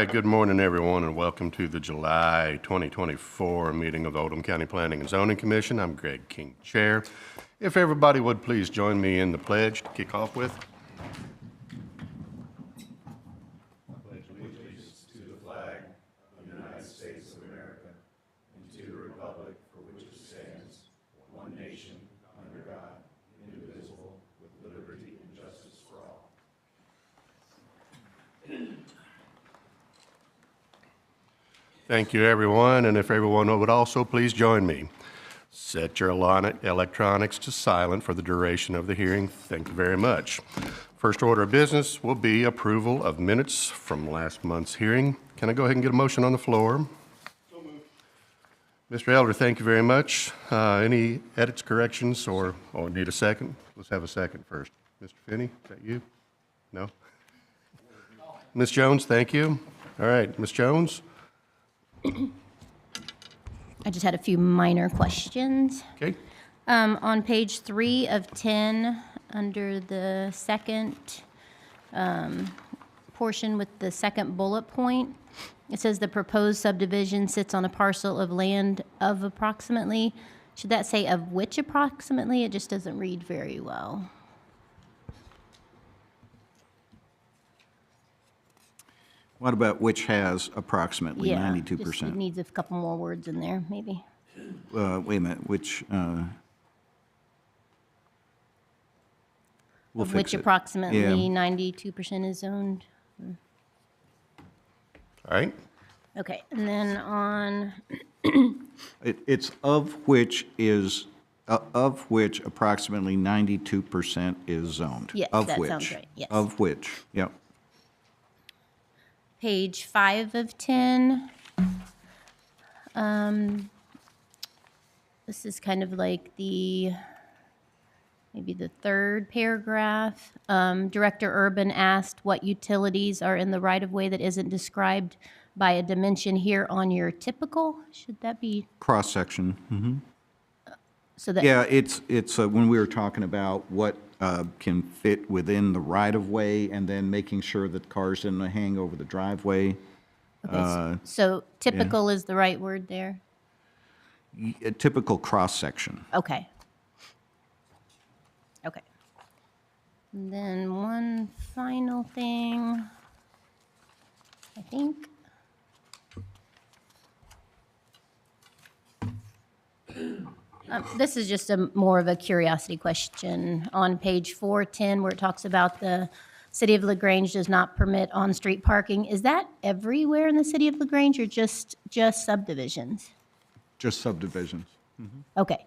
right, good morning, everyone, and welcome to the July 2024 meeting of the Oldham County Planning and Zoning Commission. I'm Greg King, Chair. If everybody would please join me in the pledge to kick off with. Thank you, everyone, and if everyone would also please join me. Set your electronics to silent for the duration of the hearing. Thank you very much. First order of business will be approval of minutes from last month's hearing. Can I go ahead and get a motion on the floor? So moved. Mr. Elder, thank you very much. Any edits, corrections, or need a second? Let's have a second first. Mr. Finney, is that you? No? Ms. Jones, thank you. All right, Ms. Jones. I just had a few minor questions. Okay. On page 3 of 10, under the second portion with the second bullet point, it says the proposed subdivision sits on a parcel of land of approximately. Should that say of which approximately? It just doesn't read very well. What about which has approximately 92%? Just it needs a couple more words in there, maybe. Wait a minute, which, we'll Of fix which it. approximately Yeah. 92% is zoned. All right. Okay, and then on, It's of which approximately 92% is zoned. Yes, Of that which. sounds right, yes. Of which, yep. page 5 of 10. This is kind of like maybe the third paragraph. Director Urban asked what utilities are in the right-of-way that isn't described by a dimension here on your typical. Should that be, Cross-section, so that? Yeah, it's when we were talking about what can fit within the right-of-way and then making sure that cars didn't hang over the driveway. Okay, so typical is the right word there? A typical cross-section. Okay. Okay. And then one final thing, I think. This is just more of a curiosity question. On page 410, where it talks about the City of LaGrange does not permit on-street parking, is that everywhere in the City of LaGrange or just subdivisions? Just subdivisions. Okay.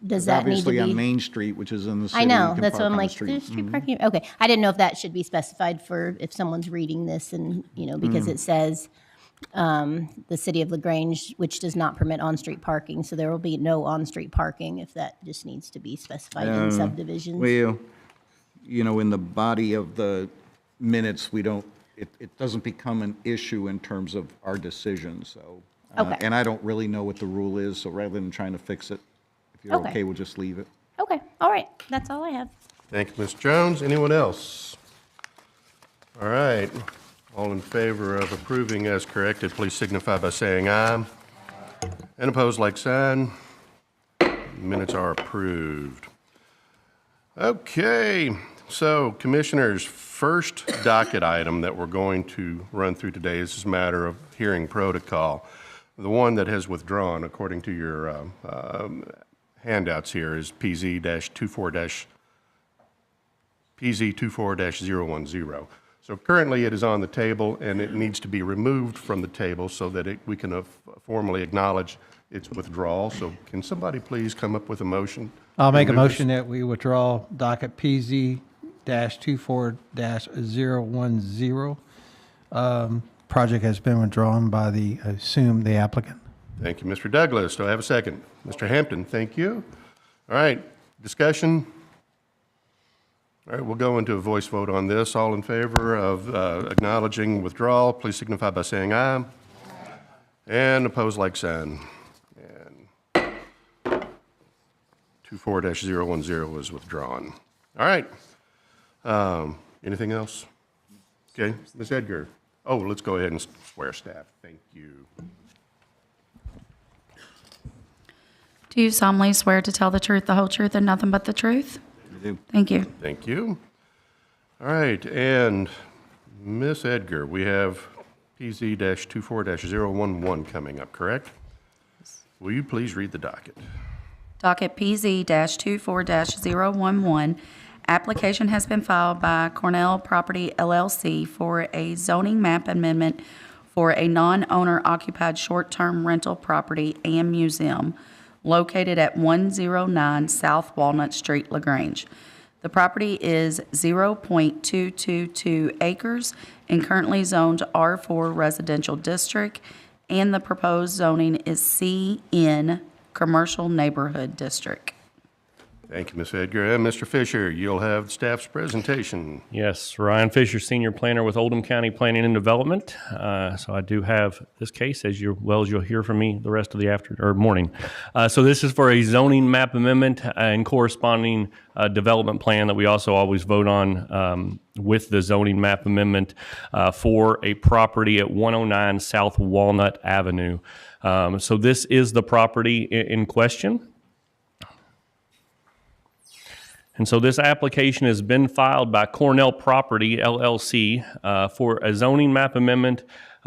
Does that need to Obviously, on be? Main Street, which is in the city, I you know, can that's park what I'm on the like, street. there's street parking, okay. I didn't know if that should be specified for if someone's reading this and, because it says, the City of LaGrange, which does not permit on-street parking, so there will be no on-street parking if that just needs to be specified in subdivisions. Well, in the body of the minutes, it doesn't become an issue in terms of our decision, so. Okay. And I don't really know what the rule is, so rather than trying to fix it, if you're Okay. okay, we'll just leave it. Okay, all right, that's all I have. Thank you, Ms. Jones. Anyone else? All right. All in favor of approving as corrected, please signify by saying aye. And opposed, like sign. Minutes are approved. Okay, so Commissioners, first docket item that we're going to run through today is this matter of hearing protocol. The one that has withdrawn, according to your handouts here, is PZ24-010. So currently it is on the table and it needs to be removed from the table so that we can formally acknowledge its withdrawal. So can somebody please come up with a motion? I'll make a Remove motion that we withdraw docket PZ-24-010. Project has been withdrawn by the applicant. Thank you, Mr. Douglas. Do I have a second? Mr. Hampton, thank you. All right, discussion? All right, we'll go into a voice vote on this. All in favor of acknowledging withdrawal, please signify by saying aye. And opposed, like sign. And 24-010 was withdrawn. All right. Anything else? Okay, Ms. Edgar. Oh, let's go ahead and swear staff. Thank you. Do you solemnly swear to tell the truth, the whole truth, and nothing but the truth? I do. Thank you. Thank you. All right, and Miss Edgar, we have PZ-24-011 coming up, correct? Will you please read the docket? Docket PZ-24-011, application has been filed by Cornell Property LLC for a zoning map amendment for a non-owner occupied short-term rental property and museum located at 109 South Walnut Street, LaGrange. The property is 0.222 acres and currently zoned R4 Residential District, and the proposed zoning is CN Commercial Neighborhood District. Thank you, Miss Edgar. And Mr. Fisher, you'll have staff's presentation. Yes, Ryan Fisher, Senior Planner with Oldham County Planning and Development. So I do have this case, as well as you'll hear from me the rest of the morning. So this is for a zoning map amendment and corresponding development plan that we also always vote on with the zoning map amendment for a property at 109 South Walnut Avenue. So this is the property in question. And so this application has been filed by Cornell Property LLC for a zoning map amendment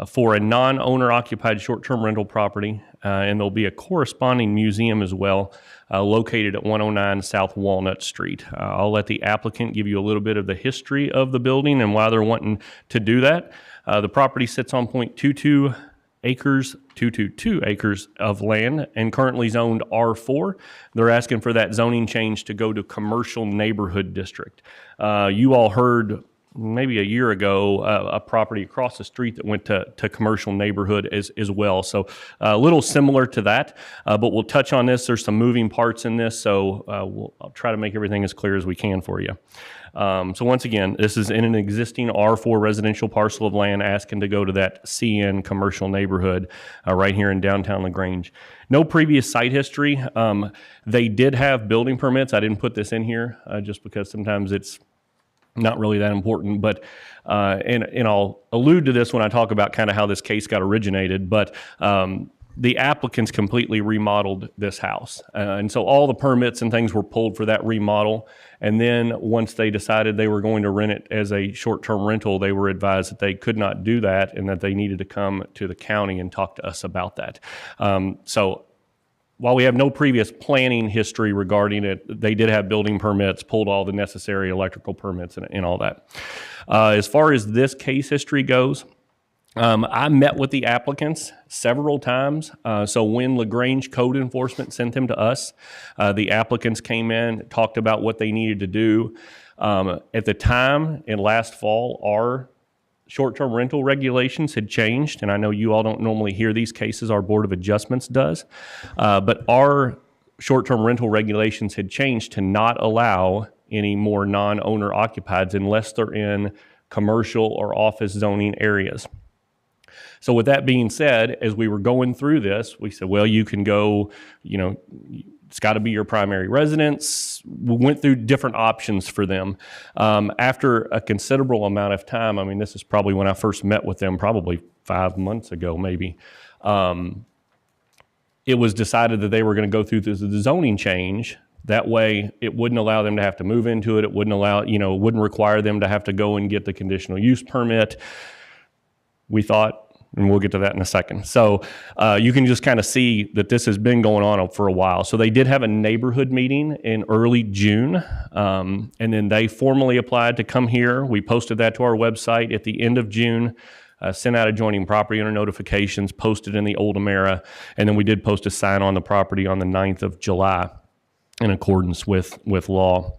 for a non-owner occupied short-term rental property. And there'll be a corresponding museum as well located at 109 South Walnut Street. I'll let the applicant give you a little bit of the history of the building and why they're wanting to do that. The property sits on 0.22 acres, 222 acres of land and currently zoned R4. They're asking for that zoning change to go to commercial neighborhood district. You all heard maybe a year ago a property across the street that went to commercial neighborhood as well. So a little similar to that, but we'll touch on this. There's some moving parts in this, so I'll try to make everything as clear as we can for you. So once again, this is in an existing R4 residential parcel of land asking to go to that CN commercial neighborhood right here in downtown LaGrange. No previous site history. They did have building permits. I didn't put this in here just because sometimes it's not really that important, but and I'll allude to this when I talk about kind of how this case got originated, but the applicants completely remodeled this house. And so all the permits and things were pulled for that remodel. And then once they decided they were going to rent it as a short-term rental, they were advised that they could not do that and that they needed to come to the county and talk to us about that. So while we have no previous planning history regarding it, they did have building permits, pulled all the necessary electrical permits and all that. As far as this case history goes, I met with the applicants several times. So when LaGrange Code Enforcement sent them to us, the applicants came in, talked about what they needed to do. At the time, in last fall, our short-term rental regulations had changed, and I know you all don't normally hear these cases, our Board of Adjustments does, but our short-term rental regulations had changed to not allow any more non-owner occupieds unless they're in commercial or office zoning areas. So with that being said, as we were going through this, we said, well, you can go, it's got to be your primary residence. We went through different options for them. After a considerable amount of time, I mean, this is probably when I first met with them, probably 5 months ago, maybe. It was decided that they were going to go through the zoning change. That way, it wouldn't allow them to have to move into it. It wouldn't allow, it wouldn't require them to have to go and get the conditional use permit. We thought, and we'll get to that in a second. So you can just kind of see that this has been going on for a while. So they did have a neighborhood meeting in early June, and then they formally applied to come here. We posted that to our website at the end of June, sent out adjoining property owner notifications, posted in the Oldham era, and then we did post a sign on the property on the 9th of July in accordance with law.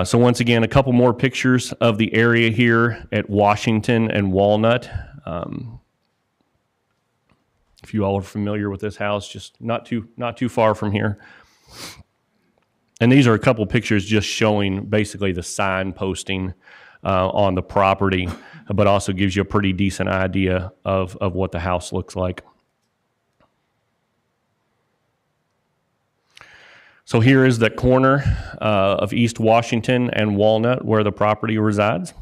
So once again, a couple more pictures of the area here at Washington and Walnut. If you all are familiar with this house, just not too far from here. And these are a couple pictures just showing basically the sign posting on the property, but also gives you a pretty decent idea of what the house looks like. So here is the corner of East Washington and Walnut where the property resides.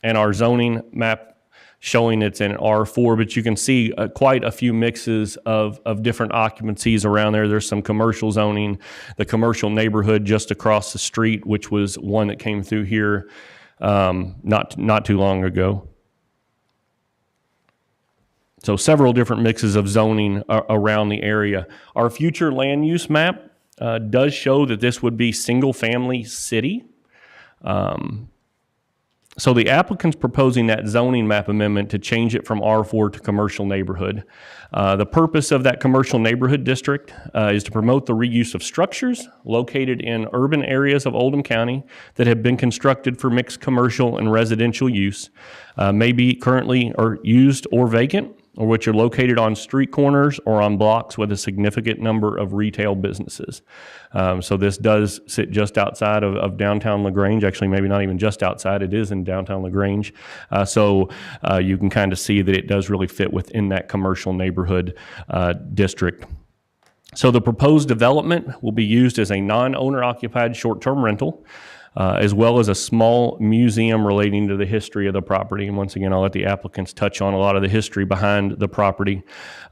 And our zoning map showing it's in R4, but you can see quite a few mixes of different occupancies around there. There's some commercial zoning, the commercial neighborhood just across the street, which was one that came through here not too long ago. So several different mixes of zoning around the area. Our future land use map does show that this would be single-family city. So the applicant's proposing that zoning map amendment to change it from R4 to commercial neighborhood. The purpose of that commercial neighborhood district is to promote the reuse of structures located in urban areas of Oldham County that have been constructed for mixed commercial and residential use, may be currently or used or vacant, or which are located on street corners or on blocks with a significant number of retail businesses. So this does sit just outside of downtown LaGrange, actually maybe not even just outside, it is in downtown LaGrange. So you can kind of see that it does really fit within that commercial neighborhood district. So the proposed development will be used as a non-owner occupied short-term rental, as well as a small museum relating to the history of the property. And once again, I'll let the applicants touch on a lot of the history behind the property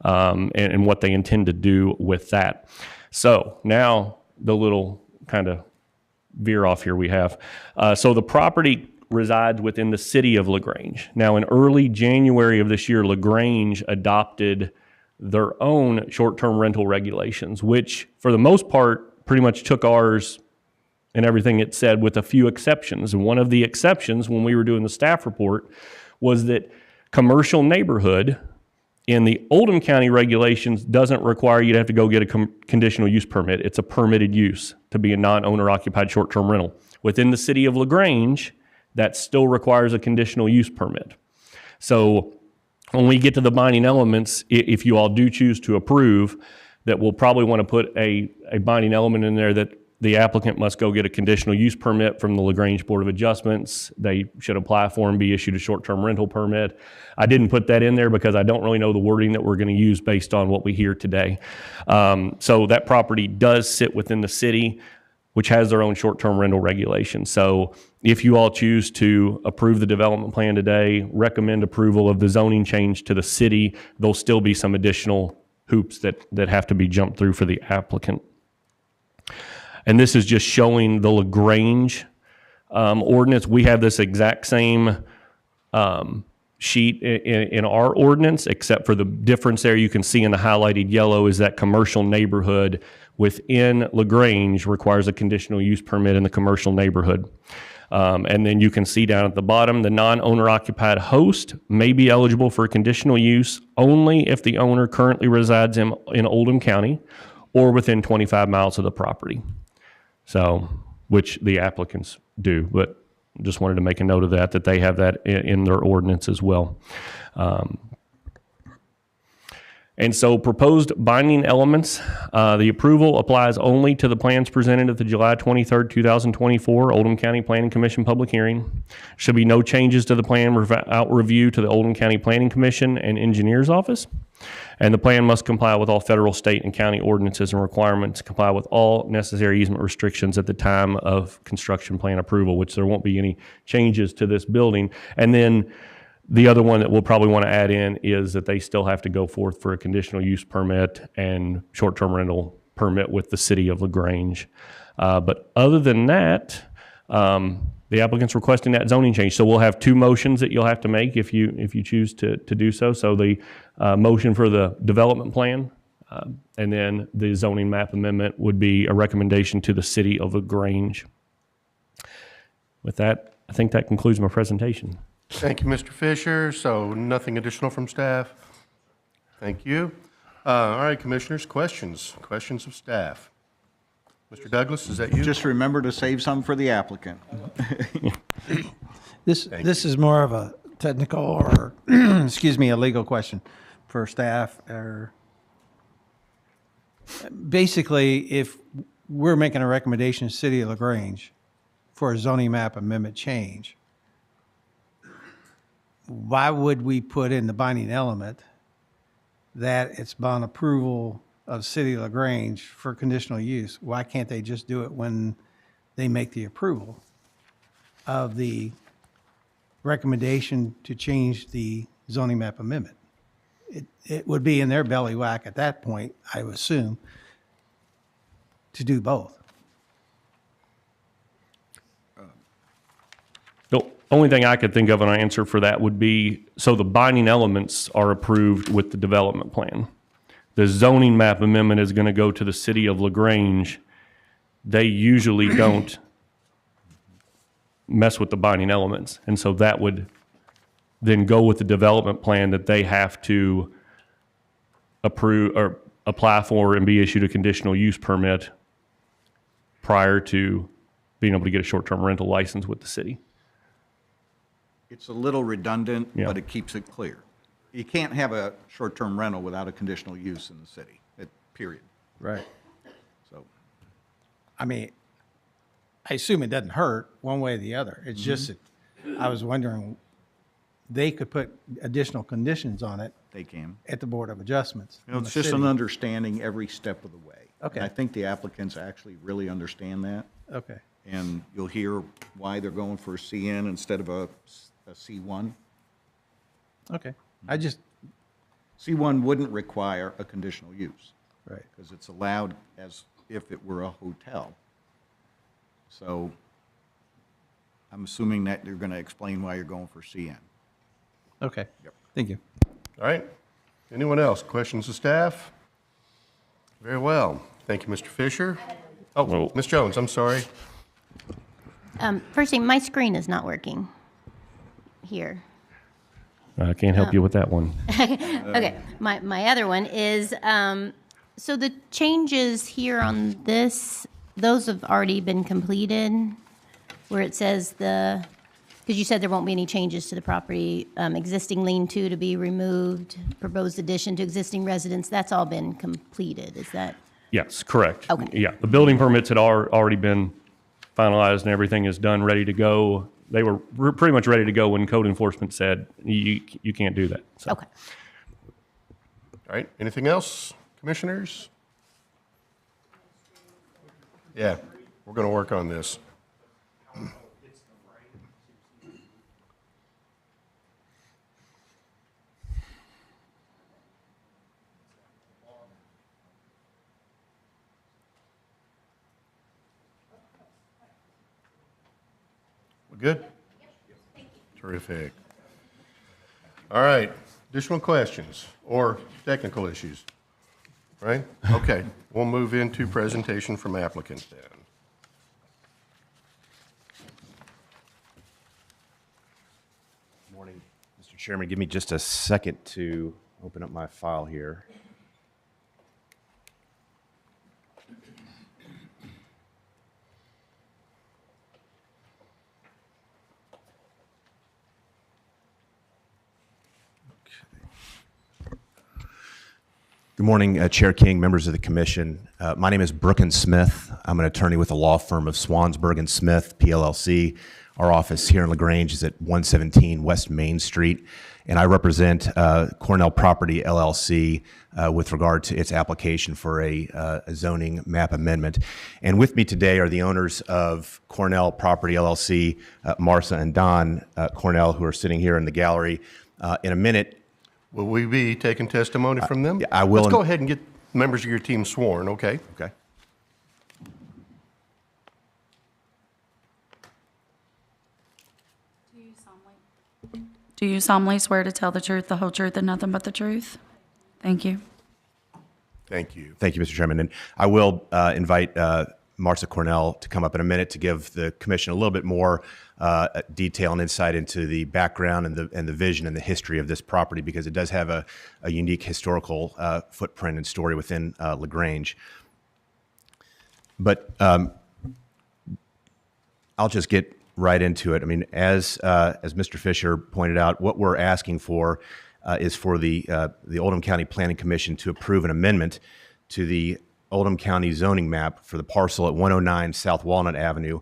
and what they intend to do with that. So now the little kind of veer off here we have. So the property resides within the city of LaGrange. Now in early January of this year, LaGrange adopted their own short-term rental regulations, which for the most part pretty much took ours and everything it said, with a few exceptions. And one of the exceptions when we were doing the staff report was that commercial neighborhood in the Oldham County regulations doesn't require you to have to go get a conditional use permit. It's a permitted use to be a non-owner occupied short-term rental. Within the city of LaGrange, that still requires a conditional use permit. So when we get to the binding elements, if you all do choose to approve, that we'll probably want to put a binding element in there that the applicant must go get a conditional use permit from the LaGrange Board of Adjustments. They should apply for and be issued a short-term rental permit. I didn't put that in there because I don't really know the wording that we're going to use based on what we hear today. So that property does sit within the city, which has their own short-term rental regulations. So if you all choose to approve the development plan today, recommend approval of the zoning change to the city, there'll still be some additional hoops that have to be jumped through for the applicant. And this is just showing the LaGrange ordinance. We have this exact same sheet in our ordinance, except for the difference there you can see in the highlighted yellow is that commercial neighborhood within LaGrange requires a conditional use permit in the commercial neighborhood. And then you can see down at the bottom, the non-owner occupied host may be eligible for conditional use only if the owner currently resides in Oldham County or within 25 miles of the property. So, which the applicants do, but just wanted to make a note of that they have that in their ordinance as well. And so proposed binding elements, the approval applies only to the plans presented at the July 23rd, 2024 Oldham County Planning Commission public hearing. Should be no changes to the plan without review to the Oldham County Planning Commission and Engineer's Office. And the plan must comply with all federal, state, and county ordinances and requirements, comply with all necessary easement restrictions at the time of construction plan approval, which there won't be any changes to this building. And then the other one that we'll probably want to add in is that they still have to go forth for a conditional use permit and short-term rental permit with the city of LaGrange. But other than that, the applicant's requesting that zoning change. So we'll have two motions that you'll have to make if you choose to do so. So the motion for the development plan and then the zoning map amendment would be a recommendation to the city of LaGrange. With that, I think that concludes my presentation. Thank you, Mr. Fisher. So nothing additional from staff? Thank you. All right, commissioners, questions of staff. Mr. Douglas, is that you? Just remember to save some for the applicant. This is more of a technical or, excuse me, a legal question for staff. Or basically, if we're making a recommendation to City of LaGrange for a zoning map amendment change, why would we put in the binding element that it's bond approval of City of LaGrange for conditional use? Why can't they just do it when they make the approval of the recommendation to change the zoning map amendment. It would be in their belly whack at that point, I would assume, to do both. The only thing I could think of an answer for that would be, so the binding elements are approved with the development plan. The zoning map amendment is going to go to the city of LaGrange. They usually don't mess with the binding elements. And so that would then go with the development plan that they have to approve or apply for and be issued a conditional use permit prior to being able to get a short-term rental license with the city. It's a little redundant, Yeah. but it keeps it clear. You can't have a short-term rental without a conditional use in the city, period. Right. So, I mean, I assume it doesn't hurt one way or the other. It's just that I was wondering, they could put additional conditions on it they can. at the Board of Adjustments. You know, in it's the just city. an understanding every step of the way. Okay. And I think the applicants actually really understand that, Okay, and you'll hear why they're going for a CN instead of a C1. okay. I just, C1 wouldn't require a conditional use, right. because it's allowed as if it were a hotel. So I'm assuming that you're going to explain why you're going for CN. Okay. Yep. Thank you. All right. Anyone else? Questions of staff? Very well. Thank you, Mr. Fisher. Oh, Well- Ms. Jones, I'm sorry. First thing, my screen is not working here. I can't help you with that one. Okay, my other one is, so the changes here on this, those have already been completed, where it says because you said there won't be any changes to the property, existing lean-to to be removed, proposed addition to existing residence, that's all been completed, is that? Yes, correct. Okay. Yeah, the building permits had already been finalized and everything is done, ready to go. They were pretty much ready to go when code enforcement said, you can't do that. So, Okay. All right. Anything else, commissioners? Yeah, we're going to work on this. We good? Terrific. All right, additional questions or technical issues? Right? Okay, we'll move into presentation from applicants then. Morning, Mr. Chairman. Give me just a second to open up my file here. Good morning, Chair King, members of the commission. My name is Brooken Smith. I'm an attorney with the law firm of Swansburg and Smith, PLLC. Our office here in LaGrange is at 117 West Main Street, and I represent Cornell Property LLC with regard to its application for a zoning map amendment. And with me today are the owners of Cornell Property LLC, Marcia and Don Cornell, who are sitting here in the gallery. In a minute, Will we be taking testimony from them? yeah, I will. Let's go ahead and get members of your team sworn, okay? okay. Do you solemnly swear to tell the truth, the whole truth, and nothing but the truth? Thank you. Thank you. Thank you, Mr. Chairman. And I will invite Marcia Cornell to come up in a minute to give the commission a little bit more detail and insight into the background and the vision and the history of this property, because it does have a unique historical footprint and story within LaGrange. But I'll just get right into it. I mean, as Mr. Fisher pointed out, what we're asking for is for the Oldham County Planning Commission to approve an amendment to the Oldham County zoning map for the parcel at 109 South Walnut Avenue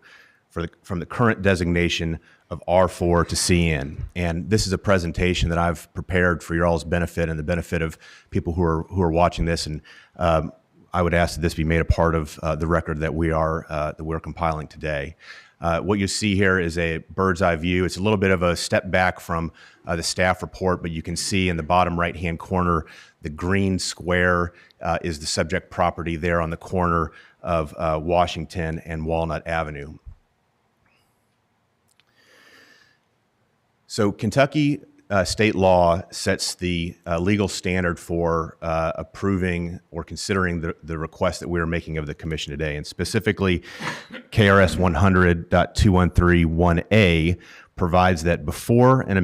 from the current designation of R4 to CN. And this is a presentation that I've prepared for your all's benefit and the benefit of people who are watching this. And I would ask that this be made a part of the record that we're compiling today. What you see here is a bird's eye view. It's a little bit of a step back from the staff report, but you can see in the bottom right-hand corner, the green square is the subject property there on the corner of Washington and Walnut Avenue. So Kentucky state law sets the legal standard for approving or considering the request that we are making of the commission today. And specifically, KRS 100.2131A provides that before a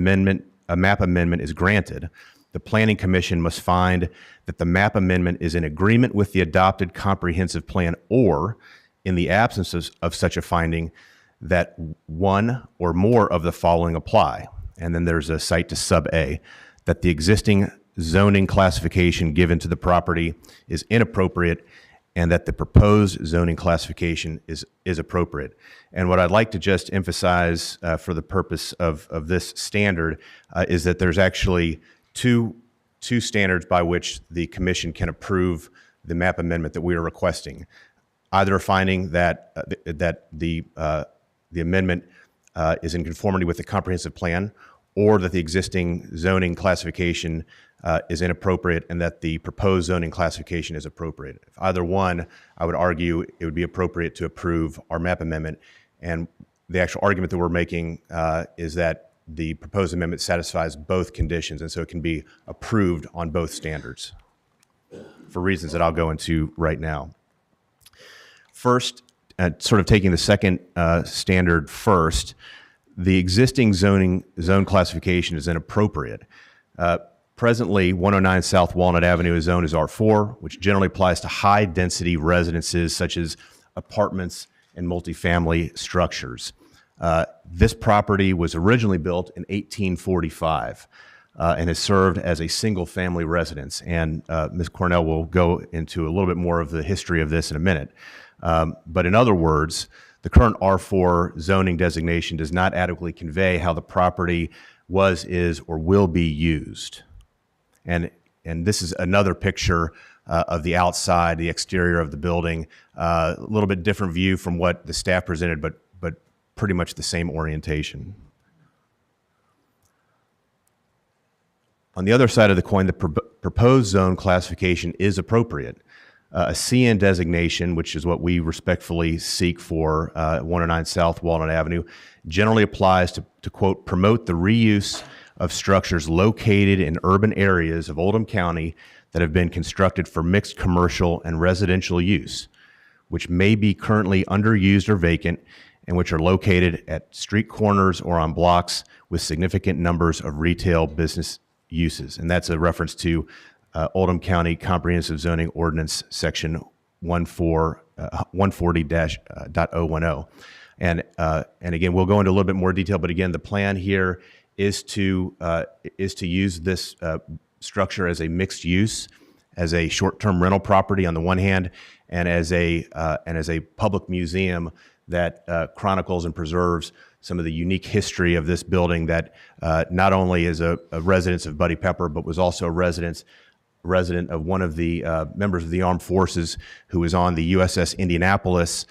map amendment is granted, the Planning Commission must find that the map amendment is in agreement with the adopted comprehensive plan, or in the absence of such a finding, that one or more of the following apply. And then there's a cite to sub A, that the existing zoning classification given to the property is inappropriate and that the proposed zoning classification is appropriate. And what I'd like to just emphasize for the purpose of this standard is that there's actually two standards by which the commission can approve the map amendment that we are requesting. Either a finding that the amendment is in conformity with the comprehensive plan, or that the existing zoning classification is inappropriate and that the proposed zoning classification is appropriate. If either one, I would argue it would be appropriate to approve our map amendment. And the actual argument that we're making is that the proposed amendment satisfies both conditions, and so it can be approved on both standards for reasons that I'll go into right now. First, sort of taking the second standard first, the existing zone classification is inappropriate. Presently, 109 South Walnut Avenue is zoned as R4, which generally applies to high-density residences such as apartments and multifamily structures. This property was originally built in 1845 and has served as a single-family residence. And Ms. Cornell will go into a little bit more of the history of this in a minute. But in other words, the current R4 zoning designation does not adequately convey how the property was, is, or will be used. And this is another picture of the outside, the exterior of the building, a little bit different view from what the staff presented, but pretty much the same orientation. On the other side of the coin, the proposed zone classification is appropriate. A CN designation, which is what we respectfully seek for 109 South Walnut Avenue, generally applies to quote, promote the reuse of structures located in urban areas of Oldham County that have been constructed for mixed commercial and residential use, which may be currently underused or vacant, and which are located at street corners or on blocks with significant numbers of retail business uses. And that's a reference to Oldham County Comprehensive Zoning Ordinance Section 140-010. And again, we'll go into a little bit more detail, but again, the plan here is to use this structure as a mixed use, as a short-term rental property on the one hand, and as a public museum that chronicles and preserves some of the unique history of this building that not only is a residence of Buddy Pepper, but was also a resident of one of the members of the armed forces who was on the USS Indianapolis,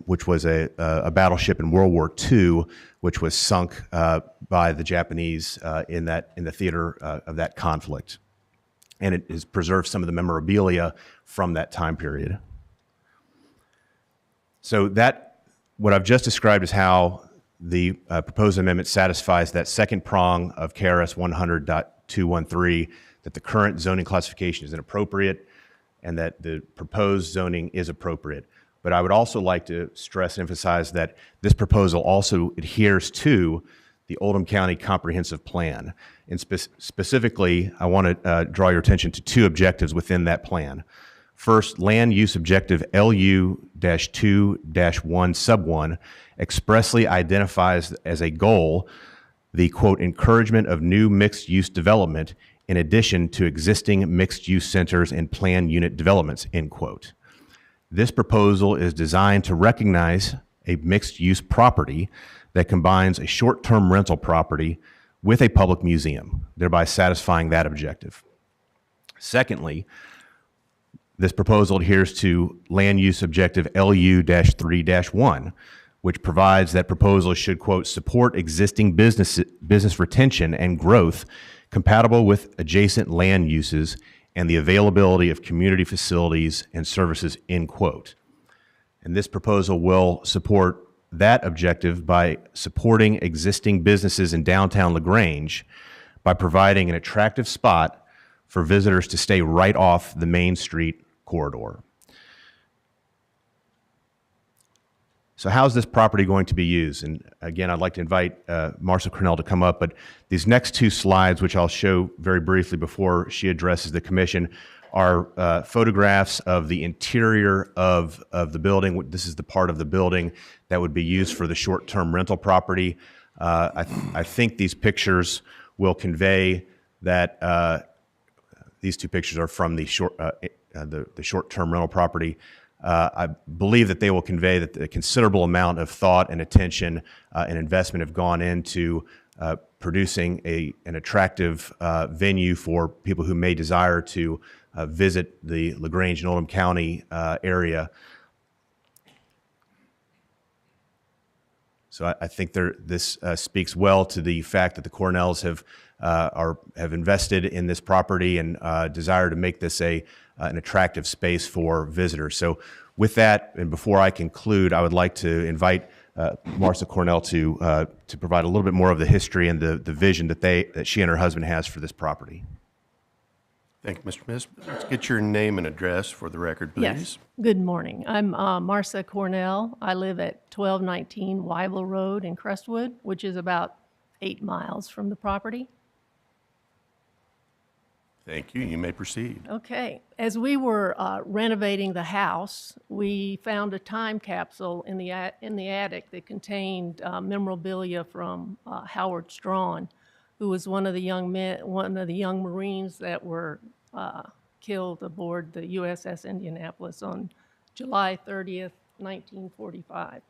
which was a battleship in World War II, which was sunk by the Japanese in the theater of that conflict. And it has preserved some of the memorabilia from that time period. So what I've just described is how the proposed amendment satisfies that second prong of KRS 100.213, that the current zoning classification is inappropriate and that the proposed zoning is appropriate. But I would also like to stress and emphasize that this proposal also adheres to the Oldham County Comprehensive Plan. And specifically, I want to draw your attention to two objectives within that plan. First, land use objective LU-2-1 sub 1 expressly identifies as a goal the, quote, encouragement of new mixed-use development in addition to existing mixed-use centers and planned unit developments, end quote. This proposal is designed to recognize a mixed-use property that combines a short-term rental property with a public museum, thereby satisfying that objective. Secondly, This proposal adheres to Land Use Objective LU-3-1, which provides that proposals should, quote, support existing business retention and growth compatible with adjacent land uses and the availability of community facilities and services, end quote. And this proposal will support that objective by supporting existing businesses in downtown LaGrange by providing an attractive spot for visitors to stay right off the Main Street corridor. So how's this property going to be used? And again, I'd like to invite Marcia Cornell to come up, but these next two slides, which I'll show very briefly before she addresses the commission, are photographs of the interior of the building. This is the part of the building that would be used for the short-term rental property. I think these pictures will convey that these two pictures are from the short-term rental property. I believe that they will convey that a considerable amount of thought and attention and investment have gone into producing an attractive venue for people who may desire to visit the LaGrange and Oldham County area. So I think this speaks well to the fact that the Cornells have invested in this property and desire to make this an attractive space for visitors. So with that, and before I conclude, I would like to invite Marcia Cornell to provide a little bit more of the history and the vision that she and her husband has for this property. Thank you, Mr. Smith. Let's get your name and address for the record, please. Yes. Good morning. I'm Marcia Cornell. I live at 1219 Wyville Road in Crestwood, which is about 8 miles from the property. Thank you. You may proceed. Okay. As we were renovating the house, we found a time capsule in the attic that contained memorabilia from Howard Strawn, who was one of the young Marines that were killed aboard the USS Indianapolis on July 30th, 1945,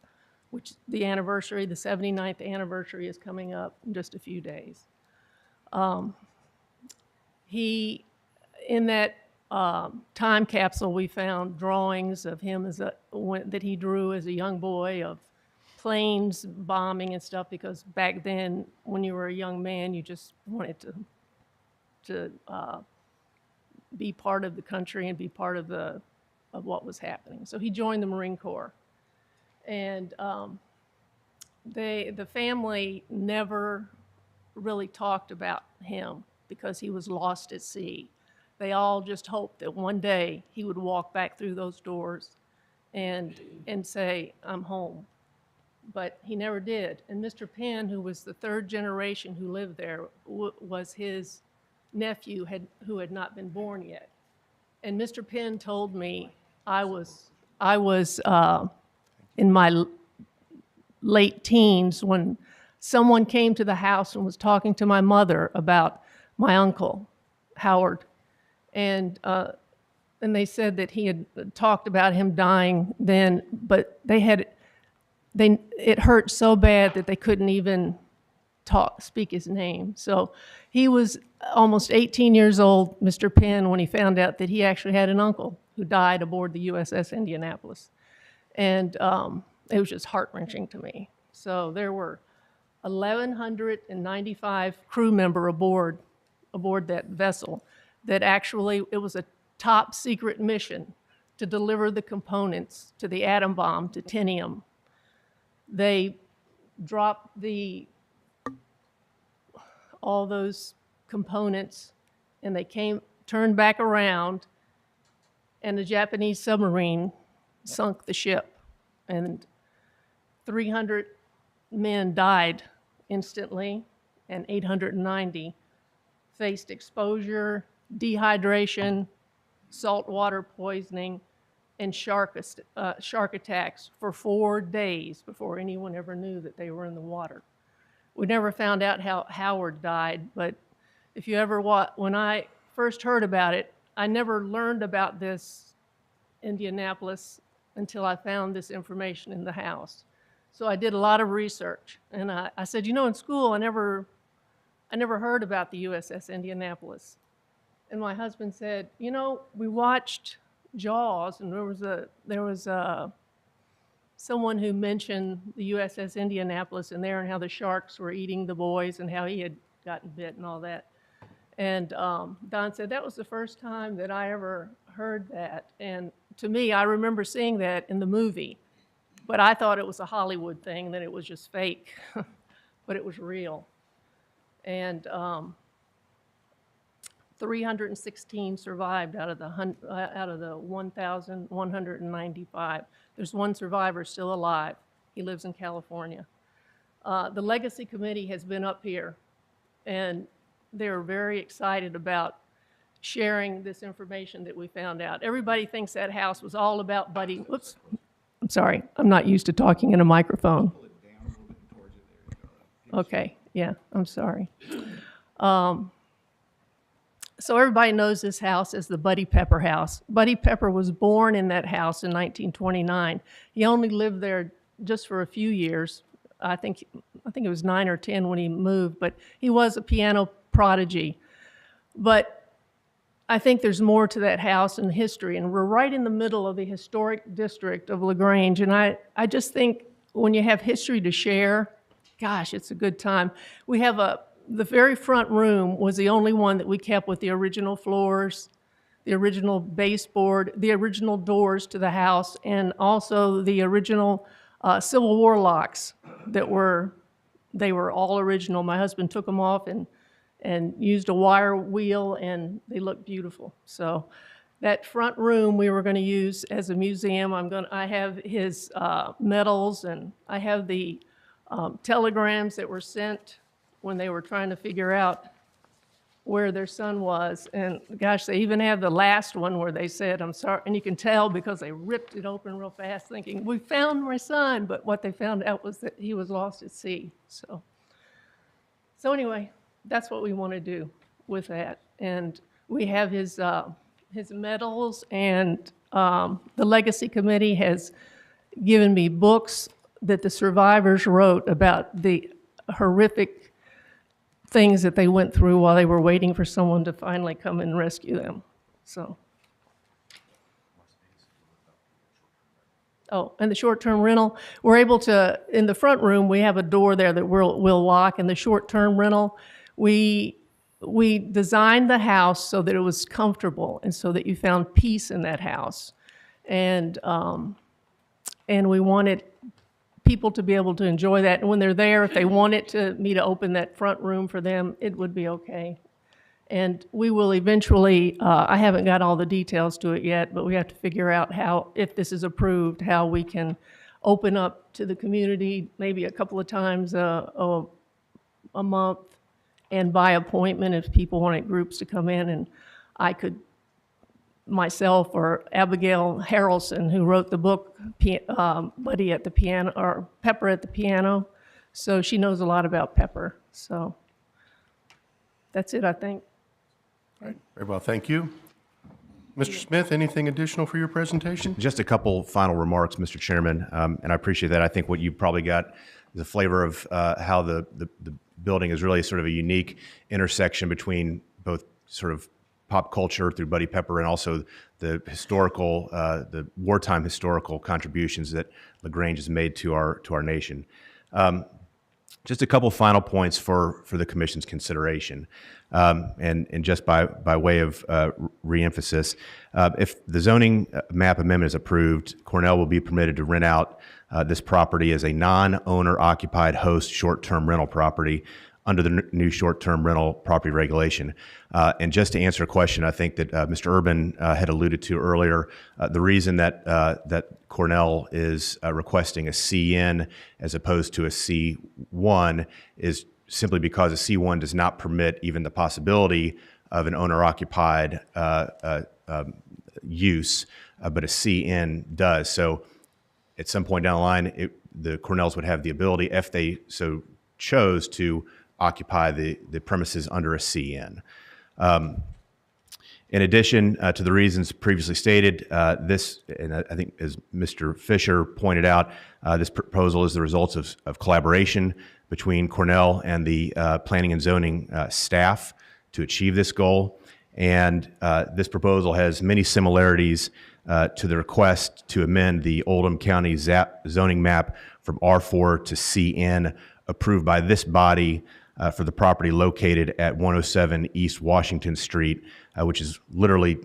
which the 79th anniversary is coming up in just a few days. In that time capsule, we found drawings of him that he drew as a young boy of planes bombing and stuff, because back then, when you were a young man, you just wanted to be part of the country and be part of what was happening. So he joined the Marine Corps, and the family never really talked about him because he was lost at sea. They all just hoped that one day he would walk back through those doors and say, "I'm home." But he never did. And Mr. Penn, who was the third generation who lived there, was his nephew who had not been born yet. And Mr. Penn told me I was in my late teens when someone came to the house and was talking to my mother about my uncle, Howard. And they said that he had talked about him dying then, but it hurt so bad that they couldn't even speak his name. So he was almost 18 years old, Mr. Penn, when he found out that he actually had an uncle who died aboard the USS Indianapolis. And it was just heart-wrenching to me. So there were 1,195 crew members aboard that vessel that actually, it was a top secret mission to deliver the components to the atom bomb, titanium. They dropped all those components, and they turned back around, and the Japanese submarine sunk the ship, and 300 men died instantly, and 890 faced exposure, dehydration, saltwater poisoning, and shark attacks for 4 days before anyone ever knew that they were in the water. We never found out how Howard died, but if you ever when I first heard about it, I never learned about this Indianapolis until I found this information in the house. So I did a lot of research, and I said, in school I never heard about the USS Indianapolis. And my husband said, we watched Jaws, and there was someone who mentioned the USS Indianapolis in there and how the sharks were eating the boys and how he had gotten bit and all that. And Don said that was the first time that I ever heard that. And to me, I remember seeing that in the movie, but I thought it was a Hollywood thing, that it was just fake, but it was real. And 316 survived out of the 1,195. There's one survivor still alive. He lives in California. The Legacy Committee has been up here, and they're very excited about sharing this information that we found out. Everybody thinks that house was all about Buddy. Whoops. I'm sorry. I'm not used to talking in a microphone. Okay. Yeah, I'm sorry. So everybody knows this house as the Buddy Pepper house. Buddy Pepper was born in that house in 1929. He only lived there just for a few years. I think it was 9 or 10 when he moved, but he was a piano prodigy. But I think there's more to that house and history, and we're right in the middle of the historic district of LaGrange, and I just think when you have history to share, gosh, it's a good time. We have the very front room was the only one that we kept with the original floors, the original baseboard, the original doors to the house, and also the original Civil War locks they were all original. My husband took them off and used a wire wheel, and they look beautiful. So that front room we were going to use as a museum. I have his medals, and I have the telegrams that were sent when they were trying to figure out where their son was. And gosh, they even have the last one where they said, "I'm sorry," and you can tell because they ripped it open real fast thinking, "We found my son," but what they found out was that he was lost at sea. So anyway, that's what we want to do with that. And we have his medals, and the Legacy Committee has given me books that the survivors wrote about the horrific things that they went through while they were waiting for someone to finally come and rescue them. So. Oh, and the short-term rental, we're able to, in the front room, we have a door there that we'll lock. And the short-term rental, we designed the house so that it was comfortable and so that you found peace in that house. And we wanted people to be able to enjoy that. And when they're there, if they wanted me to open that front room for them, it would be okay. And we will eventually, I haven't got all the details to it yet, but we have to figure out how, if this is approved, how we can open up to the community maybe a couple of times a month, and by appointment if people wanted groups to come in. And I could, myself or Abigail Harrelson, who wrote the book Buddy at the Piano, or Pepper at the Piano, so she knows a lot about Pepper. So that's it, I think. All right, very well, thank you. Mr. Smith, anything additional for your presentation? Just a couple final remarks, Mr. Chairman, and I appreciate that. I think what you probably got is a flavor of how the building is really sort of a unique intersection between both sort of pop culture through Buddy Pepper and also the historical, the wartime historical contributions that LaGrange has made to our nation. Just a couple final points for the Commission's consideration, and just by way of reemphasis, if the zoning map amendment is approved, Cornell will be permitted to rent out this property as a non-owner occupied host short-term rental property under the new short-term rental property regulation. And just to answer a question I think that Mr. Urban had alluded to earlier, the reason that Cornell is requesting a CN as opposed to a C1 is simply because a C1 does not permit even the possibility of an owner-occupied use, but a CN does. So at some point down the line, the Cornells would have the ability, if they so chose, to occupy the premises under a CN. In addition to the reasons previously stated, this, and I think as Mr. Fisher pointed out, this proposal is the result of collaboration between Cornell and the Planning and Zoning staff to achieve this goal. And this proposal has many similarities to the request to amend the Oldham County zoning map from R4 to CN approved by this body for the property located at 107 East Washington Street, which is literally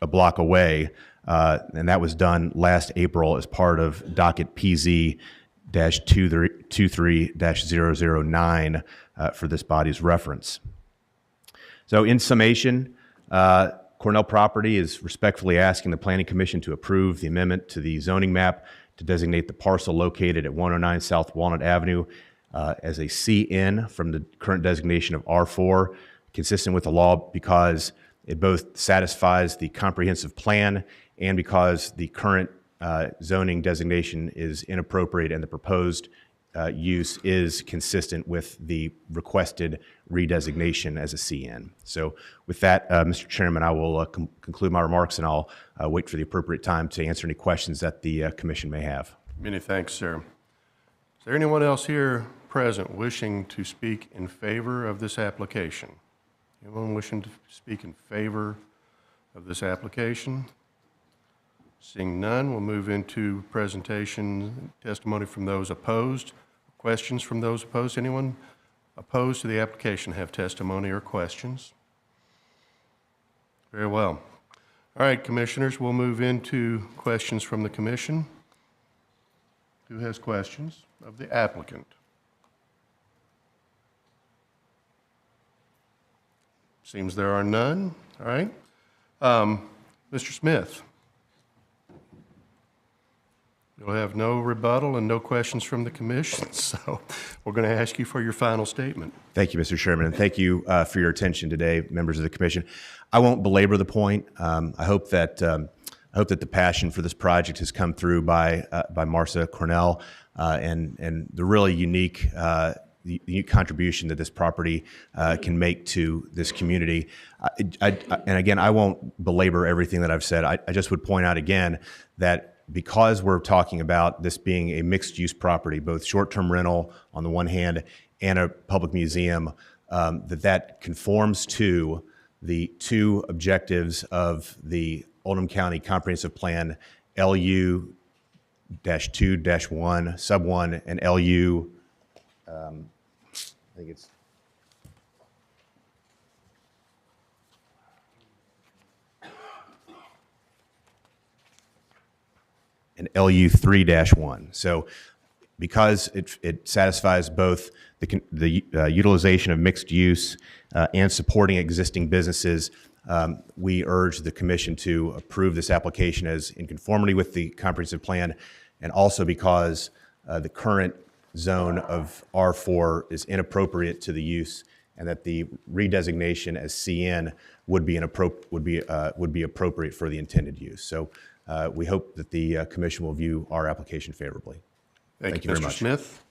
a block away. And that was done last April as part of docket PZ-23-009 for this body's reference. So in summation, Cornell Property is respectfully asking the Planning Commission to approve the amendment to the zoning map to designate the parcel located at 109 South Walnut Avenue as a CN from the current designation of R4, consistent with the law because it both satisfies the comprehensive plan and because the current zoning designation is inappropriate and the proposed use is consistent with the requested redesignation as a CN. So with that, Mr. Chairman, I will conclude my remarks and I'll wait for the appropriate time to answer any questions that the Commission may have. Many thanks, sir. Is there anyone else here present wishing to speak in favor of this application? Anyone wishing to speak in favor of this application? Seeing none, we'll move into presentation, testimony from those opposed. Questions from those opposed? Anyone opposed to the application have testimony or questions? Very well. All right, commissioners, we'll move into questions from the commission. Who has questions of the applicant? Seems there are none. All right. Mr. Smith. You'll have no rebuttal and no questions from the commission, so we're going to ask you for your final statement. Thank you, Mr. Chairman, and thank you for your attention today, members of the Commission. I won't belabor the point. I hope that the passion for this project has come through by Marcia Cornell and the really unique contribution that this property can make to this community. And again, I won't belabor everything that I've said. I just would point out again that because we're talking about this being a mixed-use property, both short-term rental on the one hand and a public museum, that conforms to the two objectives of the Oldham County Comprehensive Plan, LU-2-1, Sub 1, and LU, I think it's and LU 3-1. So because it satisfies both the utilization of mixed use and supporting existing businesses, we urge the Commission to approve this application as in conformity with the comprehensive plan, and also because the current zone of R4 is inappropriate to the use, and that the redesignation as CN would be appropriate for the intended use. So we hope that the Commission will view our application favorably. Thank you very Mr. much. Smith.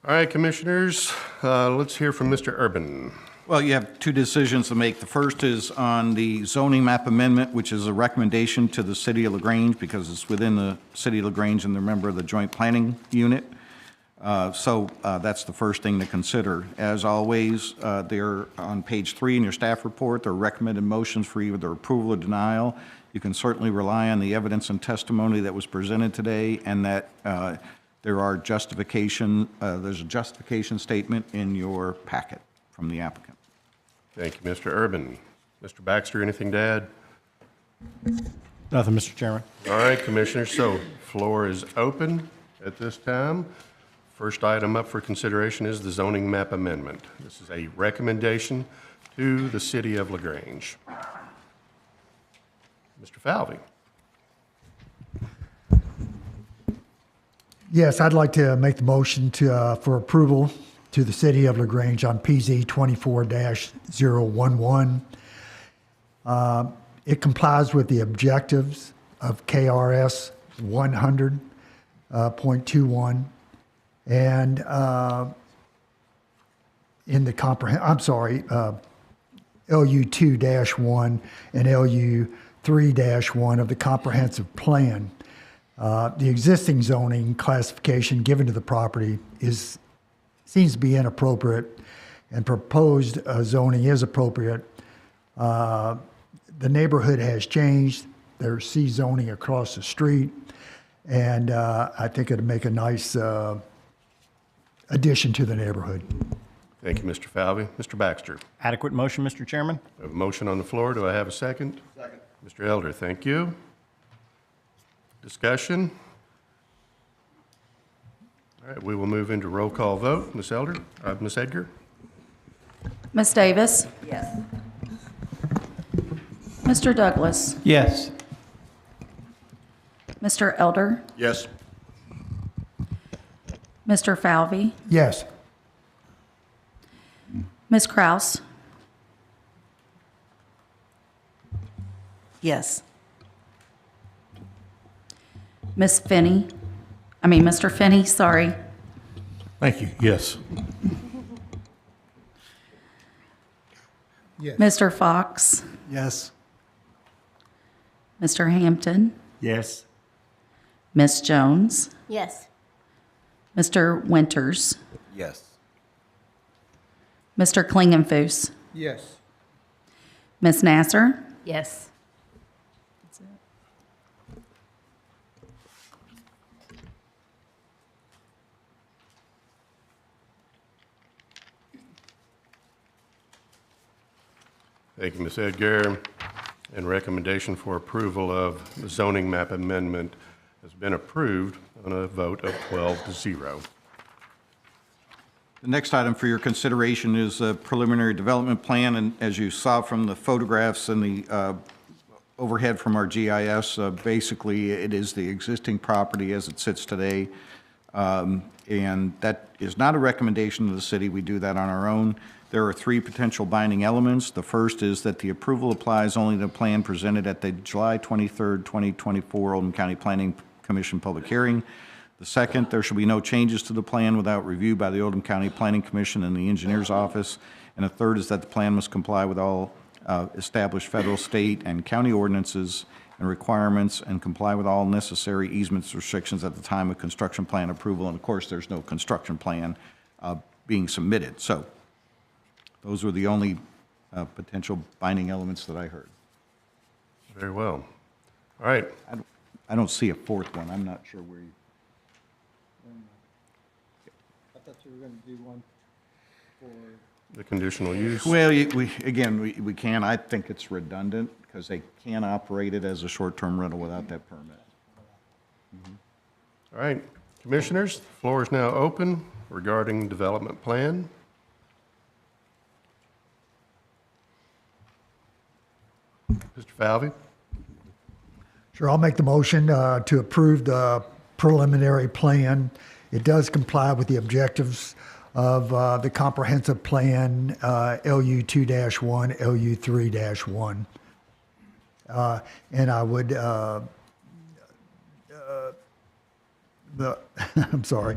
All right, commissioners, let's hear from Mr. Urban. Well, you have two decisions to make. The first is on the zoning map amendment, which is a recommendation to the City of LaGrange because it's within the City of LaGrange and they're a member of the Joint Planning Unit. So that's the first thing to consider. As always, they're on page 3 in your staff report. They're recommended motions for either approval or denial. You can certainly rely on the evidence and testimony that was presented today, and that there's a justification statement in your packet from the applicant. Thank you, Mr. Urban. Mr. Baxter, anything to add? Nothing, Mr. Chairman. All right, commissioners, so floor is open at this time. First item up for consideration is the zoning map amendment. This is a recommendation to the City of LaGrange. Mr. Falvey. Yes, I'd like to make the motion for approval to the City of LaGrange on PZ 24-011. It complies with the objectives of KRS 100.21 and in the LU 2-1 and LU 3-1 of the comprehensive plan. The existing zoning classification given to the property seems to be inappropriate, and proposed zoning is appropriate The neighborhood has changed. There's C zoning across the street, and I think it'd make a nice addition to the neighborhood. Thank you, Mr. Falvey. Mr. Baxter? Adequate motion, Mr. Chairman? We have a motion on the floor. Do I have a second? Second. Mr. Elder, thank you. Discussion? All right, we will move into roll call vote. Ms. Elder, Ms. Edgar? Ms. Davis? Yes. Mr. Douglas? Yes. Mr. Elder? Yes. Mr. Falvey? Yes. Ms. Kraus? Yes. Mr. Finney, sorry. Thank you. Yes. Mr. Fox? Yes. Mr. Hampton? Yes. Ms. Jones? Yes. Mr. Winters? Yes. Mr. Klingenfuss? Yes. Ms. Nasser? Yes. Thank you, Ms. Edgar. And recommendation for approval of the zoning map amendment has been approved on a vote of 12-0. The next item for your consideration is a preliminary development plan, and as you saw from the photographs and the overhead from our GIS, basically it is the existing property as it sits today. And that is not a recommendation to the city. We do that on our own. There are three potential binding elements. The first is that the approval applies only to the plan presented at the July 23rd, 2024 Oldham County Planning Commission public hearing. The second, there shall be no changes to the plan without review by the Oldham County Planning Commission and the engineer's office. And the third is that the plan must comply with all established federal, state, and county ordinances and requirements and comply with all necessary easements restrictions at the time of construction plan approval. And of course, there's no construction plan being submitted. So those were the only potential binding elements that I heard. Very well. All right. I don't see a fourth one. I'm not sure where you. I thought you were going to do one for... The conditional use. Well, we can. I think it's redundant because they can operate it as a short-term rental without that permit. All right. Commissioners, the floor is now open regarding development plan. Mr. Falvey? Sure, I'll make the motion to approve the preliminary plan. It does comply with the objectives of the comprehensive plan, LU 2-1, LU 3-1. And I would, I'm sorry,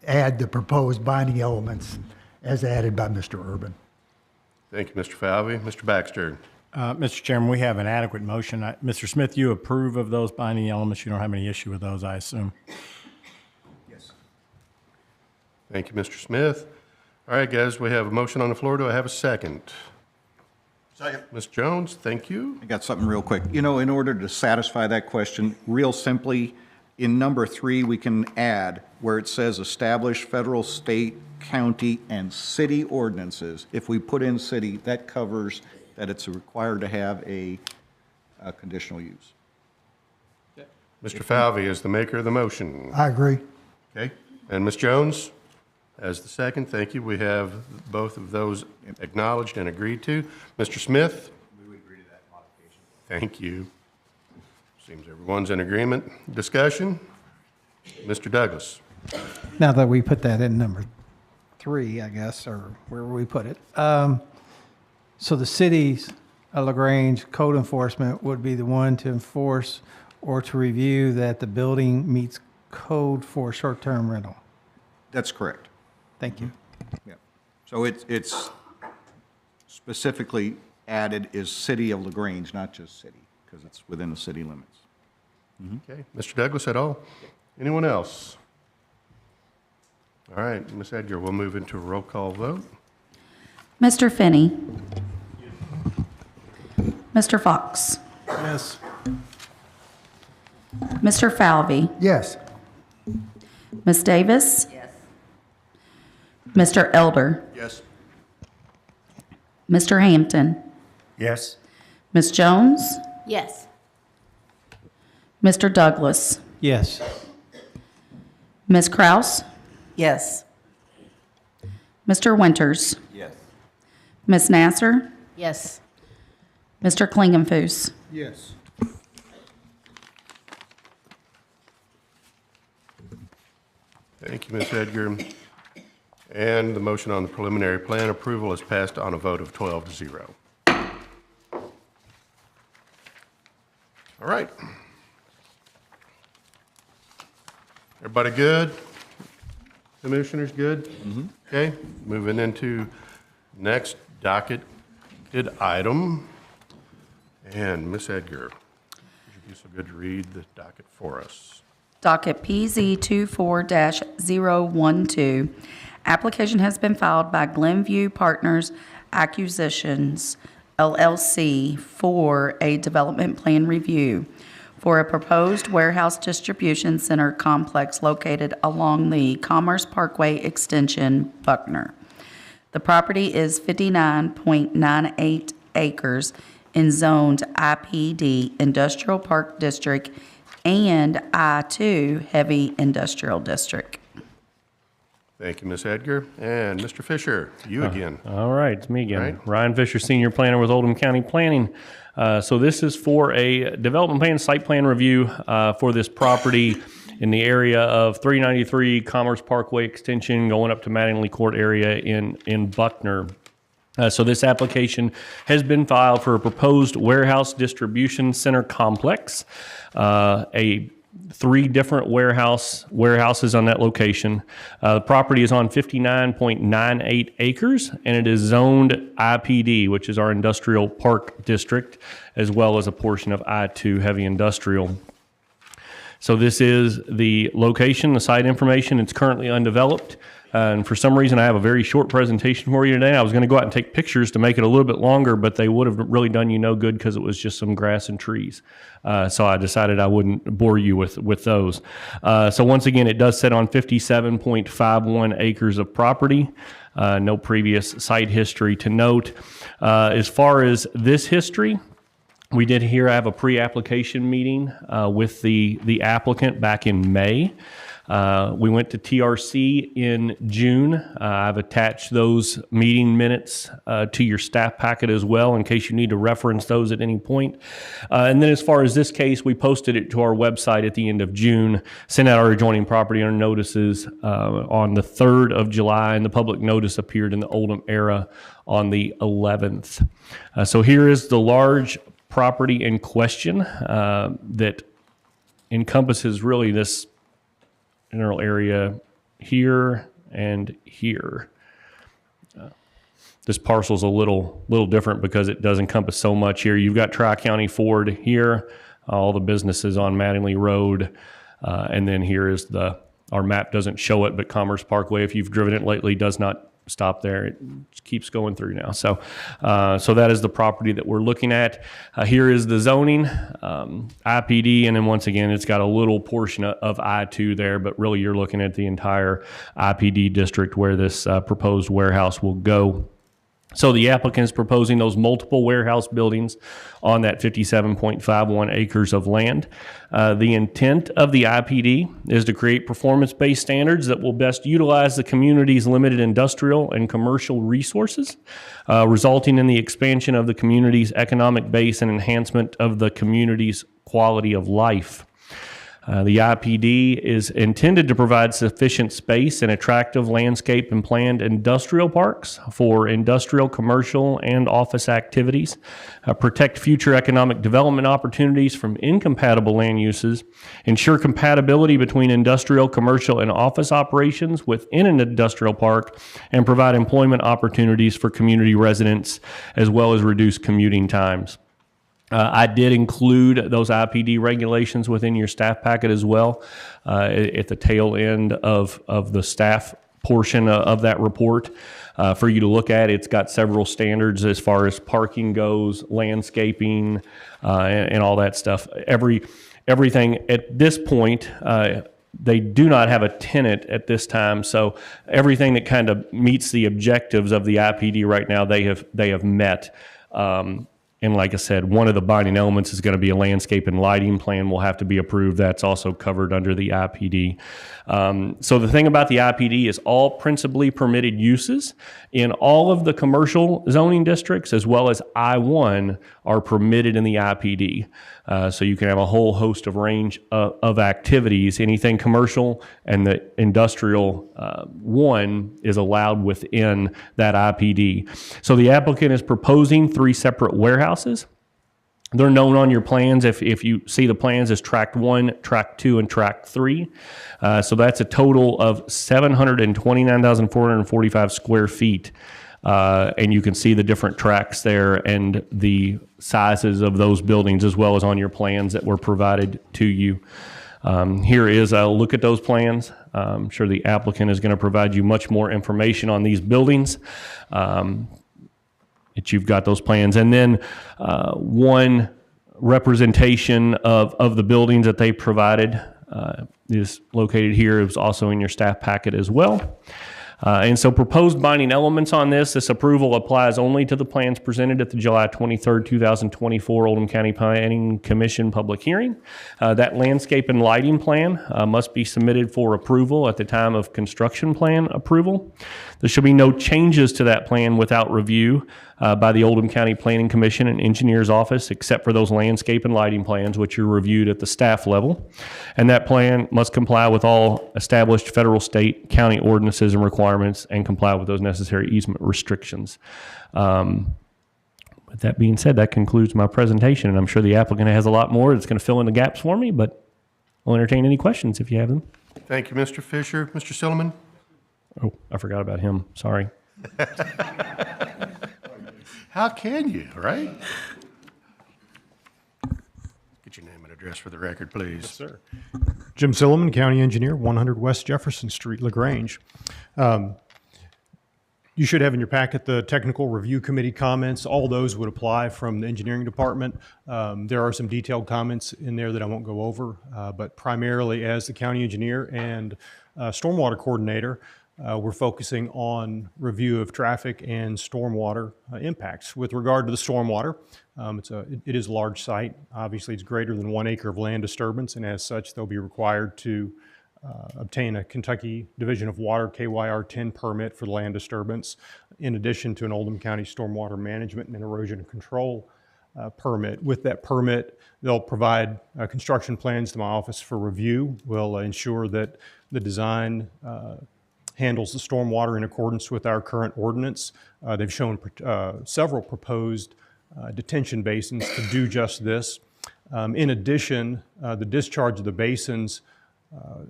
add the proposed binding elements as added by Mr. Urban. Thank you, Mr. Falvey. Mr. Baxter? Mr. Chairman, we have an adequate motion. Mr. Smith, you approve of those binding elements? You don't have any issue with those, I assume? Yes. Thank you, Mr. Smith. All right, guys, we have a motion on the floor. Do I have a second? Second. Ms. Jones, thank you. I got something real quick. You know, in order to satisfy that question, real simply, in number 3, we can add where it says establish federal, state, county, and city ordinances. If we put in city, that covers that it's required to have a conditional use. Mr. Falvey is the maker of the motion. I agree. Okay. And Ms. Jones, as the second, thank you. We have both of those acknowledged and agreed to. Mr. Smith? We would agree to that modification. Thank you. Seems everyone's in agreement. Discussion? Mr. Douglas? Now that we put that in number 3, I guess, or wherever we put it. So the cities of LaGrange code enforcement would be the one to enforce or to review that the building meets code for short-term rental. That's correct. Thank you. Yeah. So it's specifically added is city of LaGrange, not just city, because it's within the city limits. Okay. Mr. Douglas at all? Anyone else? All right, Ms. Edgar, we'll move into a roll call vote. Mr. Finney? Mr. Fox? Yes. Mr. Falvey? Yes. Ms. Davis? Yes. Mr. Elder? Yes. Mr. Hampton? Yes. Ms. Jones? Yes. Mr. Douglas? Yes. Ms. Kraus? Yes. Mr. Winters? Yes. Ms. Nasser? Yes. Mr. Klingenfuss? Yes. Thank you, Ms. Edgar. And the motion on the preliminary plan approval is passed on a vote of 12 to 0. All right. Everybody good? Commissioners good? Okay, moving into next docketed item. And Ms. Edgar, would you be so good to read the docket for us? Docket PZ 24-012. Application has been filed by Glenview Partners Acquisitions LLC for a development plan review for a proposed warehouse distribution center complex located along the Commerce Parkway Extension, Buckner. The property is 59.98 acres in zoned IPD Industrial Park District and I-2 Heavy Industrial District. Thank you, Ms. Edgar. And Mr. Fisher, you again. All right, it's me again. Right. Ryan Fisher, Senior Planner with Oldham County Planning. So this is for a development plan, site plan review for this property in the area of 393 Commerce Parkway Extension going up to Mattingly Court area in Buckner. So this application has been filed for a proposed warehouse distribution center complex, three different warehouses on that location. The property is on 59.98 acres, and it is zoned IPD, which is our industrial park district, as well as a portion of I-2 heavy industrial. So this is the location, the site information. It's currently undeveloped. And for some reason, I have a very short presentation for you today. I was going to go out and take pictures to make it a little bit longer, but they would have really done you no good because it was just some grass and trees. So I decided I wouldn't bore you with those. So once again, it does sit on 57.51 acres of property. No previous site history to note. As far as this history, we did here have a pre-application meeting with the applicant back in May. We went to TRC in June. I've attached those meeting minutes to your staff packet as well in case you need to reference those at any point. And then as far as this case, we posted it to our website at the end of June, sent out our adjoining property owner notices on the 3rd of July, and the public notice appeared in the Oldham Era on the 11th. So here is the large property in question that encompasses really this general area here and here. This parcel's a little different because it does encompass so much here. You've got Tri-County Ford here, all the businesses on Mattingly Road, and then here is our map doesn't show it, but Commerce Parkway, if you've driven it lately, does not stop there. It keeps going through now. So that is the property that we're looking at. Here is the zoning, IPD, and then once again, it's got a little portion of I-2 there, but really you're looking at the entire IPD district where this proposed warehouse will go. So the applicant is proposing those multiple warehouse buildings on that 57.51 acres of land. The intent of the IPD is to create performance-based standards that will best utilize the community's limited industrial and commercial resources, resulting in the expansion of the community's economic base and enhancement of the community's quality of life. The IPD is intended to provide sufficient space and attractive landscape and planned industrial parks for industrial, commercial, and office activities, protect future economic development opportunities from incompatible land uses, ensure compatibility between industrial, commercial, and office operations within an industrial park, and provide employment opportunities for community residents, as well as reduce commuting times. I did include those IPD regulations within your staff packet as well. At the tail end of the staff portion of that report for you to look at. It's got several standards as far as parking goes, landscaping, and all that stuff. Everything at this point, they do not have a tenant at this time, so everything that kind of meets the objectives of the IPD right now, they have met. And like I said, one of the binding elements is going to be a landscape and lighting plan will have to be approved. That's also covered under the IPD. So the thing about the IPD is all principally permitted uses in all of the commercial zoning districts as well as I-1 are permitted in the IPD. So you can have a whole host of range of activities. Anything commercial and the industrial one is allowed within that IPD. So the applicant is proposing 3 separate warehouses. They're known on your plans, if you see the plans, as Tract 1, Tract 2, and Tract 3. So that's a total of 729,445 square feet. And you can see the different tracks there and the sizes of those buildings as well as on your plans that were provided to you. Here is a look at those plans. I'm sure the applicant is going to provide you much more information on these buildings. That you've got those plans. And then one representation of the buildings that they provided is located here. It was also in your staff packet as well. And so proposed binding elements on this approval applies only to the plans presented at the July 23rd, 2024 Oldham County Planning Commission public hearing. That landscape and lighting plan must be submitted for approval at the time of construction plan approval. There should be no changes to that plan without review by the Oldham County Planning Commission and Engineer's Office, except for those landscape and lighting plans, which are reviewed at the staff level. And that plan must comply with all established federal, state, county ordinances and requirements and comply with those necessary easement restrictions. With that being said, that concludes my presentation, and I'm sure the applicant has a lot more that's going to fill in the gaps for me, but I'll entertain any questions if you have them. Thank you, Mr. Fisher. Mr. Silliman? Oh, I forgot about him. Sorry. How can you, right? Get your name and address for the record, please. Yes, sir. Jim Silliman, County Engineer, 100 West Jefferson Street, LaGrange. You should have in your packet the Technical Review Committee comments. All those would apply from the Engineering Department. There are some detailed comments in there that I won't go over, but primarily as the County Engineer and Stormwater Coordinator, we're focusing on review of traffic and stormwater impacts. With regard to the stormwater, it is a large site. Obviously, it's greater than 1 acre of land disturbance, and as such, they'll be required to obtain a Kentucky Division of Water KYR 10 permit for the land disturbance, in addition to an Oldham County Stormwater Management and Erosion Control permit. With that permit, they'll provide construction plans to my office for review. We'll ensure that the design handles the stormwater in accordance with our current ordinance. They've shown several proposed detention basins to do just this. In addition, the discharge of the basins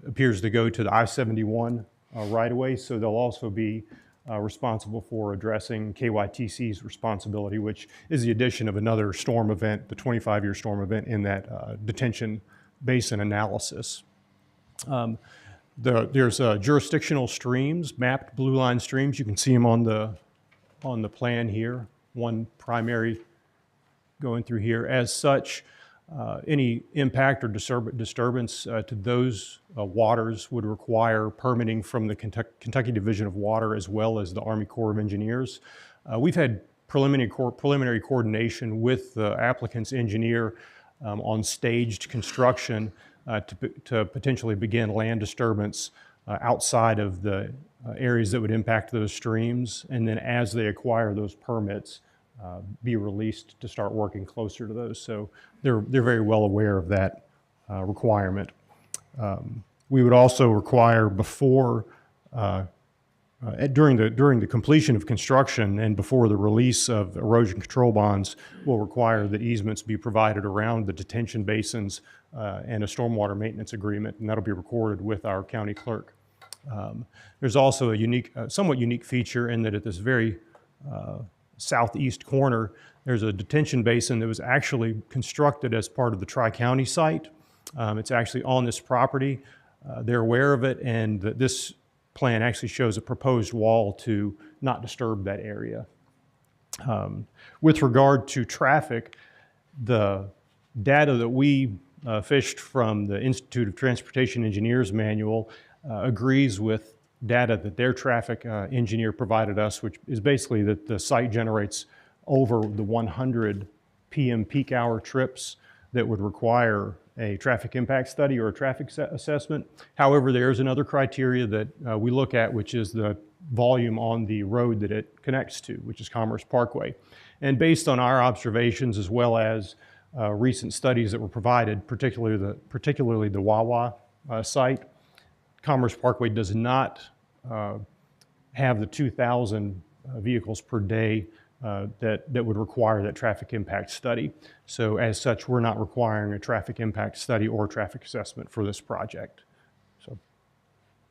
appears to go to the I-71 right-of-way, so they'll also be responsible for addressing KYTC's responsibility, which is the addition of another storm event, the 25-year storm event in that detention basin analysis. There's jurisdictional streams, mapped blue line streams. You can see them on the plan here. One primary going through here. As such, any impact or disturbance to those waters would require permitting from the Kentucky Division of Water as well as the Army Corps of Engineers. We've had preliminary coordination with the applicant's engineer on staged construction to potentially begin land disturbance outside of the areas that would impact those streams, and then as they acquire those permits, be released to start working closer to those. So they're very well aware of that requirement. We would also require before, during the completion of construction and before the release of erosion control bonds, we'll require that easements be provided around the detention basins and a stormwater maintenance agreement, and that'll be recorded with our county clerk. There's also a somewhat unique feature in that at this very southeast corner, there's a detention basin that was actually constructed as part of the Tri-County site. It's actually on this property. They're aware of it, and this plan actually shows a proposed wall to not disturb that area. With regard to traffic, the data that we fished from the Institute of Transportation Engineers manual agrees with data that their traffic engineer provided us, which is basically that the site generates over the 100 PM peak hour trips that would require a traffic impact study or a traffic assessment. However, there's another criteria that we look at, which is the volume on the road that it connects to, which is Commerce Parkway. And based on our observations as well as recent studies that were provided, particularly the Wawa site, Commerce Parkway does not have the 2,000 vehicles per day that would require that traffic impact study. So as such, we're not requiring a traffic impact study or traffic assessment for this project. So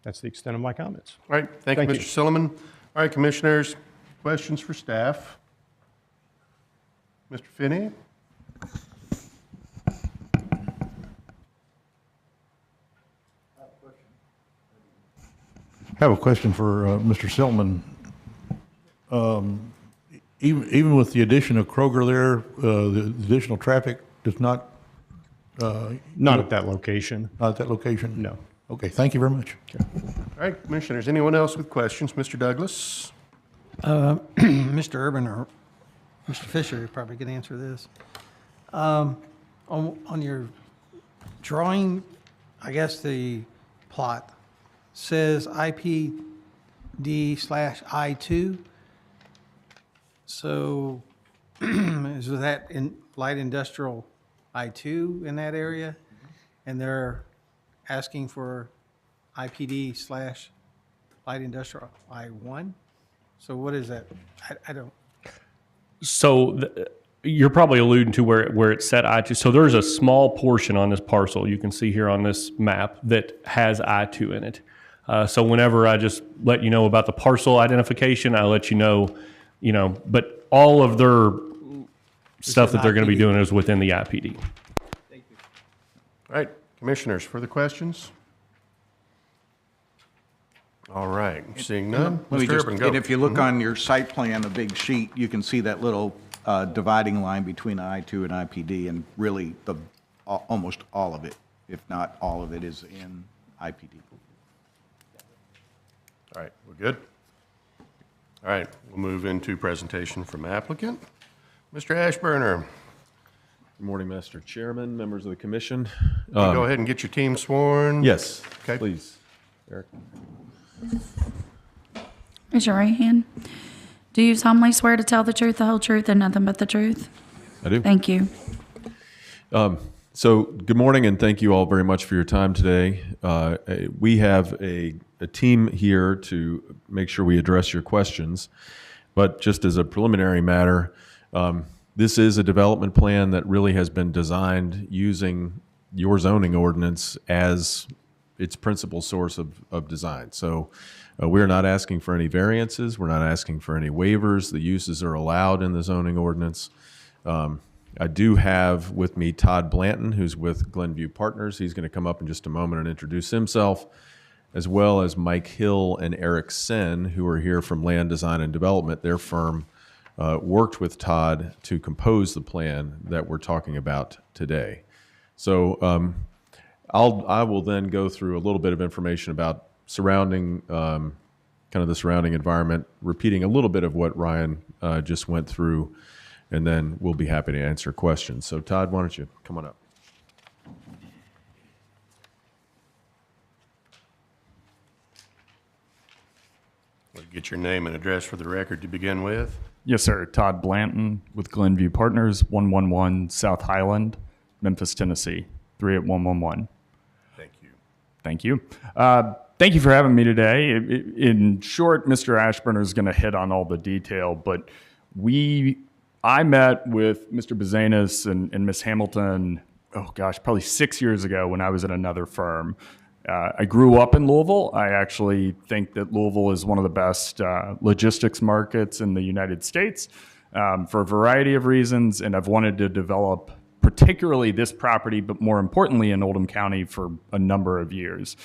that's the extent of my comments. All right, thank you, Mr. Silliman. All right, commissioners, questions for staff? Mr. Finney? I have a question for Mr. Siltman. Even with the addition of Kroger there, the additional traffic does not... Not at that location. Not at that location? No. Okay, thank you very much. All right, commissioners, anyone else with questions? Mr. Douglas? Mr. Urban or Mr. Fisher, you probably can answer this. On your drawing, I guess the plot says IPD/I2. So is that in light industrial I2 in that area? And they're asking for IPD/light industrial I1? So what is that? I don't. So you're probably alluding to where it's set I2. So there's a small portion on this parcel you can see here on this map that has I2 in it. So whenever I just let you know about the parcel identification, I let you know, but all of their stuff that they're going to be doing is within the IPD. Thank you. All right, commissioners, further questions? All right, seeing none, Let me Mr. just, Urban, go. and if you look on your site plan, a big sheet, you can see that little dividing line between I2 and IPD, and really almost all of it, if not all of it, is in IPD. All right, we're good? All right, we'll move into presentation from applicant. Mr. Ashburner, Good morning, Mr. Chairman, members of the commission. go ahead and get your team sworn. Yes, Okay. please. Eric. Raise your right hand. Do you solemnly swear to tell the truth, the whole truth, and nothing but the truth? I do. Thank you. So, good morning, and thank you all very much for your time today. We have a team here to make sure we address your questions. But just as a preliminary matter, this is a development plan that really has been designed using your zoning ordinance as its principal source of design. So we're not asking for any variances. We're not asking for any waivers. The uses are allowed in the zoning ordinance. I do have with me Todd Blanton, who's with Glenview Partners. He's going to come up in just a moment and introduce himself, as well as Mike Hill and Eric Sen, who are here from Land Design and Development. Their firm worked with Todd to compose the plan that we're talking about today. So I will then go through a little bit of information about surrounding, kind of the surrounding environment, repeating a little bit of what Ryan just went through, and then we'll be happy to answer questions. So Todd, why don't you come on up? Get your name and address for the record to begin with. Yes, sir. Todd Blanton with Glenview Partners, 111 South Highland, Memphis, Tennessee, 38111. Thank you. Thank you. Thank you for having me today. In short, Mr. Ashburner is going to hit on all the detail, but I met with Mr. Bazanis and Ms. Hamilton, probably 6 years ago when I was at another firm. I grew up in Louisville. I actually think that Louisville is one of the best logistics markets in the United States for a variety of reasons, and I've wanted to develop particularly this property, but more importantly in Oldham County for a number of years.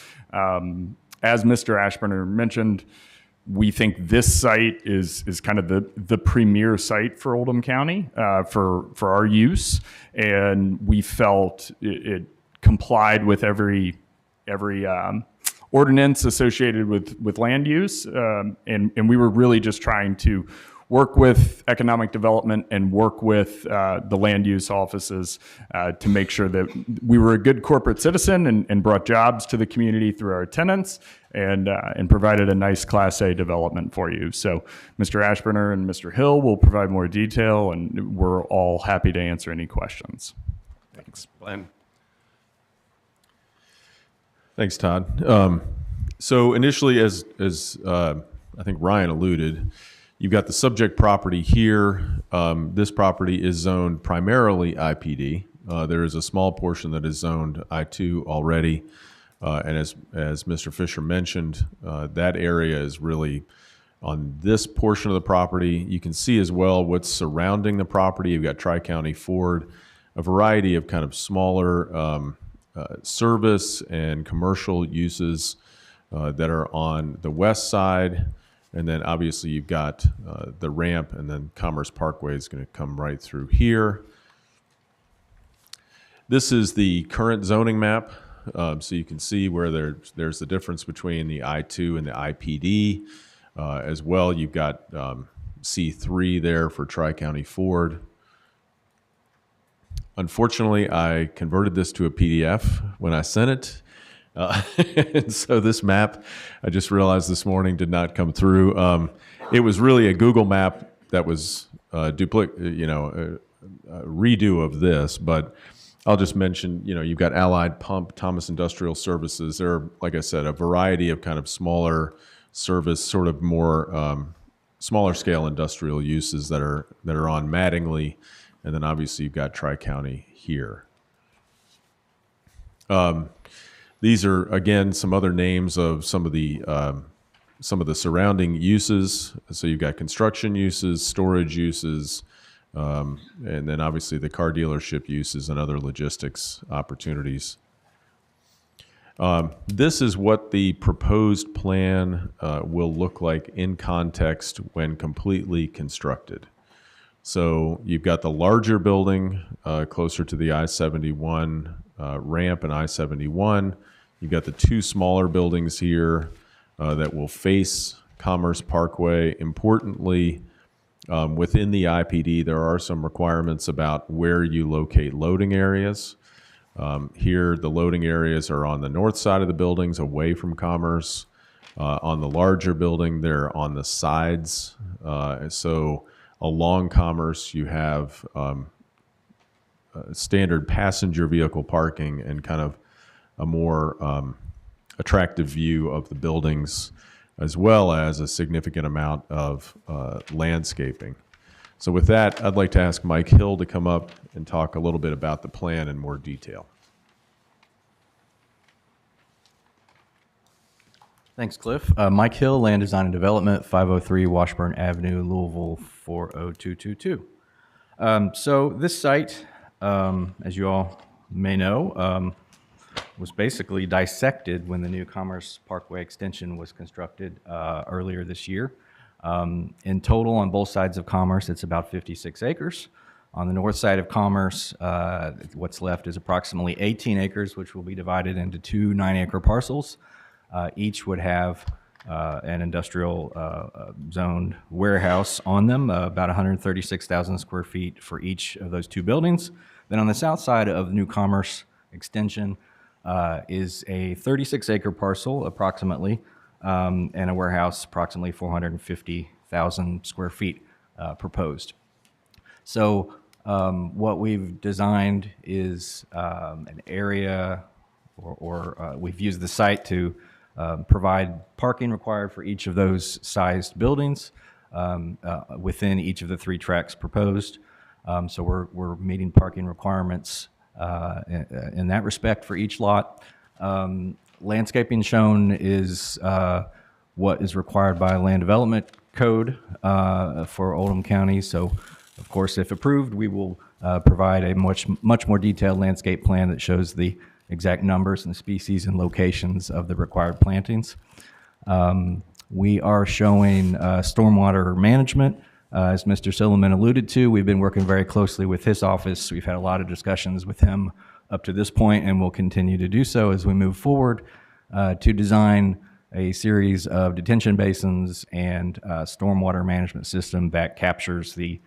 as Mr. Ashburner mentioned, we think this site is kind of the premier site for Oldham County for our use, and we felt it complied with every ordinance associated with land use, and we were really just trying to work with economic development and work with the land use offices to make sure that we were a good corporate citizen and brought jobs to the community through our tenants and provided a nice Class A development for you. So Mr. Ashburner and Mr. Hill will provide more detail, and we're all happy to answer any questions. Thanks, Glenn. Thanks, Todd. So initially, as I think Ryan alluded, you've got the subject property here. This property is zoned primarily IPD. There is a small portion that is zoned I2 already. And as Mr. Fisher mentioned, that area is really on this portion of the property. You can see as well what's surrounding the property. You've got Tri-County Ford, a variety of kind of smaller service and commercial uses that are on the west side. And then obviously you've got the ramp, and then Commerce Parkway is going to come right through here. This is the current zoning map. So you can see where there's the difference between the I2 and the IPD. As well, you've got C3 there for Tri-County Ford. Unfortunately, I converted this to a PDF when I sent it. And so this map, I just realized this morning, did not come through. It was really a Google map that was a redo of this, but I'll just mention, you've got Allied Pump, Thomas Industrial Services. There are, like I said, a variety of kind of smaller service, sort of more smaller scale industrial uses that are on Mattingly, and then obviously you've got Tri-County here. These are, again, some other names of some of the surrounding uses. So you've got construction uses, storage uses, and then obviously the car dealership uses and other logistics opportunities. This is what the proposed plan will look like in context when completely constructed. So you've got the larger building closer to the I-71 ramp and I-71. You've got the two smaller buildings here that will face Commerce Parkway. Importantly, within the IPD, there are some requirements about where you locate loading areas. Here, the loading areas are on the north side of the buildings, away from Commerce. On the larger building, they're on the sides. So along Commerce, you have standard passenger vehicle parking and kind of a more attractive view of the buildings, as well as a significant amount of landscaping. So with that, I'd like to ask Mike Hill to come up and talk a little bit about the plan in more detail. Thanks, Cliff. Mike Hill, Land Design and Development, 503 Washburn Avenue, Louisville, 40222. So this site, as you all may know, was basically dissected when the new Commerce Parkway extension was constructed earlier this year. In total, on both sides of Commerce, it's about 56 acres. On the north side of Commerce, what's left is approximately 18 acres, which will be divided into two 9-acre parcels. Each would have an industrial zoned warehouse on them, about 136,000 square feet for each of those two buildings. Then on the south side of the new Commerce extension is a 36-acre parcel, approximately, and a warehouse approximately 450,000 square feet proposed. So what we've designed is an area, or we've used the site to provide parking required for each of those sized buildings within each of the 3 tracks proposed. So we're meeting parking requirements in that respect for each lot. Landscaping shown is what is required by Land Development Code for Oldham County. So, of course, if approved, we will provide a much more detailed landscape plan that shows the exact numbers and species and locations of the required plantings. We are showing stormwater management. As Mr. Silliman alluded to, we've been working very closely with his office. We've had a lot of discussions with him up to this point, and we'll continue to do so as we move forward to design a series of detention basins and stormwater management system that captures the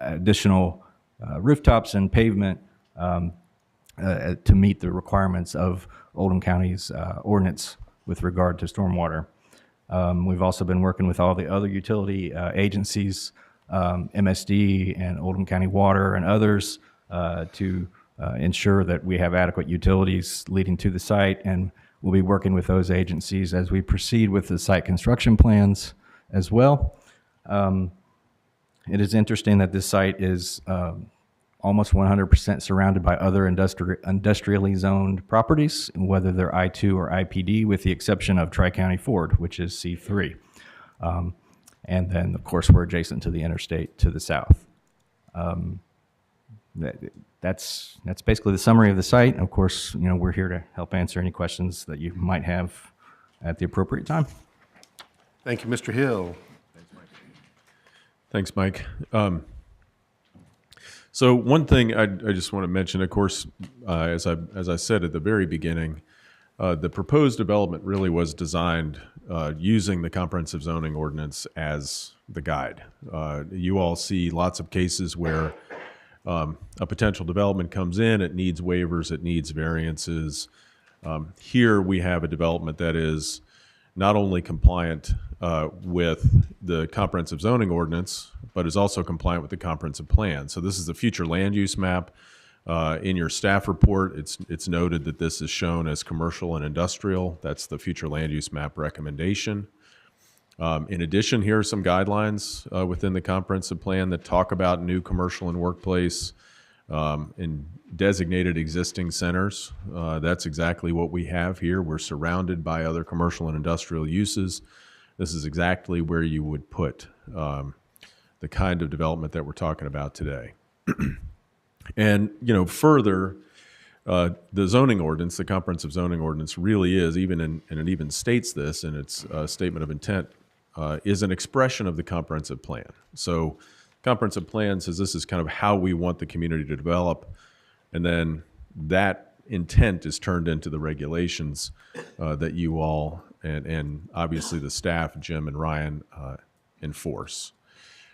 additional rooftops and pavement to meet the requirements of Oldham County's ordinance with regard to stormwater. We've also been working with all the other utility agencies, MSD and Oldham County Water and others, to ensure that we have adequate utilities leading to the site, and we'll be working with those agencies as we proceed with the site construction plans as well. It is interesting that this site is almost 100% surrounded by other industrially zoned properties, whether they're I-2 or IPD, with the exception of Tri-County Ford, which is C3. And then, of course, we're adjacent to the interstate to the south. That's basically the summary of the site. Of course, we're here to help answer any questions that you might have at the appropriate time. Thank you, Mr. Hill. Thanks, Mike. So one thing I just want to mention, of course, as I said at the very beginning, the proposed development really was designed using the comprehensive zoning ordinance as the guide. You all see lots of cases where a potential development comes in, it needs waivers, it needs variances. Here we have a development that is not only compliant with the comprehensive zoning ordinance, but is also compliant with the comprehensive plan. So this is a future land use map. In your staff report, it's noted that this is shown as commercial and industrial. That's the future land use map recommendation. In addition, here are some guidelines within the comprehensive plan that talk about new commercial and workplace and designated existing centers. That's exactly what we have here. We're surrounded by other commercial and industrial uses. This is exactly where you would put the kind of development that we're talking about today. And, further, the zoning ordinance, the comprehensive zoning ordinance really is, and it even states this in its statement of intent, is an expression of the comprehensive plan. So comprehensive plan says this is kind of how we want the community to develop, and then that intent is turned into the regulations that you all and obviously the staff, Jim and Ryan, enforce.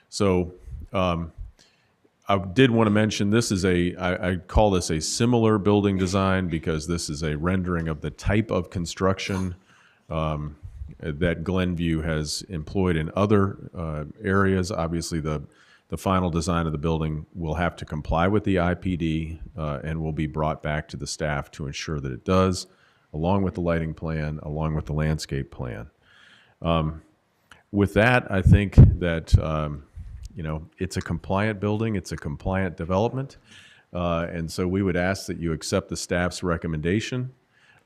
So I did want to mention this is I call this a similar building design because this is a rendering of the type of construction that Glenview has employed in other areas. Obviously, the final design of the building will have to comply with the IPD and will be brought back to the staff to ensure that it does, along with the lighting plan, along with the landscape plan. With that, I think that it's a compliant building, it's a compliant development, and so we would ask that you accept the staff's recommendation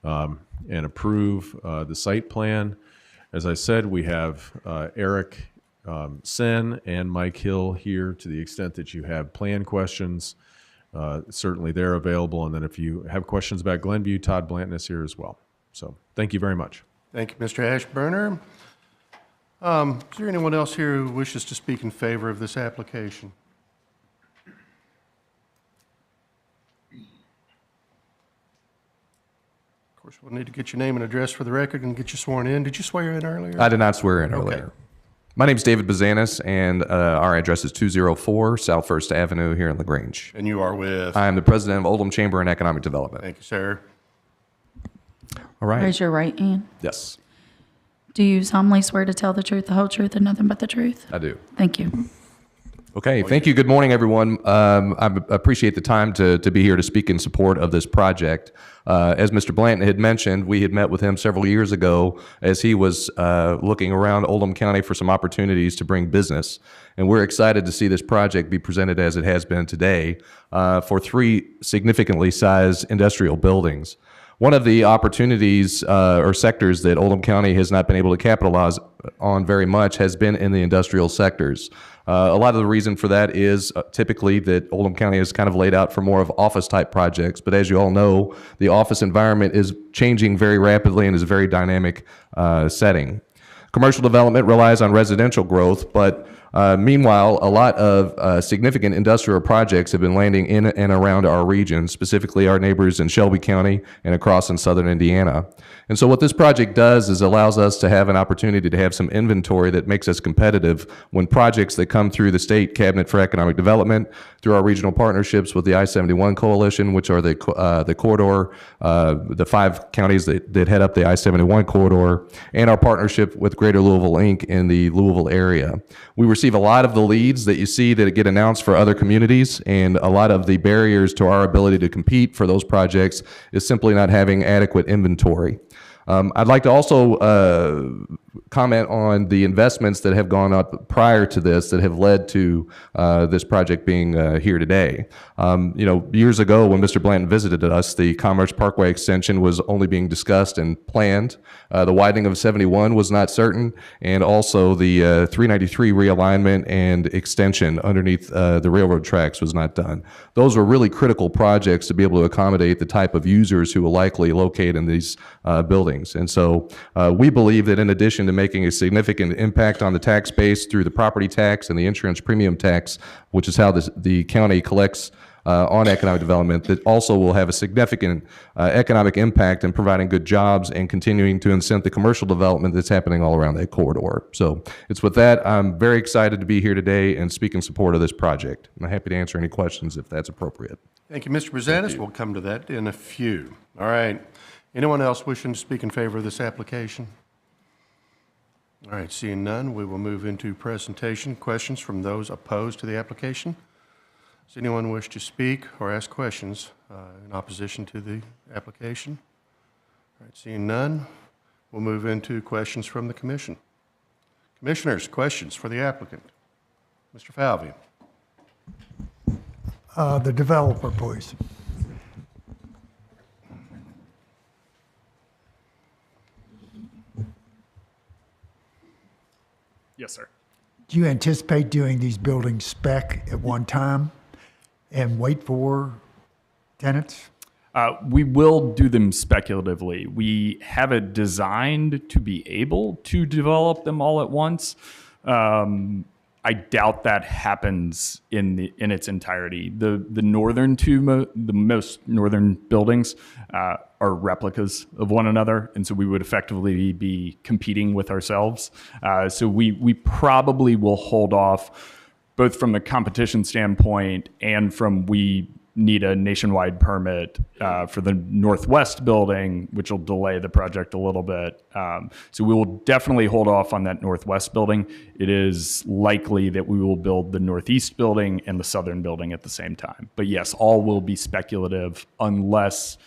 and approve the site plan. As I said, we have Eric Sen and Mike Hill here to the extent that you have plan questions. Certainly they're available, and then if you have questions about Glenview, Todd Blanton is here as well. So thank you very much. Thank you, Mr. Ashburner. Is there anyone else here who wishes to speak in favor of this application? Of course, we'll need to get your name and address for the record and get you sworn in. Did you swear in earlier? I did not swear in earlier. My name is David Bazanis, and our address is 204 South First Avenue here in LaGrange. And you are with? I am the president of Oldham Chamber and Economic Development. Thank you, sir. All right. Raise your right hand. Yes, Do you solemnly swear to tell the truth, the whole truth, and nothing but the truth? I do. Thank you. Okay, thank you. Good morning, everyone. I appreciate the time to be here to speak in support of this project. As Mr. Blanton had mentioned, we had met with him several years ago as he was looking around Oldham County for some opportunities to bring business. And we're excited to see this project be presented as it has been today for 3 significantly sized industrial buildings. One of the opportunities or sectors that Oldham County has not been able to capitalize on very much has been in the industrial sectors. A lot of the reason for that is typically that Oldham County is kind of laid out for more of office-type projects. But as you all know, the office environment is changing very rapidly and is a very dynamic setting. Commercial development relies on residential growth, but meanwhile, a lot of significant industrial projects have been landing in and around our region, specifically our neighbors in Shelby County and across in southern Indiana. And so what this project does is allows us to have an opportunity to have some inventory that makes us competitive when projects that come through the State Cabinet for Economic Development, through our regional partnerships with the I-71 Coalition, which are the corridor, the 5 counties that head up the I-71 corridor, and our partnership with Greater Louisville, Inc. in the Louisville area. We receive a lot of the leads that you see that get announced for other communities, and a lot of the barriers to our ability to compete for those projects is simply not having adequate inventory. I'd like to also comment on the investments that have gone up prior to this that have led to this project being here today. Years ago when Mr. Blanton visited us, the Commerce Parkway extension was only being discussed and planned. The widening of 71 was not certain, and also the 393 realignment and extension underneath the railroad tracks was not done. Those were really critical projects to be able to accommodate the type of users who will likely locate in these buildings. And so we believe that in addition to making a significant impact on the tax base through the property tax and the insurance premium tax, which is how the county collects on economic development, that also will have a significant economic impact in providing good jobs and continuing to incent the commercial development that's happening all around that corridor. So it's with that, I'm very excited to be here today and speak in support of this project. I'm happy to answer any questions if that's appropriate. Thank you, Mr. Brazanis. We'll come to that in a few. All right. Anyone else wishing to speak in favor of this application? All right, seeing none, we will move into presentation. Questions from those opposed to the application? Does anyone wish to speak or ask questions in opposition to the application? All right, seeing none, we'll move into questions from the commission. Commissioners, questions for the applicant? Mr. Falvey. The developer, please. Yes, sir. Do you anticipate doing these buildings spec at one time and wait for tenants? We will do them speculatively. We have it designed to be able to develop them all at once. I doubt that happens in its entirety. The northern two, the most northern buildings are replicas of one another, and so we would effectively be competing with ourselves. So we probably will hold off, both from the competition standpoint and from we need a nationwide permit for the northwest building, which will delay the project a little bit. So we will definitely hold off on that northwest building. It is likely that we will build the northeast building and the southern building at the same time. But yes, all will be speculative unless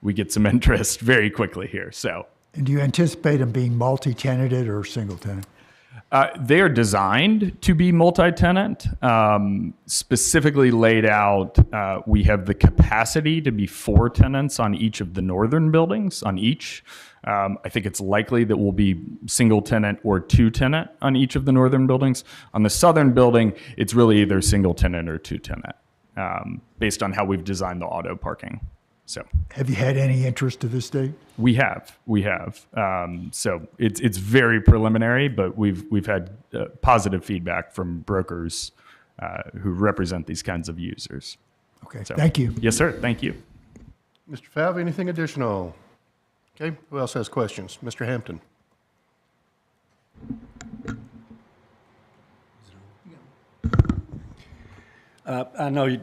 we get some interest very quickly here. So, And do you anticipate them being multi-tenanted or single-tenant? They are designed to be multi-tenant, specifically laid out. We have the capacity to be 4 tenants on each of the northern buildings, on each. I think it's likely that we'll be single tenant or 2 tenant on each of the northern buildings. On the southern building, it's really either single tenant or 2 tenant, based on how we've designed the auto parking. So, have you had any interest to this date? We have. So it's very preliminary, but we've had positive feedback from brokers who represent these kinds of users. Okay, so, thank you. Yes, sir. Thank you. Mr. Falvey, anything additional? Okay, who else has questions? Mr. Hampton. I know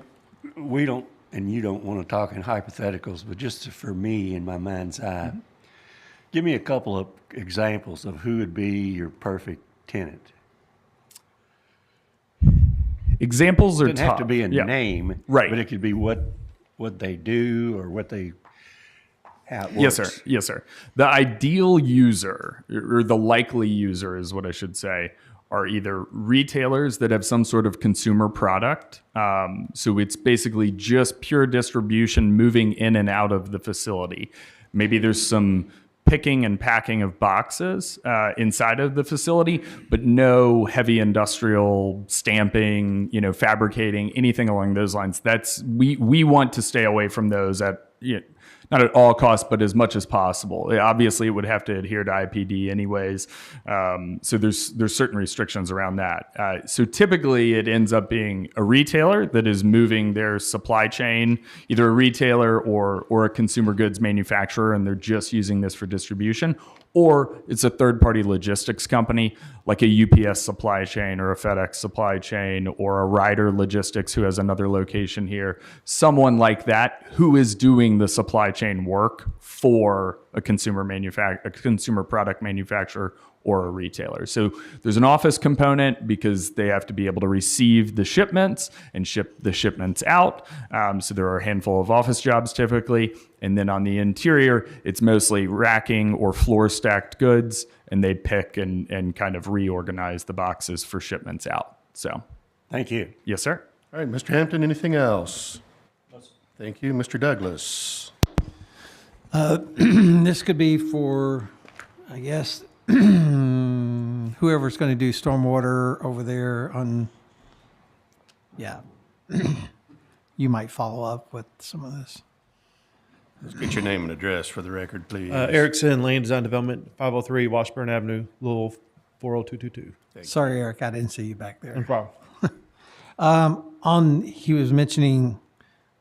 we don't, and you don't want to talk in hypotheticals, but just for me in my mind's eye, give me a couple of examples of who would be your perfect tenant. Examples are tough. It doesn't have to be a name, right? But it could be what they do or what they. How it works. Yes, sir. Yes, sir. The ideal user, or the likely user, is what I should say, are either retailers that have some sort of consumer product. So it's basically just pure distribution moving in and out of the facility. Maybe there's some picking and packing of boxes inside of the facility, but no heavy industrial stamping, fabricating, anything along those lines. We want to stay away from those not at all costs, but as much as possible. Obviously, it would have to adhere to IPD anyways. So there's certain restrictions around that. So typically, it ends up being a retailer that is moving their supply chain, either a retailer or a consumer goods manufacturer, and they're just using this for distribution. Or it's a third-party logistics company like a UPS supply chain or a FedEx supply chain or a Ryder Logistics who has another location here. Someone like that who is doing the supply chain work for a consumer product manufacturer or a retailer. So there's an office component because they have to be able to receive the shipments and ship the shipments out. So there are a handful of office jobs typically. And then on the interior, it's mostly racking or floor stacked goods, and they pick and kind of reorganize the boxes for shipments out. So thank you. Yes, sir. All right, Mr. Hampton, anything else? Thank you. Mr. Douglas. This could be for, I guess, whoever's going to do stormwater over there on, yeah. You might follow up with some of this. Let's get your name and address for the record, please. Erickson, Land Design Development, 503 Washburn Avenue, Louisville, 40222. Sorry, Eric, I didn't see you back there. No problem. He was mentioning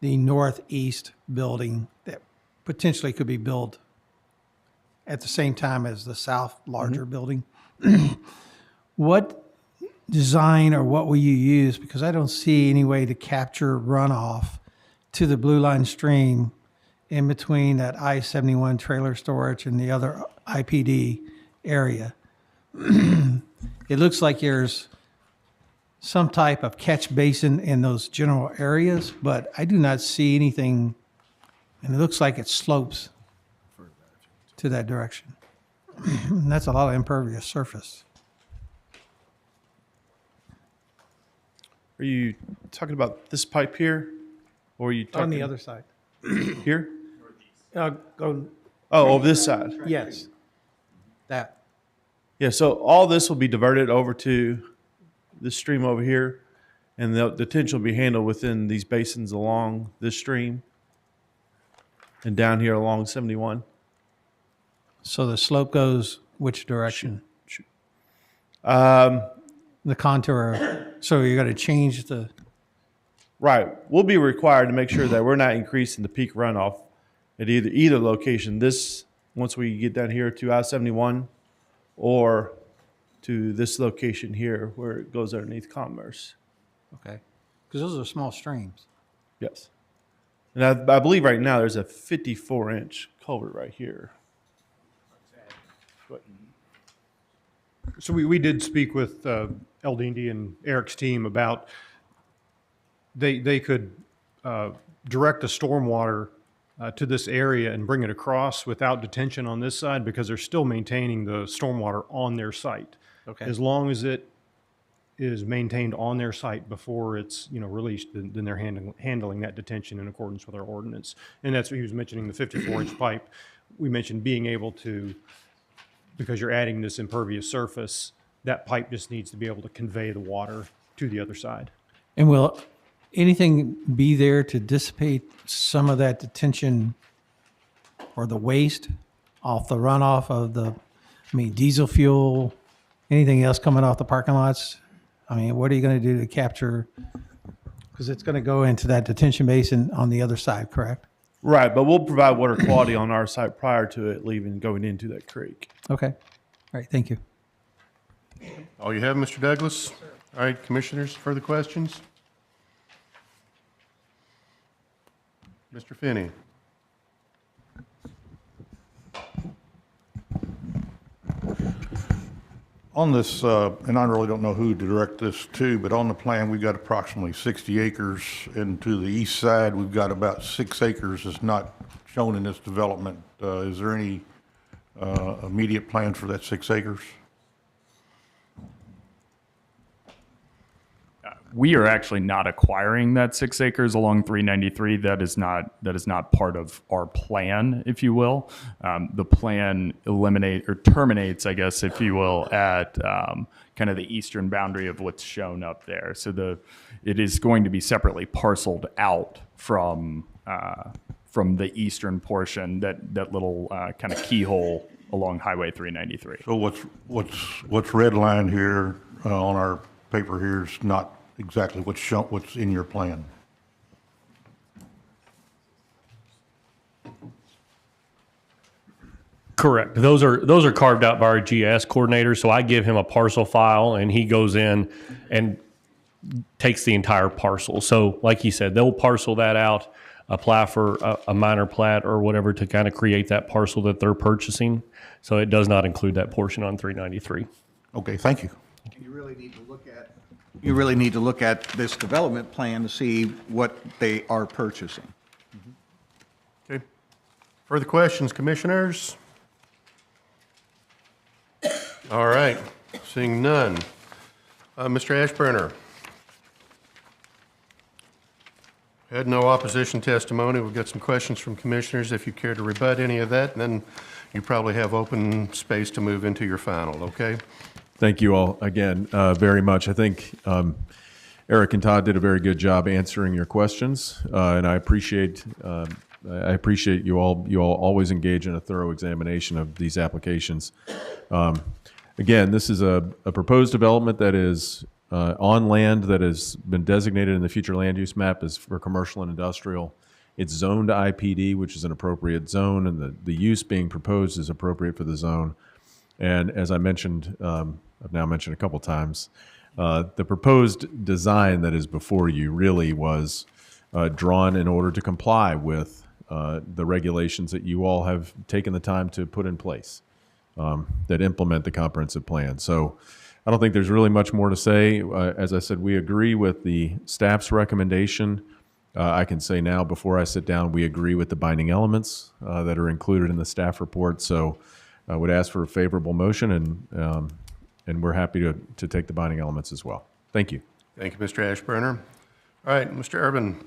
the northeast building that potentially could be built at the same time as the south larger building. What design or what will you use? Because I don't see any way to capture runoff to the Blue Line stream in between that I-71 trailer storage and the other IPD area. It looks like there's some type of catch basin in those general areas, but I do not see anything, and it looks like it slopes to that direction. And that's a lot of impervious surface. Are you talking about this pipe here? Or are you talking On the other side. here? Go. Oh, over this side. Yes. That. Yeah, so all this will be diverted over to this stream over here, and the detention will be handled within these basins along this stream and down here along 71. So the slope goes which direction? The contour. So you're going to change the. Right. We'll be required to make sure that we're not increasing the peak runoff at either location. This, once we get down here to I-71 or to this location here where it goes underneath Commerce. Okay. Because those are small streams. Yes. And I believe right now there's a 54-inch culvert right here. So we did speak with Eldindy and Eric's team about they could direct the stormwater to this area and bring it across without detention on this side because they're still maintaining the stormwater on their site. Okay. As long as it is maintained on their site before it's released, then they're handling that detention in accordance with our ordinance. And that's what he was mentioning, the 54-inch pipe. We mentioned being able to, because you're adding this impervious surface, that pipe just needs to be able to convey the water to the other side. And will anything be there to dissipate some of that detention or the waste off the runoff of diesel fuel, anything else coming off the parking lots? I mean, what are you going to do to capture? Because it's going to go into that detention basin on the other side, correct? Right, but we'll provide water quality on our site prior to it going into that creek. Okay. All right, thank you. All you have, Mr. Douglas? All right, commissioners, further questions? Mr. Finney? On this, and I really don't know who to direct this to, but on the plan, we've got approximately 60 acres, and to the east side, we've got about 6 acres that's not shown in this development. Is there any immediate plan for that 6 acres? we are actually not acquiring that 6 acres along 393. That is not part of our plan, if you will. The plan terminates, I guess, if you will, at kind of the eastern boundary of what's shown up there. So it is going to be separately parceled out from the eastern portion, that little kind of keyhole along Highway 393. So what's redlined here on our paper here is not exactly what's in your plan. Correct. Those are carved out by our GIS coordinator. So I give him a parcel file, and he goes in and takes the entire parcel. So like you said, they'll parcel that out, apply for a minor plat or whatever to kind of create that parcel that they're purchasing. So it does not include that portion on 393. Okay, thank you. You really need to look at this development plan to see what they are purchasing. Okay. Further questions, commissioners? All right, seeing none. Mr. Ashburner. Had no opposition testimony. We've got some questions from commissioners. If you care to rebut any of that, then you probably have open space to move into your final, okay? Thank you all again very much. I think Eric and Todd did a very good job answering your questions, and I appreciate you all. You all always engage in a thorough examination of these applications. Again, this is a proposed development that is on land that has been designated in the future land use map as for commercial and industrial. It's zoned to IPD, which is an appropriate zone, and the use being proposed is appropriate for the zone. And as I mentioned, I've now mentioned a couple times, the proposed design that is before you really was drawn in order to comply with the regulations that you all have taken the time to put in place that implement the comprehensive plan. So I don't think there's really much more to say. As I said, we agree with the staff's recommendation. I can say now, before I sit down, we agree with the binding elements that are included in the staff report. So I would ask for a favorable motion, and we're happy to take the binding elements as well. Thank you. Thank you, Mr. Ashburner. All right, Mr. Urban.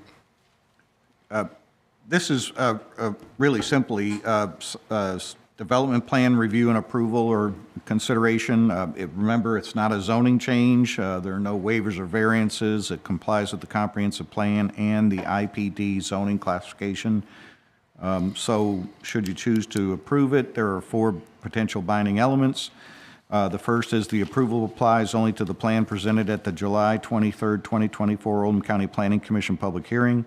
This is really simply development plan review and approval or consideration. Remember, it's not a zoning change. There are no waivers or variances. It complies with the comprehensive plan and the IPD zoning classification. So should you choose to approve it, there are 4 potential binding elements. The first is the approval applies only to the plan presented at the July 23rd, 2024 Oldham County Planning Commission public hearing.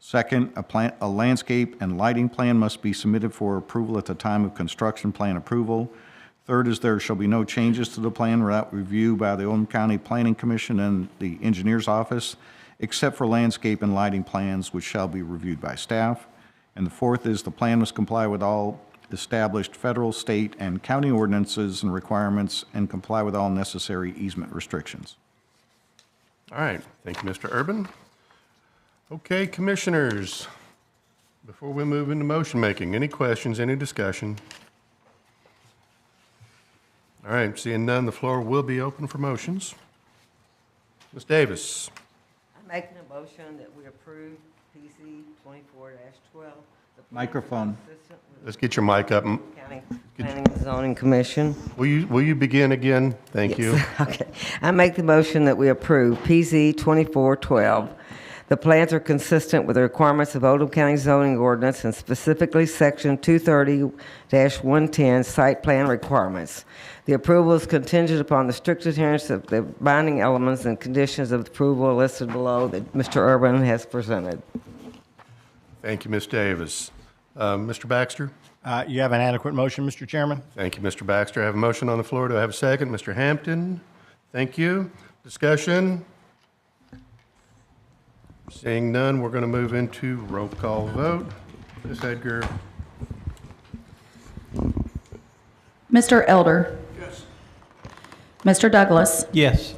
Second, a landscape and lighting plan must be submitted for approval at the time of construction plan approval. Third is there shall be no changes to the plan without review by the Oldham County Planning Commission and the engineer's office, except for landscape and lighting plans, which shall be reviewed by staff. And the fourth is the plan must comply with all established federal, state, and county ordinances and requirements and comply with all necessary easement restrictions. All right, thank you, Mr. Urban. Okay, commissioners, before we move into motion making, any questions, any discussion? All right, seeing none, the floor will be open for motions. Ms. Davis. I'm making a motion that we approve PC 24-12. Microphone. Let's get your mic up. County Planning and Zoning Commission. Will you begin again? Thank you. Okay. I make the motion that we approve PC 24-12. The plans are consistent with the requirements of Oldham County zoning ordinance and specifically Section 230-110 site plan requirements. The approval is contingent upon the strict adherence of the binding elements and conditions of approval listed below that Mr. Urban has presented. Thank you, Ms. Davis. Mr. Baxter? You have an adequate motion, Mr. Chairman? Thank you, Mr. Baxter. I have a motion on the floor. Do I have a second? Mr. Hampton? Thank you. Discussion? Seeing none, we're going to move into roll call vote. Ms. Edgar? Mr. Elder? Yes. Mr. Douglas? Yes.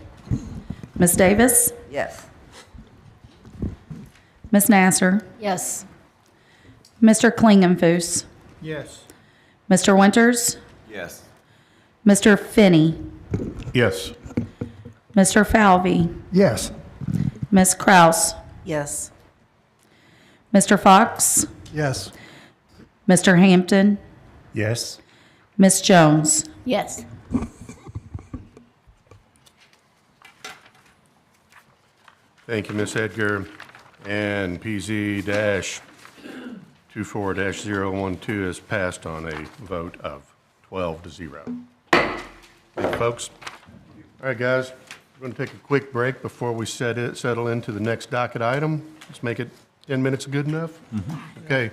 Ms. Davis? Yes. Ms. Nasser? Yes. Mr. Klingenfuss? Yes. Mr. Winters? Yes. Mr. Finney? Yes. Mr. Falvey? Yes. Ms. Kraus? Yes. Mr. Fox? Yes. Mr. Hampton? Yes. Ms. Jones? Yes. Thank you, Ms. Edgar. And PZ-24-012 is passed on a vote of 12 to 0. Thank you, folks. All right, guys, we're going to take a quick break before we settle into the next docket item. Let's make it 10 minutes good enough? Okay.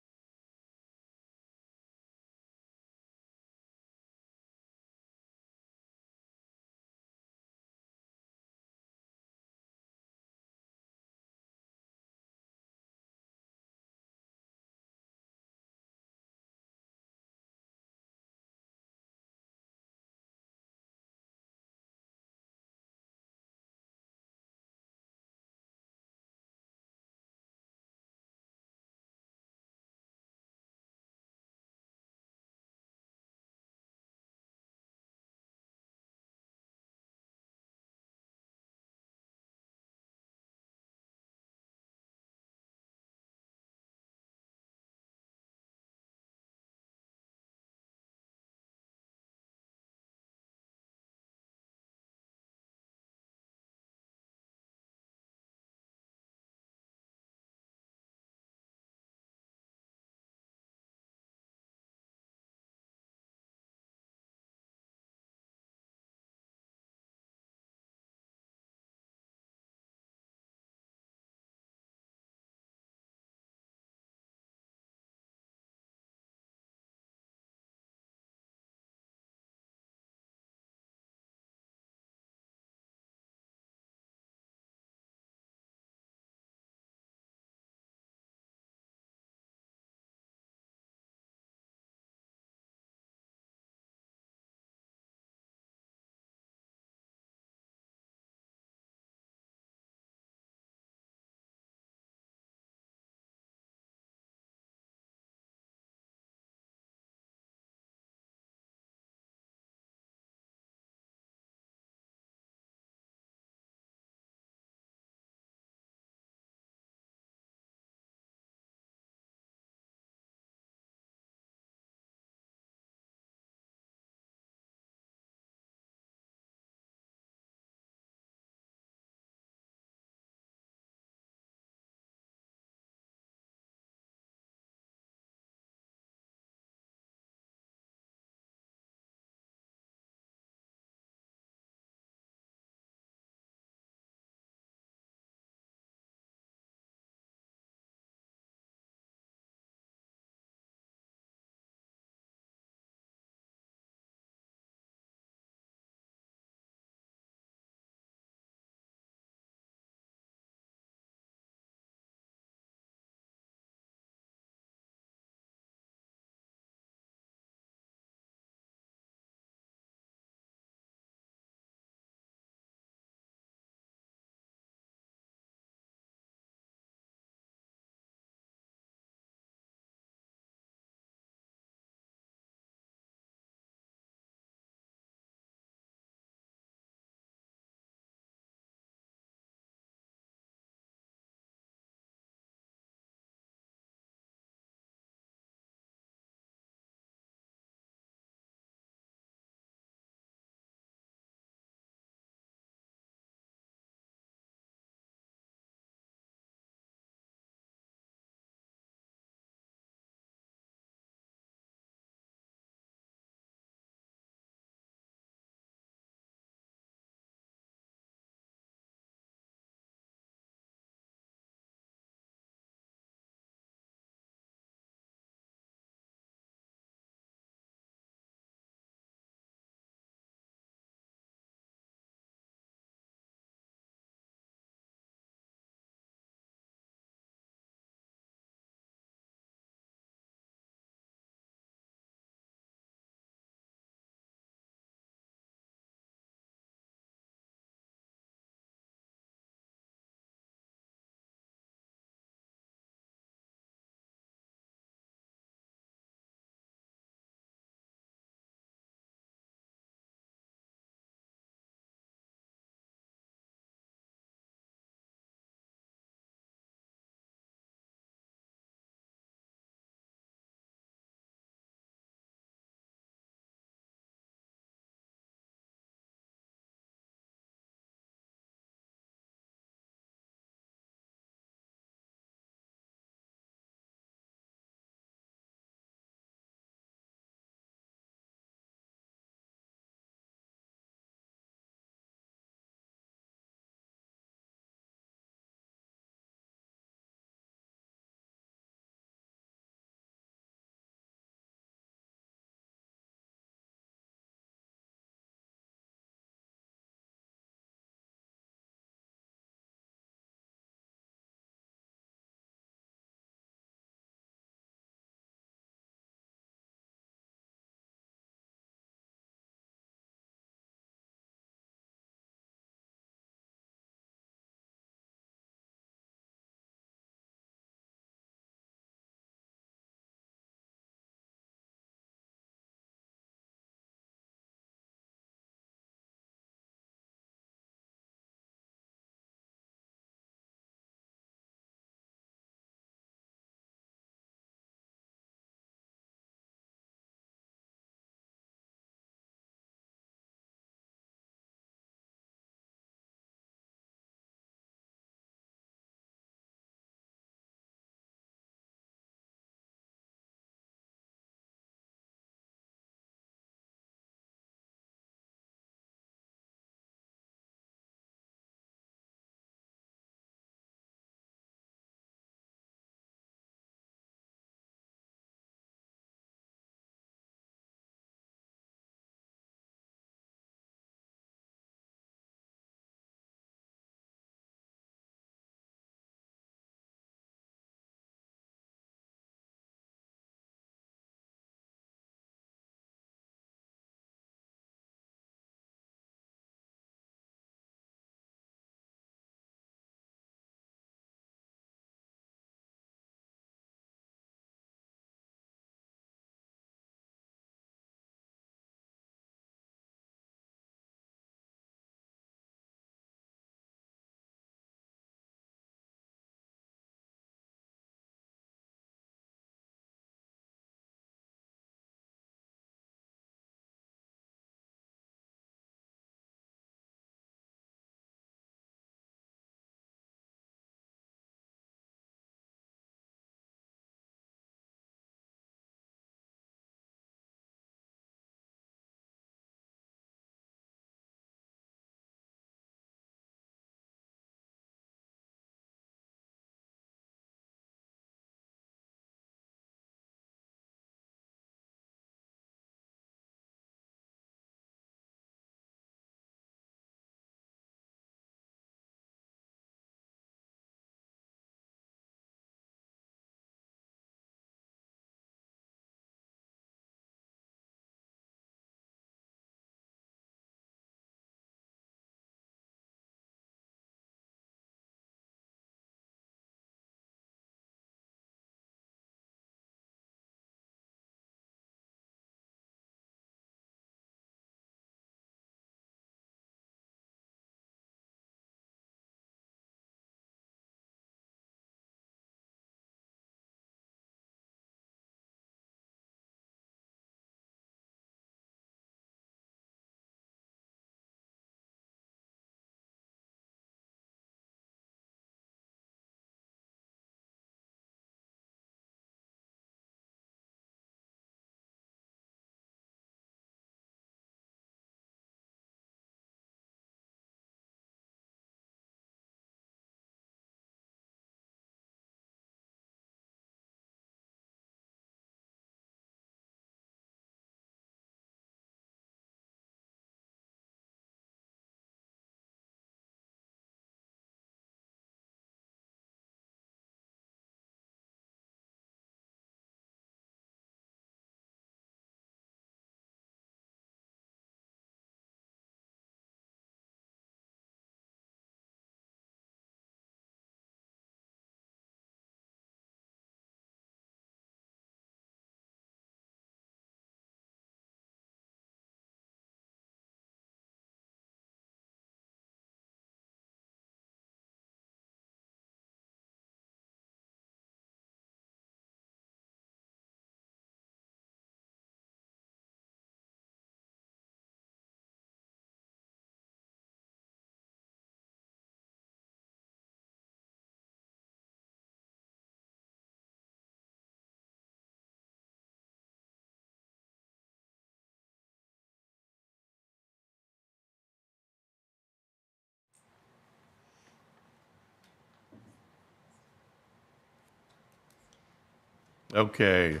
Okay.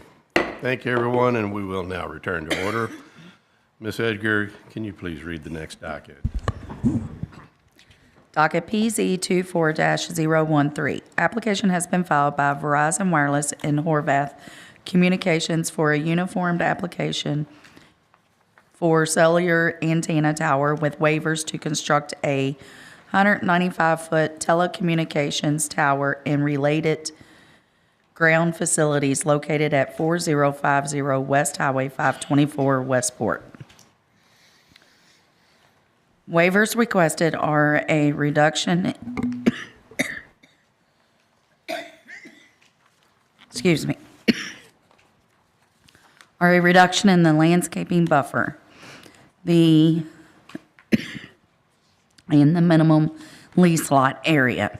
Thank you, everyone, and we will now return to order. Ms. Edgar, can you please read the next docket? Docket PZ 24-013. Application has been filed by Verizon Wireless in Horvath Communications for a uniformed application for cellular antenna tower with waivers to construct a 195-foot telecommunications tower and related ground facilities located at 4050 West Highway 524, Westport. Waivers requested are a reduction, excuse me, are a reduction in the landscaping buffer, in the minimum lease lot area.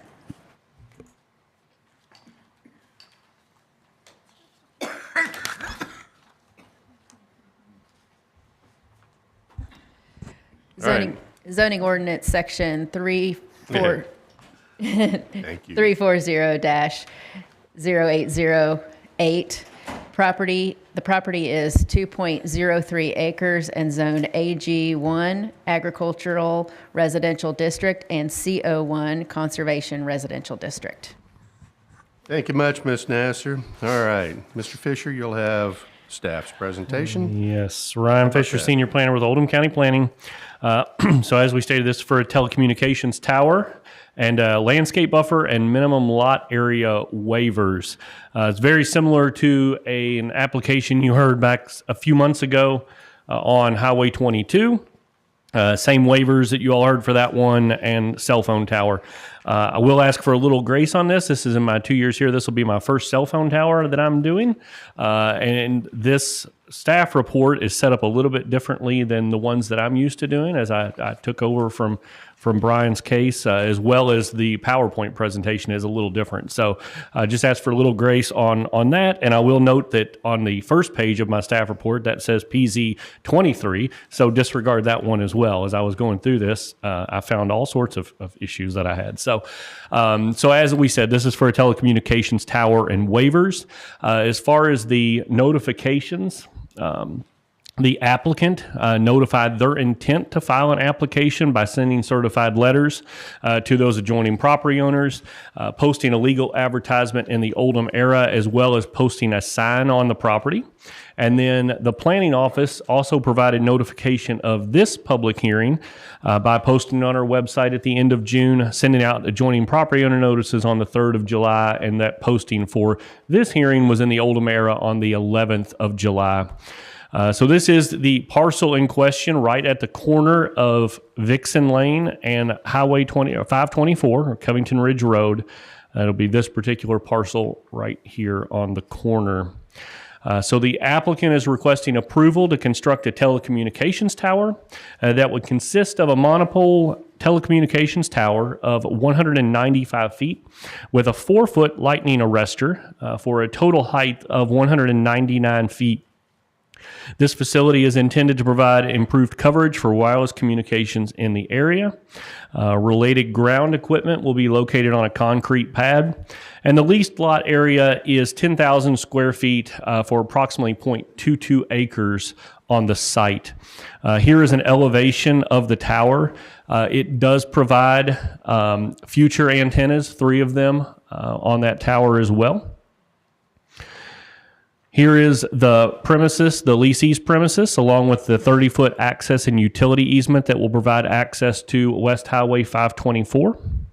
Zoning ordinance section 340-0808. The property is 2.03 acres and zoned AG1 Agricultural Residential District and CO1 Conservation Residential District. Thank you much, Ms. Nasser. All right, Mr. Fisher, you'll have staff's presentation. Yes, Ryan Fisher, Senior Planner with Oldham County Planning. So as we stated, this is for a telecommunications tower and landscape buffer and minimum lot area waivers. It's very similar to an application you heard back a few months ago on Highway 22. Same waivers that you all heard for that one and cell phone tower. I will ask for a little grace on this. This is in my 2 years here. This will be my first cell phone tower that I'm doing. And this staff report is set up a little bit differently than the ones that I'm used to doing as I took over from Brian's case, as well as the PowerPoint presentation is a little different. So just ask for a little grace on that. And I will note that on the first page of my staff report, that says PZ 23. So disregard that one as well. As I was going through this, I found all sorts of issues that I had. So as we said, this is for a telecommunications tower and waivers. As far as the notifications, the applicant notified their intent to file an application by sending certified letters to those adjoining property owners, posting a legal advertisement in the Oldham era, as well as posting a sign on the property. And then the planning office also provided notification of this public hearing by posting on our website at the end of June, sending out adjoining property owner notices on the 3rd of July, and that posting for this hearing was in the Oldham era on the 11th of July. So this is the parcel in question right at the corner of Vixen Lane and Highway 524, or Covington Ridge Road. It'll be this particular parcel right here on the corner. So the applicant is requesting approval to construct a telecommunications tower that would consist of a monopole telecommunications tower of 195 feet with a 4-foot lightning arrestor for a total height of 199 feet. This facility is intended to provide improved coverage for wireless communications in the area. Related ground equipment will be located on a concrete pad, and the leased lot area is 10,000 square feet for approximately 0.22 acres on the site. Here is an elevation of the tower. It does provide future antennas, 3 of them on that tower as well. Here is the premises, the leasee's premises, along with the 30-foot access and utility easement that will provide access to West Highway 524. And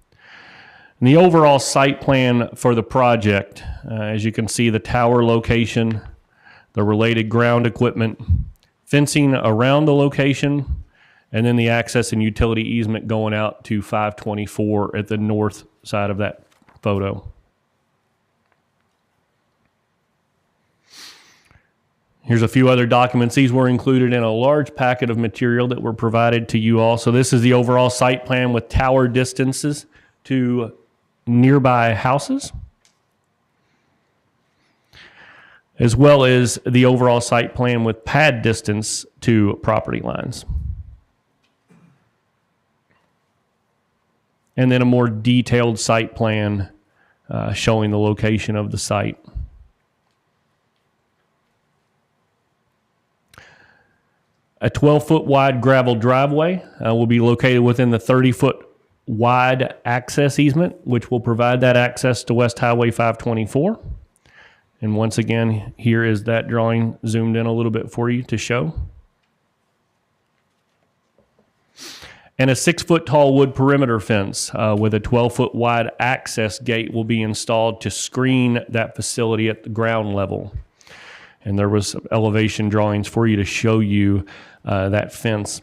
the overall site plan for the project, as you can see, the tower location, the related ground equipment, fencing around the location, and then the access and utility easement going out to 524 at the north side of that photo. Here's a few other documents. These were included in a large packet of material that were provided to you all. So this is the overall site plan with tower distances to nearby houses, as well as the overall site plan with pad distance to property lines. And then a more detailed site plan showing the location of the site. A 12-foot wide gravel driveway will be located within the 30-foot wide access easement, which will provide that access to West Highway 524. And once again, here is that drawing zoomed in a little bit for you to show. And a 6-foot tall wood perimeter fence with a 12-foot wide access gate will be installed to screen that facility at the ground level. And there was some elevation drawings for you to show you that fence.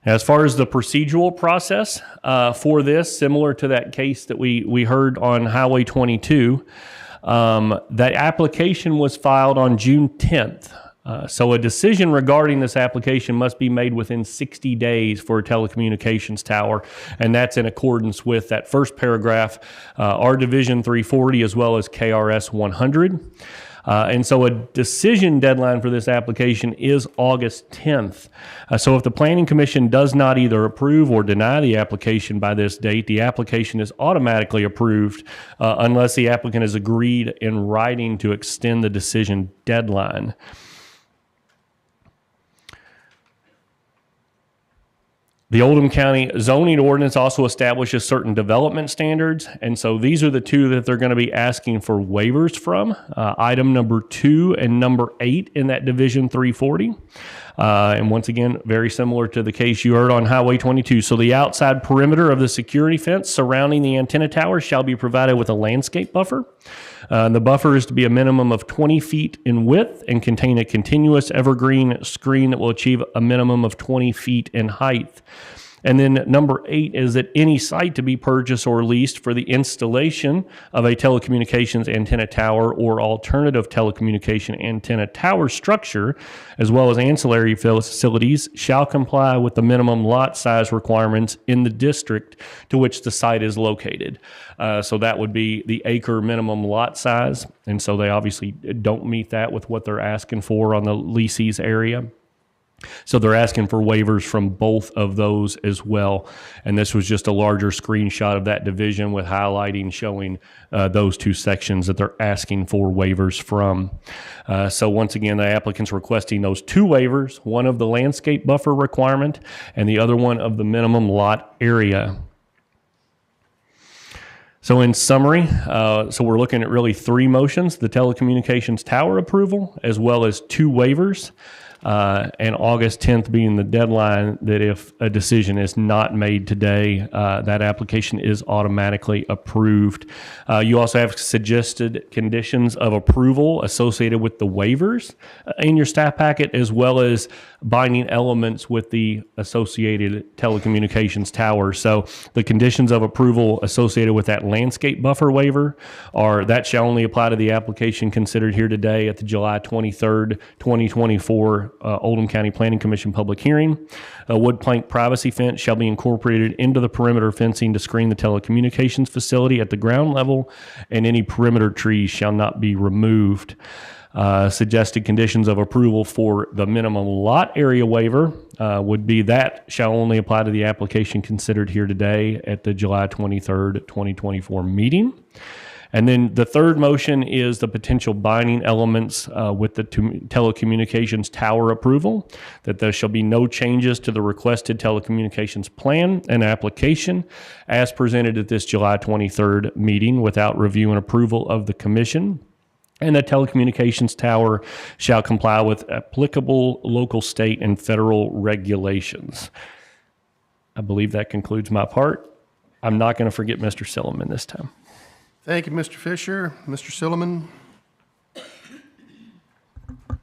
As far as the procedural process for this, similar to that case that we heard on Highway 22, that application was filed on June 10th. So a decision regarding this application must be made within 60 days for a telecommunications tower, and that's in accordance with that first paragraph, our Division 340 as well as KRS 100. And so a decision deadline for this application is August 10th. So if the Planning Commission does not either approve or deny the application by this date, the application is automatically approved unless the applicant has agreed in writing to extend the decision deadline. The Oldham County zoning ordinance also establishes certain development standards, and so these are the two that they're going to be asking for waivers from. Item number 2 and number 8 in that Division 340. And once again, very similar to the case you heard on Highway 22. So the outside perimeter of the security fence surrounding the antenna tower shall be provided with a landscape buffer. The buffer is to be a minimum of 20 feet in width and contain a continuous evergreen screen that will achieve a minimum of 20 feet in height. And then number 8 is that any site to be purchased or leased for the installation of a telecommunications antenna tower or alternative telecommunication antenna tower structure, as well as ancillary facilities, shall comply with the minimum lot size requirements in the district to which the site is located. So that would be the acre minimum lot size. And so they obviously don't meet that with what they're asking for on the leasee's area. So they're asking for waivers from both of those as well. And this was just a larger screenshot of that division with highlighting showing those two sections that they're asking for waivers from. So once again, the applicant's requesting those two waivers, one of the landscape buffer requirement and the other one of the minimum lot area. So in summary, so we're looking at really 3 motions: the telecommunications tower approval, as well as 2 waivers. And August 10th being the deadline that if a decision is not made today, that application is automatically approved. You also have suggested conditions of approval associated with the waivers in your staff packet, as well as binding elements with the associated telecommunications tower. So the conditions of approval associated with that landscape buffer waiver are that shall only apply to the application considered here today at the July 23rd, 2024 Oldham County Planning Commission public hearing. A wood plank privacy fence shall be incorporated into the perimeter fencing to screen the telecommunications facility at the ground level, and any perimeter trees shall not be removed. Suggested conditions of approval for the minimum lot area waiver would be that shall only apply to the application considered here today at the July 23rd, 2024 meeting. And then the third motion is the potential binding elements with the telecommunications tower approval, that there shall be no changes to the requested telecommunications plan and application as presented at this July 23rd meeting without review and approval of the commission. And the telecommunications tower shall comply with applicable local, state, and federal regulations. I believe that concludes my part. I'm not going to forget Mr. Silliman this time. Thank you, Mr. Fisher. Mr. Silliman?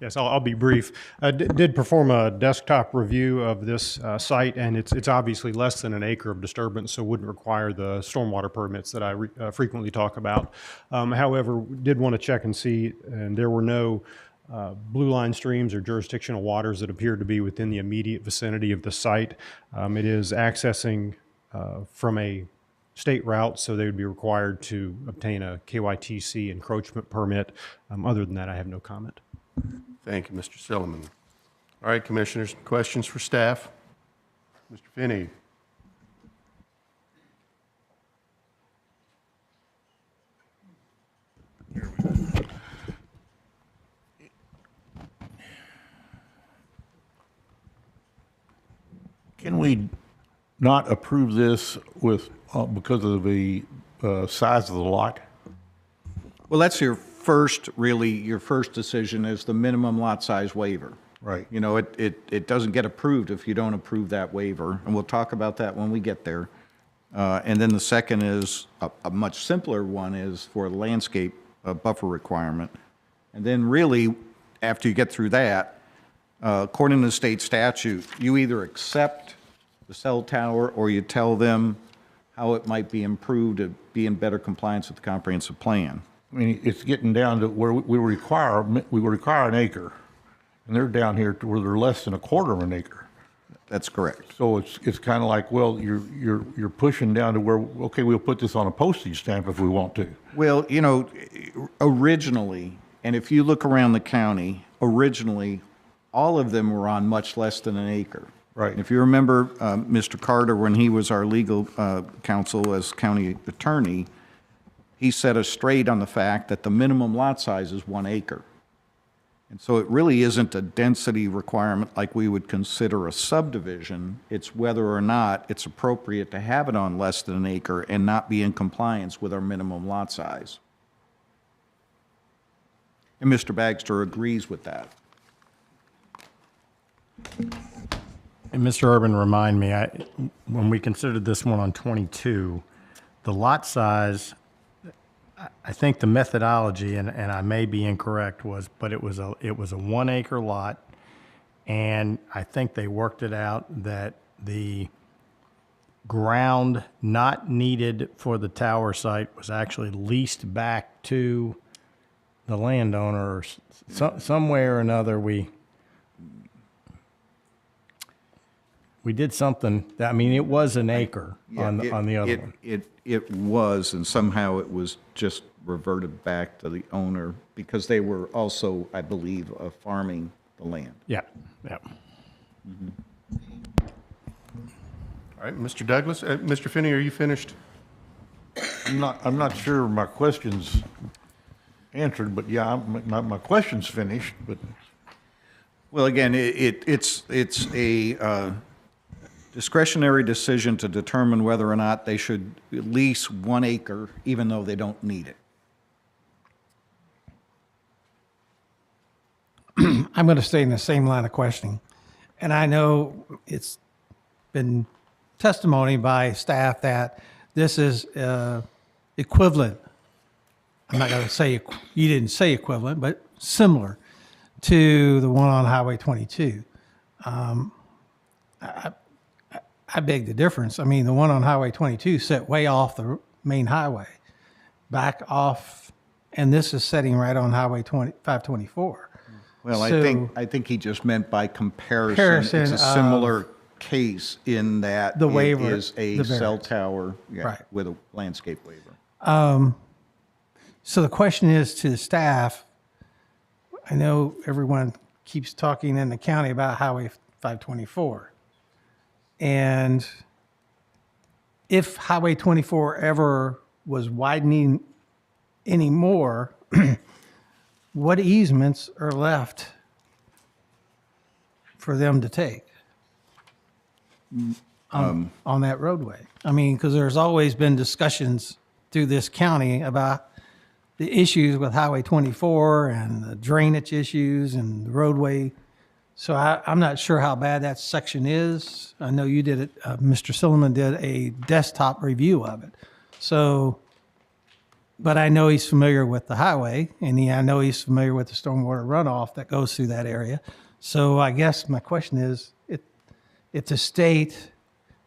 Yes, I'll be brief. I did perform a desktop review of this site, and it's obviously less than an acre of disturbance, so wouldn't require the stormwater permits that I frequently talk about. However, did want to check and see, and there were no blue line streams or jurisdictional waters that appeared to be within the immediate vicinity of the site. It is accessing from a state route, so they would be required to obtain a KYTC encroachment permit. Other than that, I have no comment. Thank you, Mr. Silliman. All right, Commissioners, questions for staff? Mr. Finney? Can we not approve this with, because of the size of the lot? Well, that's your first decision is the minimum lot size waiver. Right. You know, it doesn't get approved if you don't approve that waiver, and we'll talk about that when we get there. And then the second is, a much simpler one is for the landscape buffer requirement. And then really, after you get through that, according to the state statute, you either accept the cell tower or you tell them how it might be improved to be in better compliance with the comprehensive plan. I mean, it's getting down to where we require an acre, and they're down here to where they're less than a quarter of an acre. That's correct. So it's kind of like, well, you're pushing down to where, okay, we'll put this on a postage stamp if we want to. Well, you know, originally, and if you look around the county, originally, all of them were on much less than an acre. Right. And if you remember Mr. Carter, when he was our legal counsel as county attorney, he set us straight on the fact that the minimum lot size is 1 acre. And so it really isn't a density requirement like we would consider a subdivision. It's whether or not it's appropriate to have it on less than an acre and not be in compliance with our minimum lot size. And Mr. Bagster agrees with that. And Mr. Urban, remind me, when we considered this one on 22, the lot size, I think the methodology, and I may be incorrect, but it was a 1 acre lot, and I think they worked it out that the ground not needed for the tower site was actually leased back to the landowner, or some way or another. We did something. I mean, it was an acre on the other one. It was, and somehow it was just reverted back to the owner because they were also, I believe, farming the land. Yeah, yeah. All right, Mr. Douglas. Mr. Finney, are you finished? I'm not sure my question's answered, but yeah, my question's finished, but. Well, again, it's a discretionary decision to determine whether or not they should lease 1 acre, even though they don't need it. I'm going to stay in the same line of questioning. And I know it's been testimony by staff that this is equivalent. I'm not going to say, you didn't say equivalent, but similar to the one on Highway 22. I beg the difference. I mean, the one on Highway 22 set way off the main highway, back off, and this is setting right on Highway 524. Well, So- I think he just meant by comparison, it's a similar case in that The waiver, it is a the cell variance. tower Right. with a landscape waiver. So the question is to the staff, I know everyone keeps talking in the county about Highway 524. And if Highway 24 ever was widening anymore, what easements are left for them to take on that roadway? I mean, because there's always been discussions through this county about the issues with Highway 24 and the drainage issues and the roadway. So I'm not sure how bad that section is. I know you did it, Mr. Silliman did a desktop review of it. So, but I know he's familiar with the highway, and I know he's familiar with the stormwater runoff that goes through that area. So I guess my question is, if the state,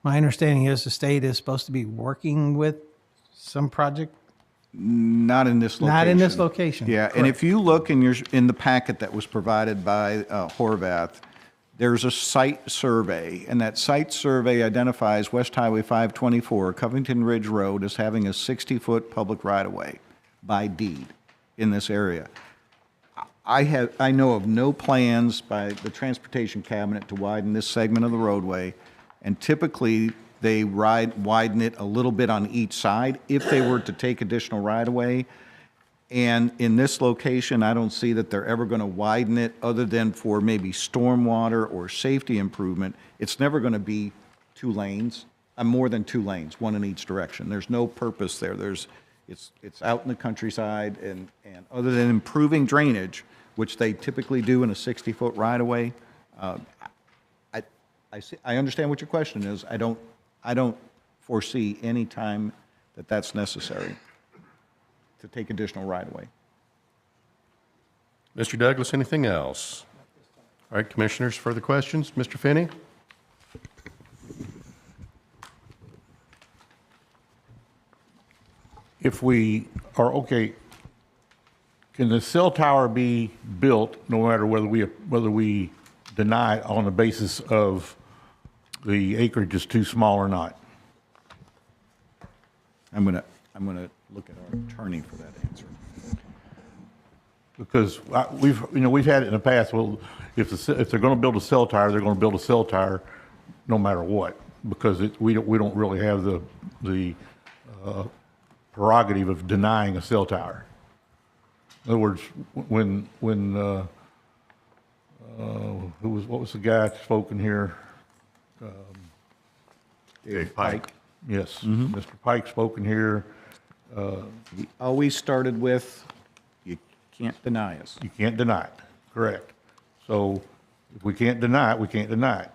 my understanding is the state is supposed to be working with some project. Not in this location. Not in this location. Yeah, and Correct. if you look in the packet that was provided by Horvath, there's a site survey, and that site survey identifies West Highway 524, Covington Ridge Road, as having a 60-foot public right-of-way by deed in this area. I know of no plans by the Transportation Cabinet to widen this segment of the roadway, and typically they widen it a little bit on each side if they were to take additional right-of-way. And in this location, I don't see that they're ever going to widen it other than for maybe stormwater or safety improvement. It's never going to be 2 lanes, more than 2 lanes, one in each direction. There's no purpose there. It's out in the countryside, and other than improving drainage, which they typically do in a 60-foot right-of-way, I understand what your question is. I don't foresee any time that that's necessary to take additional right-of-way. Mr. Douglas, anything else? All right, commissioners, further questions? Mr. Finney? If we are, okay, can the cell tower be built no matter whether we deny it on the basis of the acreage is too small or not? I'm gonna look at our attorney for that answer. Because we've had it in the past. Well, if they're going to build a cell tower, they're going to build a cell tower, no matter what, because we don't really have the prerogative of denying a cell tower. In other words, what was the guy spoken here? Dave Pike. Yes, Mr. Pike spoken here. We always started with, you can't deny us. You can't deny it, correct. So if we can't deny it, we can't deny it.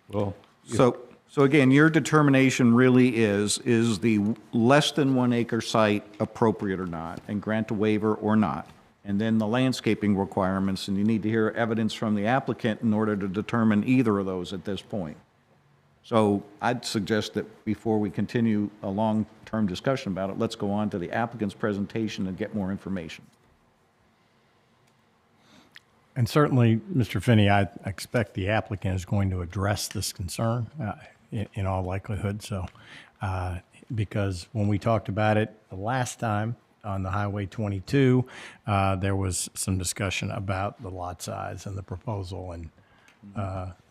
Well, So again, your determination really is the less than 1 acre site appropriate or not, and grant a waiver or not? And then the landscaping requirements, and you need to hear evidence from the applicant in order to determine either of those at this point. So I'd suggest that before we continue a long-term discussion about it, let's go on to the applicant's presentation and get more information. And certainly, Mr. Finney, I expect the applicant is going to address this concern in all likelihood. So, because when we talked about it the last time on the Highway 22, there was some discussion about the lot size and the proposal, and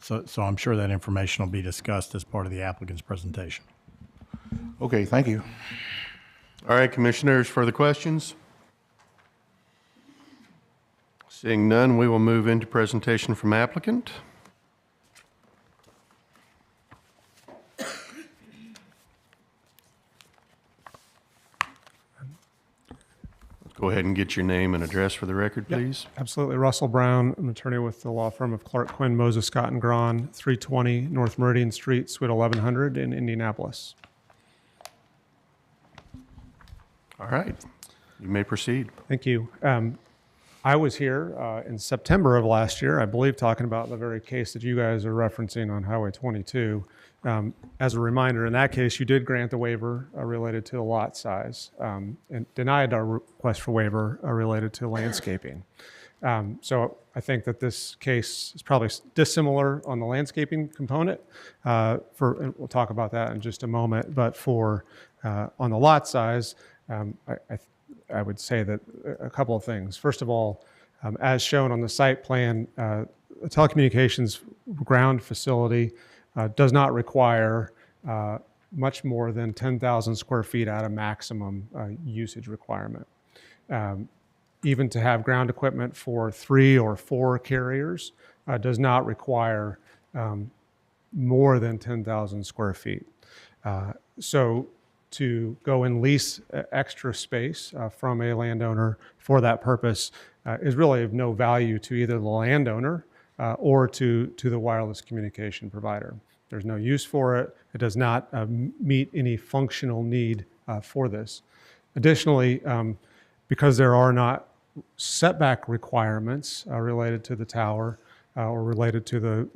so I'm sure that information will be discussed as part of the applicant's presentation. okay, thank you. All right, commissioners, further questions? Seeing none, we will move into presentation from applicant. Let's go ahead and get your name and address for the record, please. Absolutely. Russell Brown, I'm an attorney with the law firm of Clark Quinn, Moses, Scott & Grahn, 320 North Meridian Street, Suite 1100 in Indianapolis. All right, you may proceed. Thank you. I was here in September of last year, I believe, talking about the very case that you guys are referencing on Highway 22. As a reminder, in that case, you did grant the waiver related to the lot size and denied our request for waiver related to landscaping. So I think that this case is probably dissimilar on the landscaping component. And we'll talk about that in just a moment. But for on the lot size, I would say that a couple of things. First of all, as shown on the site plan, a telecommunications ground facility does not require much more than 10,000 square feet at a maximum usage requirement. Even to have ground equipment for 3 or 4 carriers does not require more than 10,000 square feet. So to go and lease extra space from a landowner for that purpose is really of no value to either the landowner or to the wireless communication provider. There's no use for it. It does not meet any functional need for this. Additionally, because there are not setback requirements related to the tower or related to the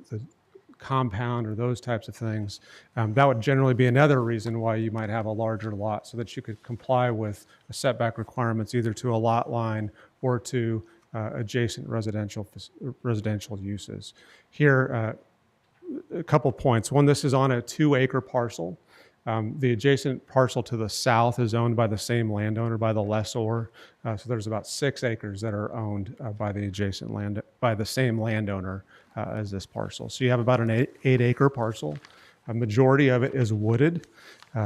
compound or those types of things, that would generally be another reason why you might have a larger lot, so that you could comply with setback requirements either to a lot line or to adjacent residential uses. Here, a couple points. One, this is on a 2-acre parcel. The adjacent parcel to the south is owned by the same landowner, by the lessor. So there's about 6 acres that are owned by the same landowner as this parcel. So you have about an 8-acre parcel. A majority of it is wooded.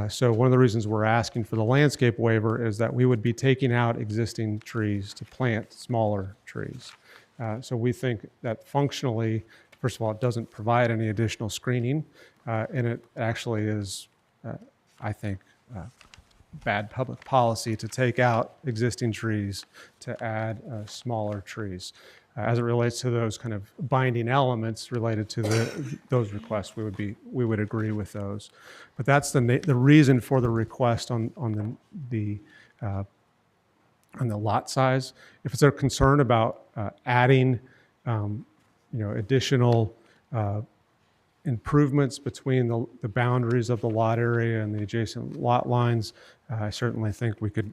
So one of the reasons we're asking for the landscape waiver is that we would be taking out existing trees to plant smaller trees. So we think that functionally, First of all, it doesn't provide any additional screening, and it actually is, I think, bad public policy to take out existing trees to add smaller trees. As it relates to those kind of binding elements related to those requests, we would agree with those. But that's the reason for the request on the lot size. If they're concerned about adding, additional improvements between the boundaries of the lot area and the adjacent lot lines, I certainly think we could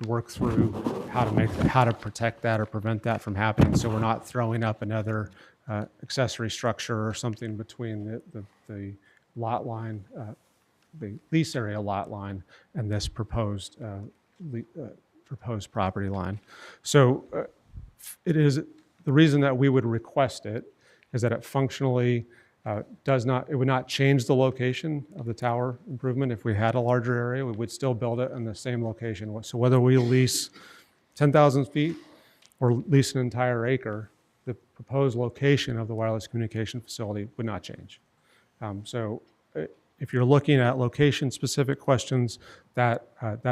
work through how to protect that or prevent that from happening, so we're not throwing up another accessory structure or something between the lot line, the lease area lot line, and this proposed property line. So it is the reason that we would request it is that it functionally it would not change the location of the tower improvement. If we had a larger area, we would still build it in the same location. So whether we lease 10,000 feet or lease an entire acre, the proposed location of the wireless communication facility would not change. So if you're looking at location-specific questions, that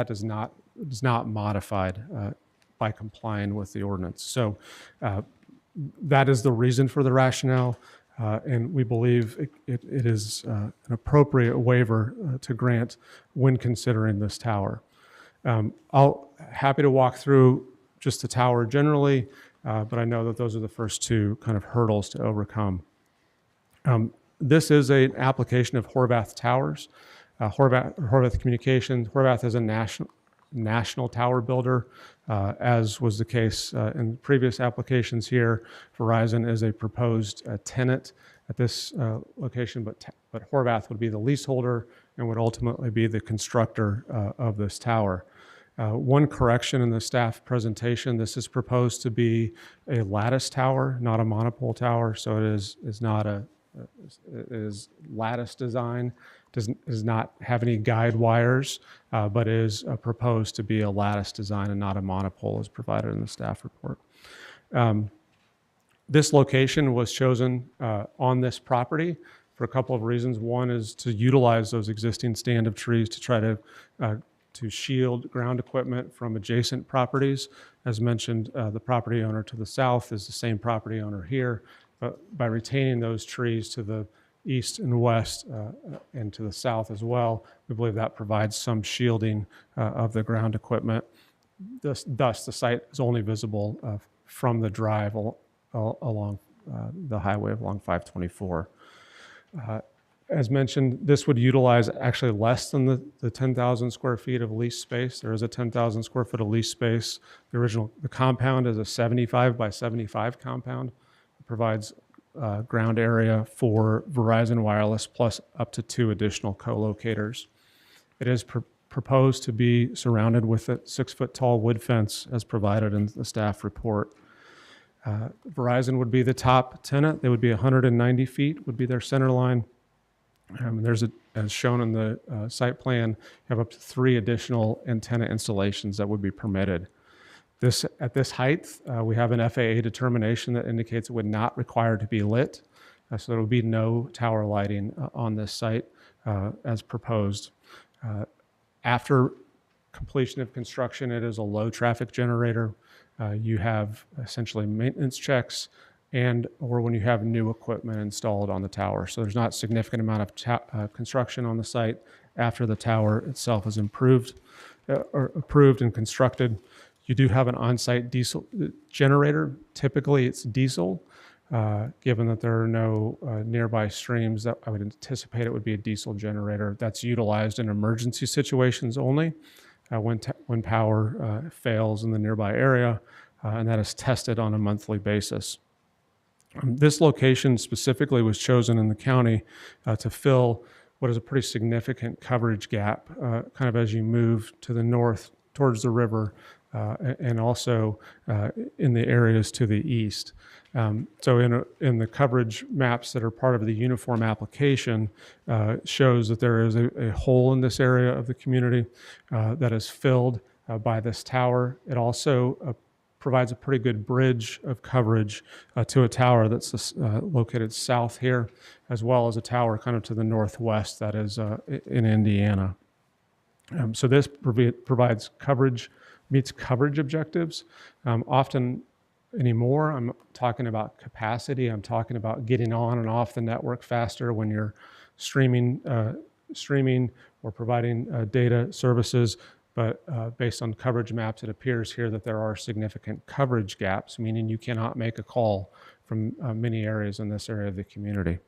is not modified by complying with the ordinance. So that is the reason for the rationale. And we believe it is an appropriate waiver to grant when considering this tower. Happy to walk through just the tower generally, but I know that those are the first two kind of hurdles to overcome. This is an application of Horvath Towers. Horvath Communications. Horvath is a national tower builder, as was the case in previous applications here. Verizon is a proposed tenant at this location, but Horvath would be the leaseholder and would ultimately be the constructor of this tower. One correction in the staff presentation: this is proposed to be a lattice tower, not a monopole tower. So it is not it is lattice design. Does not have any guide wires, but is proposed to be a lattice design and not a monopole, as provided in the staff report. This location was chosen on this property for a couple of reasons. One is to utilize those existing stand of trees to try to shield ground equipment from adjacent properties. As mentioned, the property owner to the south is the same property owner here, but by retaining those trees to the east and west and to the south as well, we believe that provides some shielding of the ground equipment. Thus, the site is only visible from the drive along the highway along 524. As mentioned, this would utilize actually less than the 10,000 square feet of lease space. There is a 10,000 square foot of lease space. The compound is a 75 by 75 compound. It provides ground area for Verizon Wireless plus up to 2 additional co-locators. It is proposed to be surrounded with a 6-foot tall wood fence as provided in the staff report. Verizon would be the top tenant. They would be 190 feet would be their center line. As shown in the site plan, you have up to 3 additional antenna installations that would be permitted. At this height, we have an FAA determination that indicates it would not require to be lit, so there will be no tower lighting on this site as proposed. After completion of construction, it is a low traffic generator. You have essentially maintenance checks or when you have new equipment installed on the tower. So there's not a significant amount of construction on the site after the tower itself is approved and constructed. You do have an on-site diesel generator. Typically, it's diesel. Given that there are no nearby streams, that I would anticipate it would be a diesel generator that's utilized in emergency situations only, when power fails in the nearby area, and that is tested on a monthly basis. This location specifically was chosen in the county to fill what is a pretty significant coverage gap, kind of as you move to the north towards the river, and also in the areas to the east. So in the coverage maps that are part of the uniform application shows that there is a hole in this area of the community that is filled by this tower. It also provides a pretty good bridge of coverage to a tower that's located south here, as well as a tower kind of to the northwest that is in Indiana. So this provides coverage, meets coverage objectives. Often anymore, I'm talking about capacity. I'm talking about getting on and off the network faster when you're streaming or providing data services. But based on coverage maps, it appears here that there are significant coverage gaps, meaning you cannot make a call from many areas in this area of the community.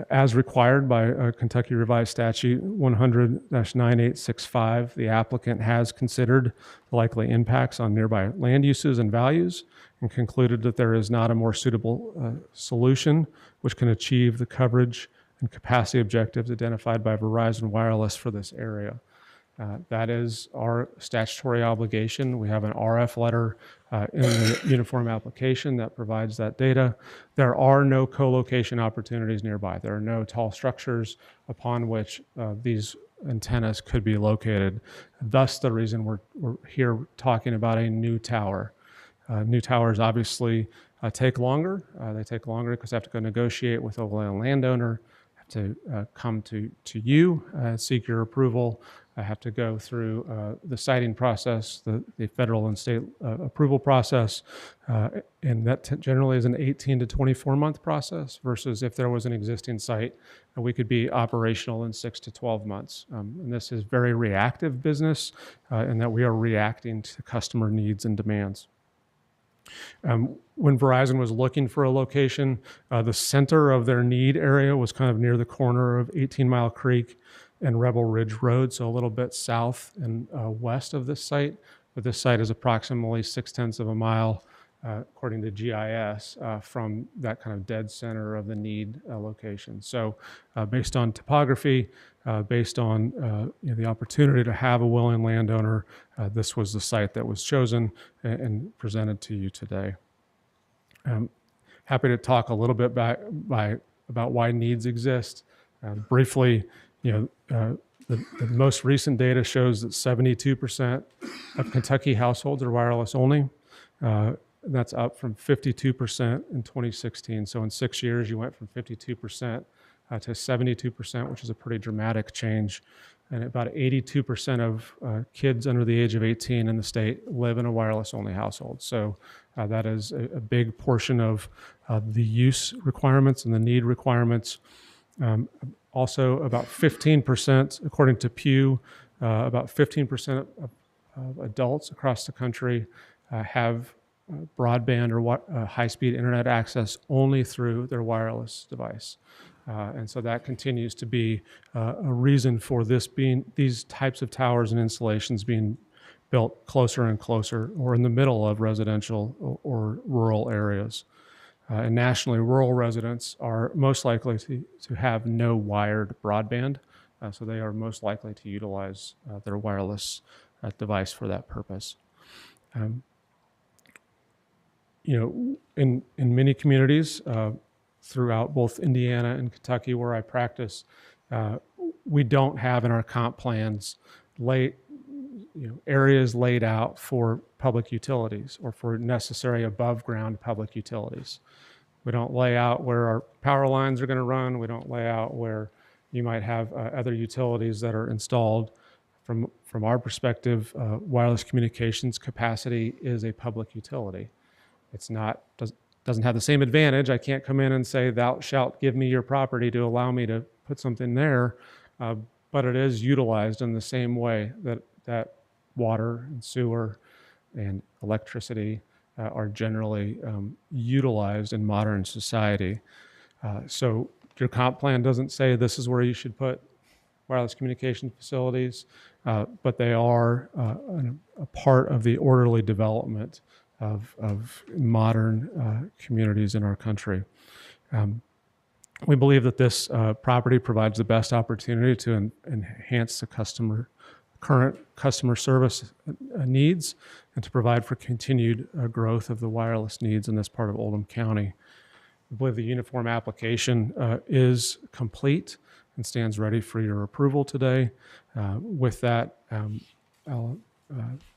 As required by Kentucky Revised Statute 100-9865, the applicant has considered the likely impacts on nearby land uses and values and concluded that there is not a more suitable solution which can achieve the coverage and capacity objectives identified by Verizon Wireless for this area. That is our statutory obligation. We have an RF letter in the uniform application that provides that data. There are no co-location opportunities nearby. There are no tall structures upon which these antennas could be located. Thus, the reason we're here talking about a new tower. New towers obviously take longer. They take longer because they have to go negotiate with a landowner, have to come to you, seek your approval. I have to go through the siting process, the federal and state approval process, and that generally is an 18 to 24-month process versus if there was an existing site, we could be operational in 6 to 12 months. And this is very reactive business in that we are reacting to customer needs and demands. When Verizon was looking for a location, the center of their need area was kind of near the corner of 18 Mile Creek and Rebel Ridge Road, so a little bit south and west of this site. But this site is approximately 0.6 of a mile, according to GIS, from that kind of dead center of the need location. So based on topography, based on the opportunity to have a willing landowner, this was the site that was chosen and presented to you today. Happy to talk a little bit about why needs exist. Briefly, the most recent data shows that 72% of Kentucky households are wireless only. That's up from 52% in 2016. So in 6 years, you went from 52% to 72%, which is a pretty dramatic change. And about 82% of kids under the age of 18 in the state live in a wireless-only household. So that is a big portion of the use requirements and the need requirements. Also, about 15%, according to Pew, about 15% of adults across the country have broadband or high-speed internet access only through their wireless device. And so that continues to be a reason for these types of towers and installations being built closer and closer or in the middle of residential or rural areas. And nationally, rural residents are most likely to have no wired broadband, so they are most likely to utilize their wireless device for that purpose. In many communities throughout both Indiana and Kentucky where I practice, we don't have in our comp plans areas laid out for public utilities or for necessary above ground public utilities. We don't lay out where our power lines are going to run. We don't lay out where you might have other utilities that are installed. From our perspective, wireless communications capacity is a public utility. It's not, doesn't have the same advantage. I can't come in and say, thou shalt give me your property to allow me to put something there, but it is utilized in the same way that water and sewer and electricity are generally utilized in modern society. So your comp plan doesn't say this is where you should put wireless communication facilities, but they are a part of the orderly development of modern communities in our country. We believe that this property provides the best opportunity to enhance the current customer service needs and to provide for continued growth of the wireless needs in this part of Oldham County. We believe the uniform application is complete and stands ready for your approval today. With that, I'll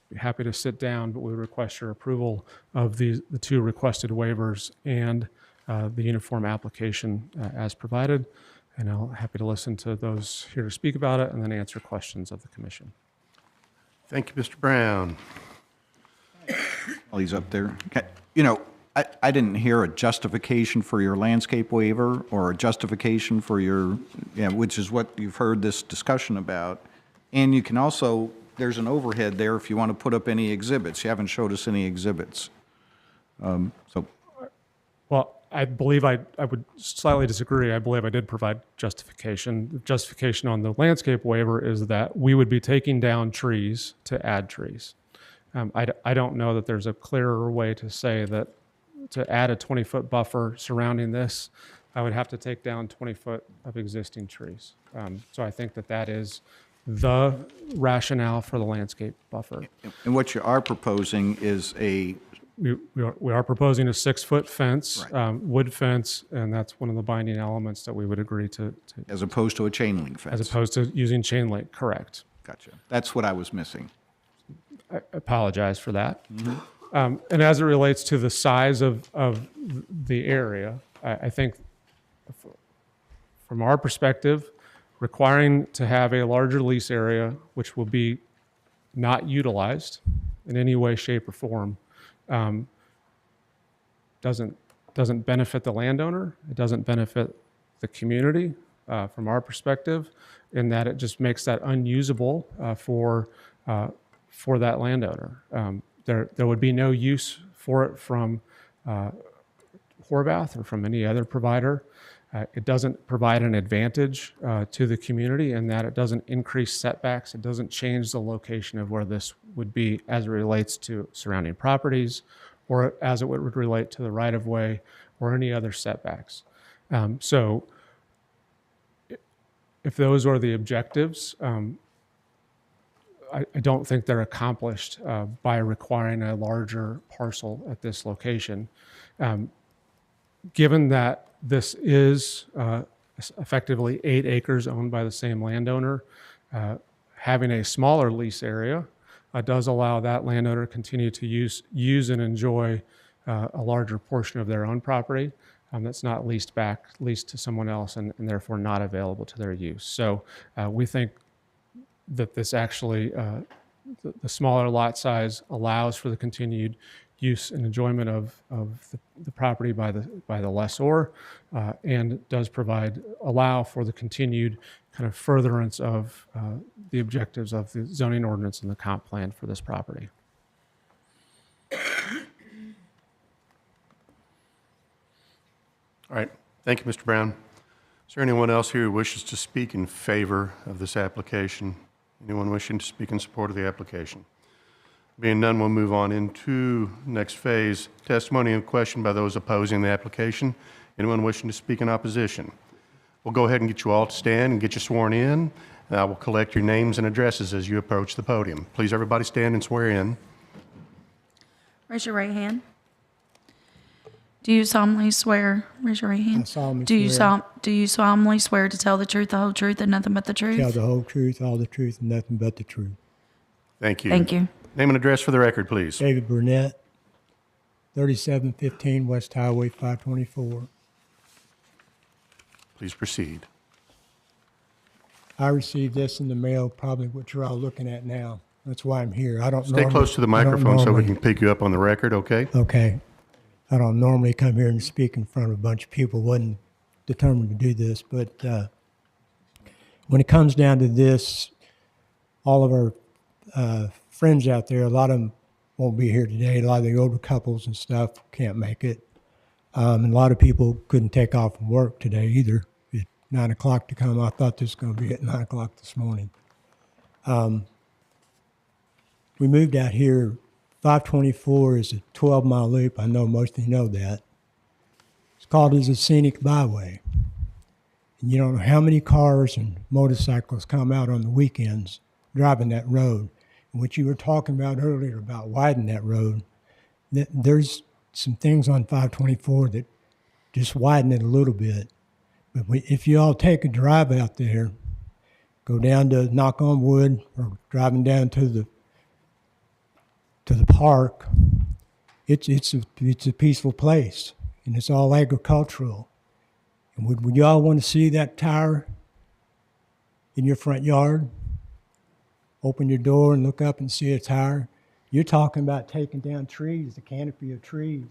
be happy to sit down, but we request your approval of the two requested waivers and the uniform application as provided. And I'm happy to listen to those here to speak about it and then answer questions of the commission. Thank you, Mr. Brown. While he's up there, you know, I didn't hear a justification for your landscape waiver or a justification for your, which is what you've heard this discussion about. And you can also, there's an overhead there if you want to put up any exhibits. You haven't showed us any exhibits. Well, I believe I would slightly disagree. I believe I did provide justification. The justification on the landscape waiver is that we would be taking down trees to add trees. I don't know that there's a clearer way to say that to add a 20-foot buffer surrounding this, I would have to take down 20 foot of existing trees. So I think that that is the rationale for the landscape buffer. And what you are proposing is we are proposing a 6-foot fence, wood fence, and that's one of the binding elements that we would agree to. As opposed to a chain link fence. As opposed to using chain link, correct. Gotcha. That's what I was missing. I apologize for that. And as it relates to the size of the area, I think from our perspective, requiring to have a larger lease area, which will be not utilized in any way, shape, or form, doesn't benefit the landowner. It doesn't benefit the community from our perspective, in that it just makes that unusable for that landowner. There would be no use for it from Horvath or from any other provider. It doesn't provide an advantage to the community in that it doesn't increase setbacks. It doesn't change the location of where this would be as it relates to surrounding properties or as it would relate to the right-of-way or any other setbacks. So if those are the objectives, I don't think they're accomplished by requiring a larger parcel at this location. Given that this is effectively 8 acres owned by the same landowner, having a smaller lease area does allow that landowner to continue to use and enjoy a larger portion of their own property that's not leased to someone else and therefore not available to their use. So we think that this actually, the smaller lot size allows for the continued use and enjoyment of the property by the lessor, and does allow for the continued kind of furtherance of the objectives of the zoning ordinance and the comp plan for this property. All right. Thank you, Mr. Brown. Is there anyone else here who wishes to speak in favor of this application? Anyone wishing to speak in support of the application? Being none, we'll move on into next phase. Testimony and question by those opposing the application. Anyone wishing to speak in opposition? We'll go ahead and get you all to stand and get you sworn in. I will collect your names and addresses as you approach the podium. Please, everybody stand and swear in. Raise your right hand. Do you solemnly swear? Raise your right hand. I solemnly swear. Do you solemnly swear to tell the truth, the whole truth, and nothing but the truth? Tell the whole truth, all the truth, and nothing but the truth. Thank you. Thank you. Name and address for the record, please. David Burnett, 3715 West Highway 524. Please proceed. I received this in the mail, probably what you're all looking at now. That's why I'm here. I don't Stay close to the microphone so we can pick you up on the record, okay? Okay. I don't normally come here and speak in front of a bunch of people. Wasn't determined to do this, but when it comes down to this, all of our friends out there, a lot of them won't be here today. A lot of the older couples and stuff can't make it. And a lot of people couldn't take off from work today either. At 9 o'clock to come. I thought this was going to be at 9 o'clock this morning. We moved out here. 524 is a 12-mile loop. I know most of you know that. It's called as a scenic byway. And you don't know how many cars and motorcycles come out on the weekends driving that road. And what you were talking about earlier about widening that road, there's some things on 524 that just widen it a little bit. But if you all take a drive out there, go down to Knock on Wood or driving down to the to the park, it's a peaceful place, and it's all agricultural. And would y'all want to see that tower in your front yard? Open your door and look up and see a tower? You're talking about taking down trees, the canopy of trees.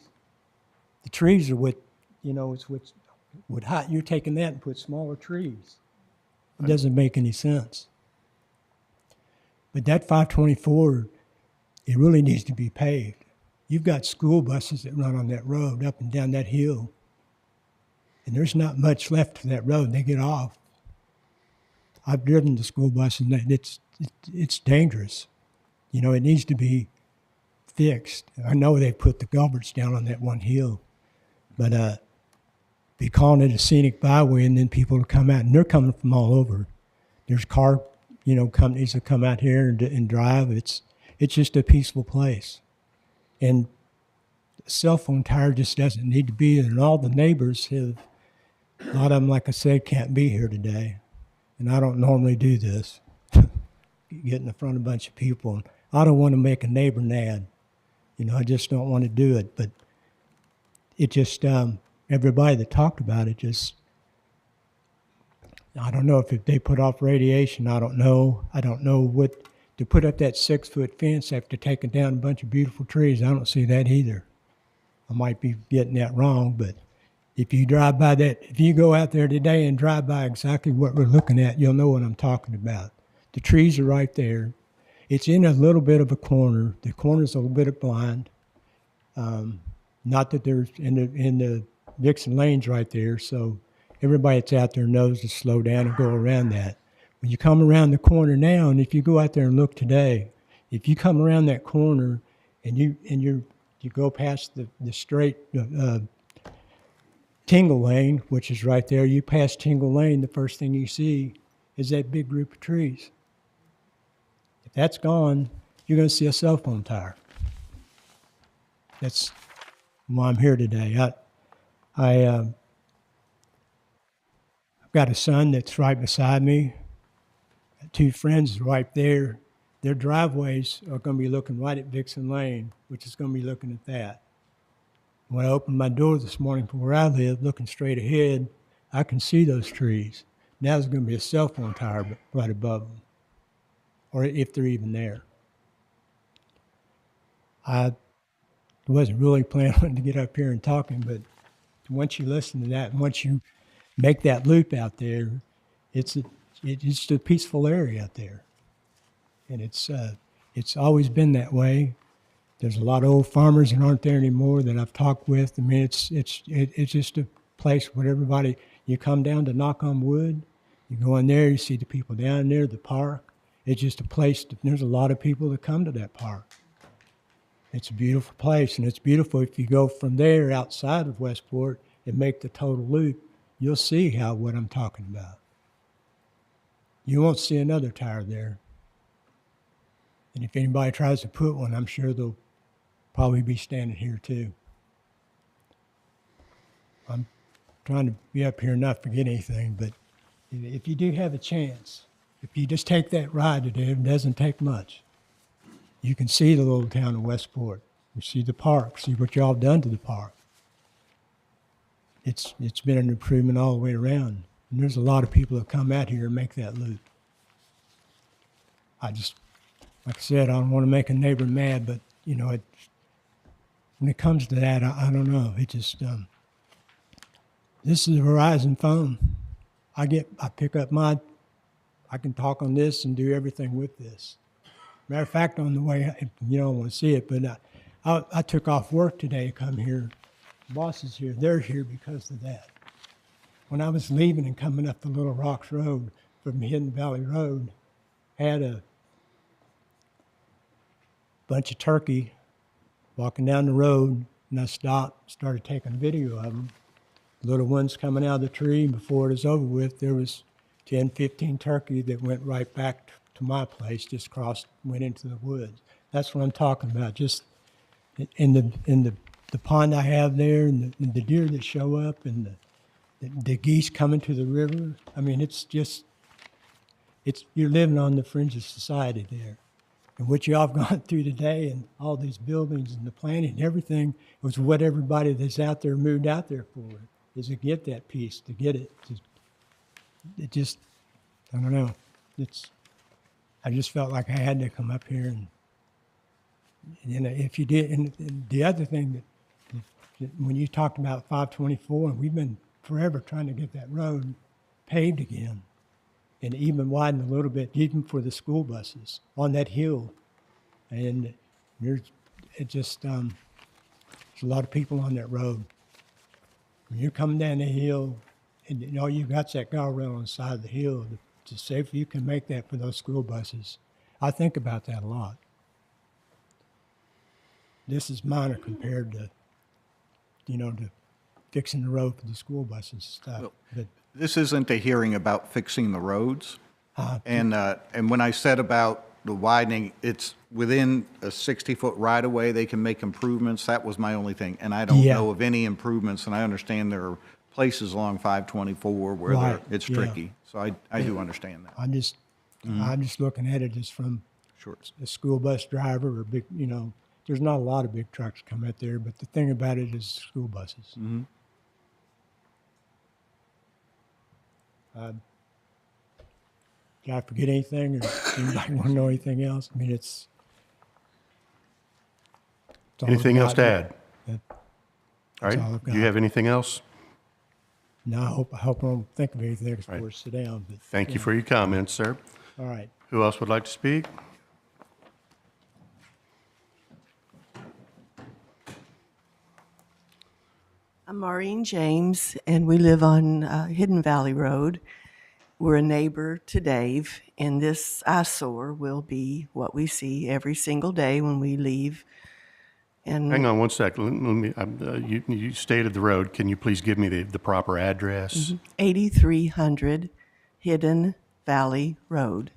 The trees are what, it's what you're taking that and put smaller trees. It doesn't make any sense. But that 524, it really needs to be paved. You've got school buses that run on that road up and down that hill. And there's not much left of that road. They get off. I've driven the school bus and it's dangerous. It needs to be fixed. I know they put the culverts down on that one hill, but be calling it a scenic byway, and then people will come out, and they're coming from all over. There's companies that come out here and drive. It's just a peaceful place. And a cell phone tower just doesn't need to be there. And all the neighbors a lot of them, like I said, can't be here today. And I don't normally do this, get in front of a bunch of people. I don't want to make a neighbor mad. I just don't want to do it. But it just, everybody that talked about it just, I don't know if they put off radiation. I don't know. I don't know what, to put up that 6-foot fence after taking down a bunch of beautiful trees. I don't see that either. I might be getting that wrong, but if you drive by that, if you go out there today and drive by exactly what we're looking at, you'll know what I'm talking about. The trees are right there. It's in a little bit of a corner. The corner's a little bit blind. Not that there's in the Dixon Lane's right there, so everybody that's out there knows to slow down and go around that. When you come around the corner now, and if you go out there and look today, if you come around that corner and you go past the straight Tingle Lane, which is right there, you pass Tingle Lane, the first thing you see is that big group of trees. If that's gone, you're going to see a cell phone tower. That's why I'm here today. I've got a son that's right beside me. Two friends right there. Their driveways are going to be looking right at Dixon Lane, which is going to be looking at that. When I opened my door this morning from where I live, looking straight ahead, I can see those trees. Now there's going to be a cell phone tower right above them, or if they're even there. I wasn't really planning to get up here and talking, but once you listen to that, and once you make that loop out there, it's a peaceful area out there, and it's always been that way. There's a lot of old farmers that aren't there anymore that I've talked with. I mean, it's just a place where everybody, you come down to knock on wood, you go in there, you see the people down there, the park. It's just a place, there's a lot of people that come to that park. It's a beautiful place, and it's beautiful if you go from there outside of Westport and make the total loop, you'll see what I'm talking about. You won't see another tower there. And if anybody tries to put one, I'm sure they'll probably be standing here too. I'm trying to be up here and not forget anything, but if you do have a chance, if you just take that ride today, it doesn't take much. You can see the little town of Westport. You see the park, see what y'all done to the park. It's been an improvement all the way around. And there's a lot of people that come out here and make that loop. Like I said, I don't want to make a neighbor mad, but when it comes to that, I don't know. It just, this is a Verizon phone. I pick up I can talk on this and do everything with this. Matter of fact, on the way, you don't want to see it, but I took off work today to come here. The boss is here. They're here because of that. When I was leaving and coming up the Little Rocks Road from Hidden Valley Road, I had a bunch of turkey walking down the road, and I stopped, started taking a video of them. Little ones coming out of the tree, and before it was over with, there was 10, 15 turkey that went right back to my place, just went into the woods. That's what I'm talking about. Just in the pond I have there, and the deer that show up, and the geese coming to the river. I mean, you're living on the fringe of society there. And what y'all have gone through today and all these buildings and the planning and everything was what everybody that's out there moved out there for, is to get that piece, to get it. It just, I don't know. I just felt like I had to come up here and if you did, and the other thing that when you talked about 524, we've been forever trying to get that road paved again and even widened a little bit, even for the school buses on that hill. And there's a lot of people on that road. When you're coming down the hill, and all you got's that guardrail on the side of the hill to see if you can make that for those school buses. I think about that a lot. This is minor compared to, to fixing the road for the school buses and stuff. Well, But this isn't a hearing about fixing the roads. And when I said about the widening, it's within a 60-foot right-of-way, they can make improvements. That was my only thing. And I don't know of any improvements, and I understand there are places along 524 where it's tricky. So I do understand that. I'm just looking at it as from a school bus driver or big, there's not a lot of big trucks come out there, but the thing about it is school buses. Did I forget anything, or anybody want to know anything else? I mean, it's all Anything else to about add? it. All That's all right, I've do you got. have anything else? No, I hope I don't think of anything before we sit down. But, Thank you for your comments, sir. All right. Who else would like to speak? I'm Maureen James, and we live on Hidden Valley Road. We're a neighbor to Dave, and this eyesore will be what we see every single day when we leave. And Hang on one second. You stated the road. Can you please give me the proper address? 8300 Hidden Valley Road.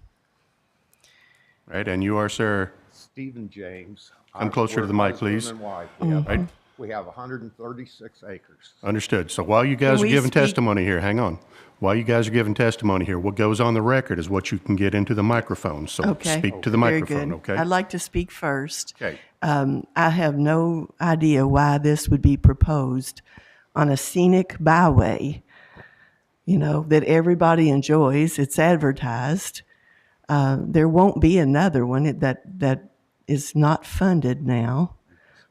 Right, and you are, sir? Stephen James. Come closer to the mic, Husband please. and wife. Right. We have 136 acres. Understood. So while you guys Can are we giving speak- testimony here, hang on. While you guys are giving testimony here, what goes on the record is what you can get into the microphone. So Okay. speak to the Very microphone, good. okay? I'd like to speak first. Okay. I have no idea why this would be proposed on a scenic byway, that everybody enjoys. It's advertised. There won't be another one that is not funded now,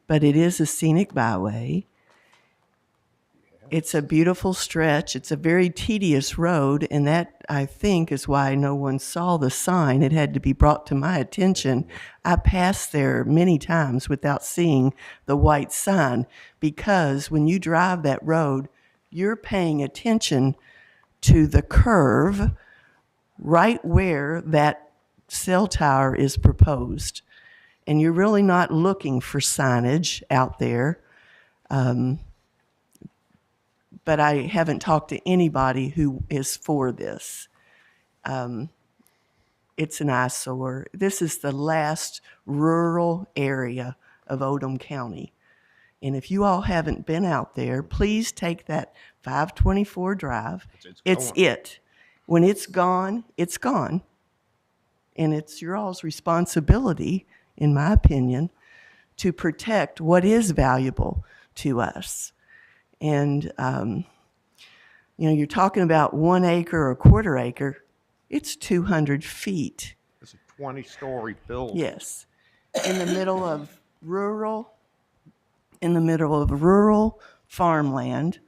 but it is a scenic byway. It's a beautiful stretch. It's a very tedious road, and that, I think, is why no one saw the sign. It had to be brought to my attention. I passed there many times without seeing the white sign, because when you drive that road, you're paying attention to the curve right where that cell tower is proposed. And you're really not looking for signage out there. But I haven't talked to anybody who is for this. It's an eyesore. This is the last rural area of Oldham County. And if you all haven't been out there, please take that 524 drive. It's it. When it's gone, it's gone. And it's your all's responsibility, in my opinion, to protect what is valuable to us. And, you're talking about 1 acre or a quarter acre. It's 200 feet. It's a 20-story building. Yes. In the middle of rural farmland.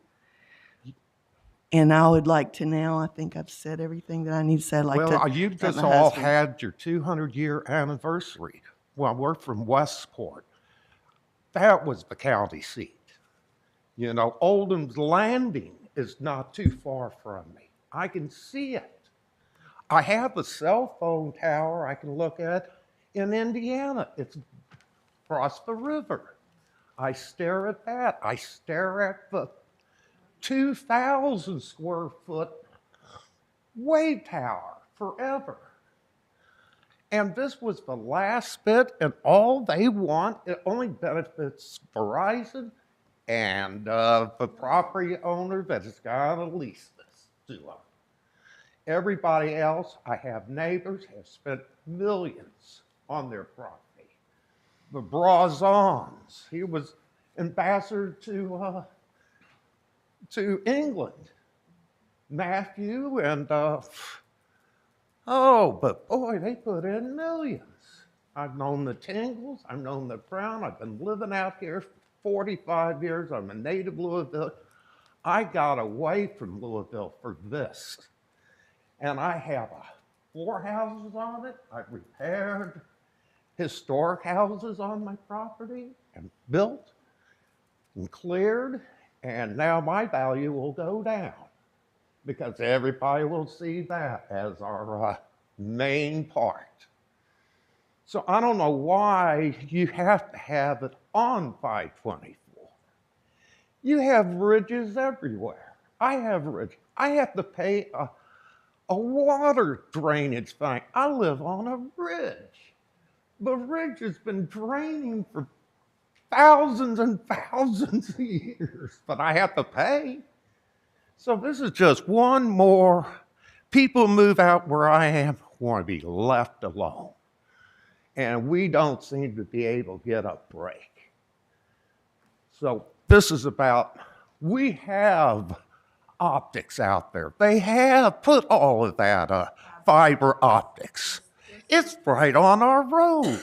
And I would like to now, I think I've said everything that I need to say. I'd like Well, to you let just my all husband- had your 200-year anniversary. Well, we're from Westport. That was the county seat. Oldham's Landing is not too far from me. I can see it. I have a cell phone tower I can look at in Indiana. It's across the river. I stare at that. I stare at the 2,000 square foot wave tower forever. And this was the last bit, and all they want, it only benefits Verizon and the property owner that is going to lease this to them. Everybody else, I have neighbors, have spent millions on their property. The Brazons, he was ambassador to England. Matthew and, but boy, they put in millions. I've known the Tingles, I've known the Brown, I've been living out here 45 years, I'm a native Louisville. I got away from Louisville for this. And I have 4 houses on it. I've repaired historic houses on my property and built and cleared. And now my value will go down because everybody will see that as our main part. So I don't know why you have to have it on 524. You have ridges everywhere. I have ridges. I have to pay a water drainage thing. I live on a ridge. The ridge has been draining for thousands and thousands of years, but I have to pay. So this is just one more. People move out where I am, want to be left alone. And we don't seem to be able to get a break. So this is about, we have optics out there. They have put all of that fiber optics. It's right on our road.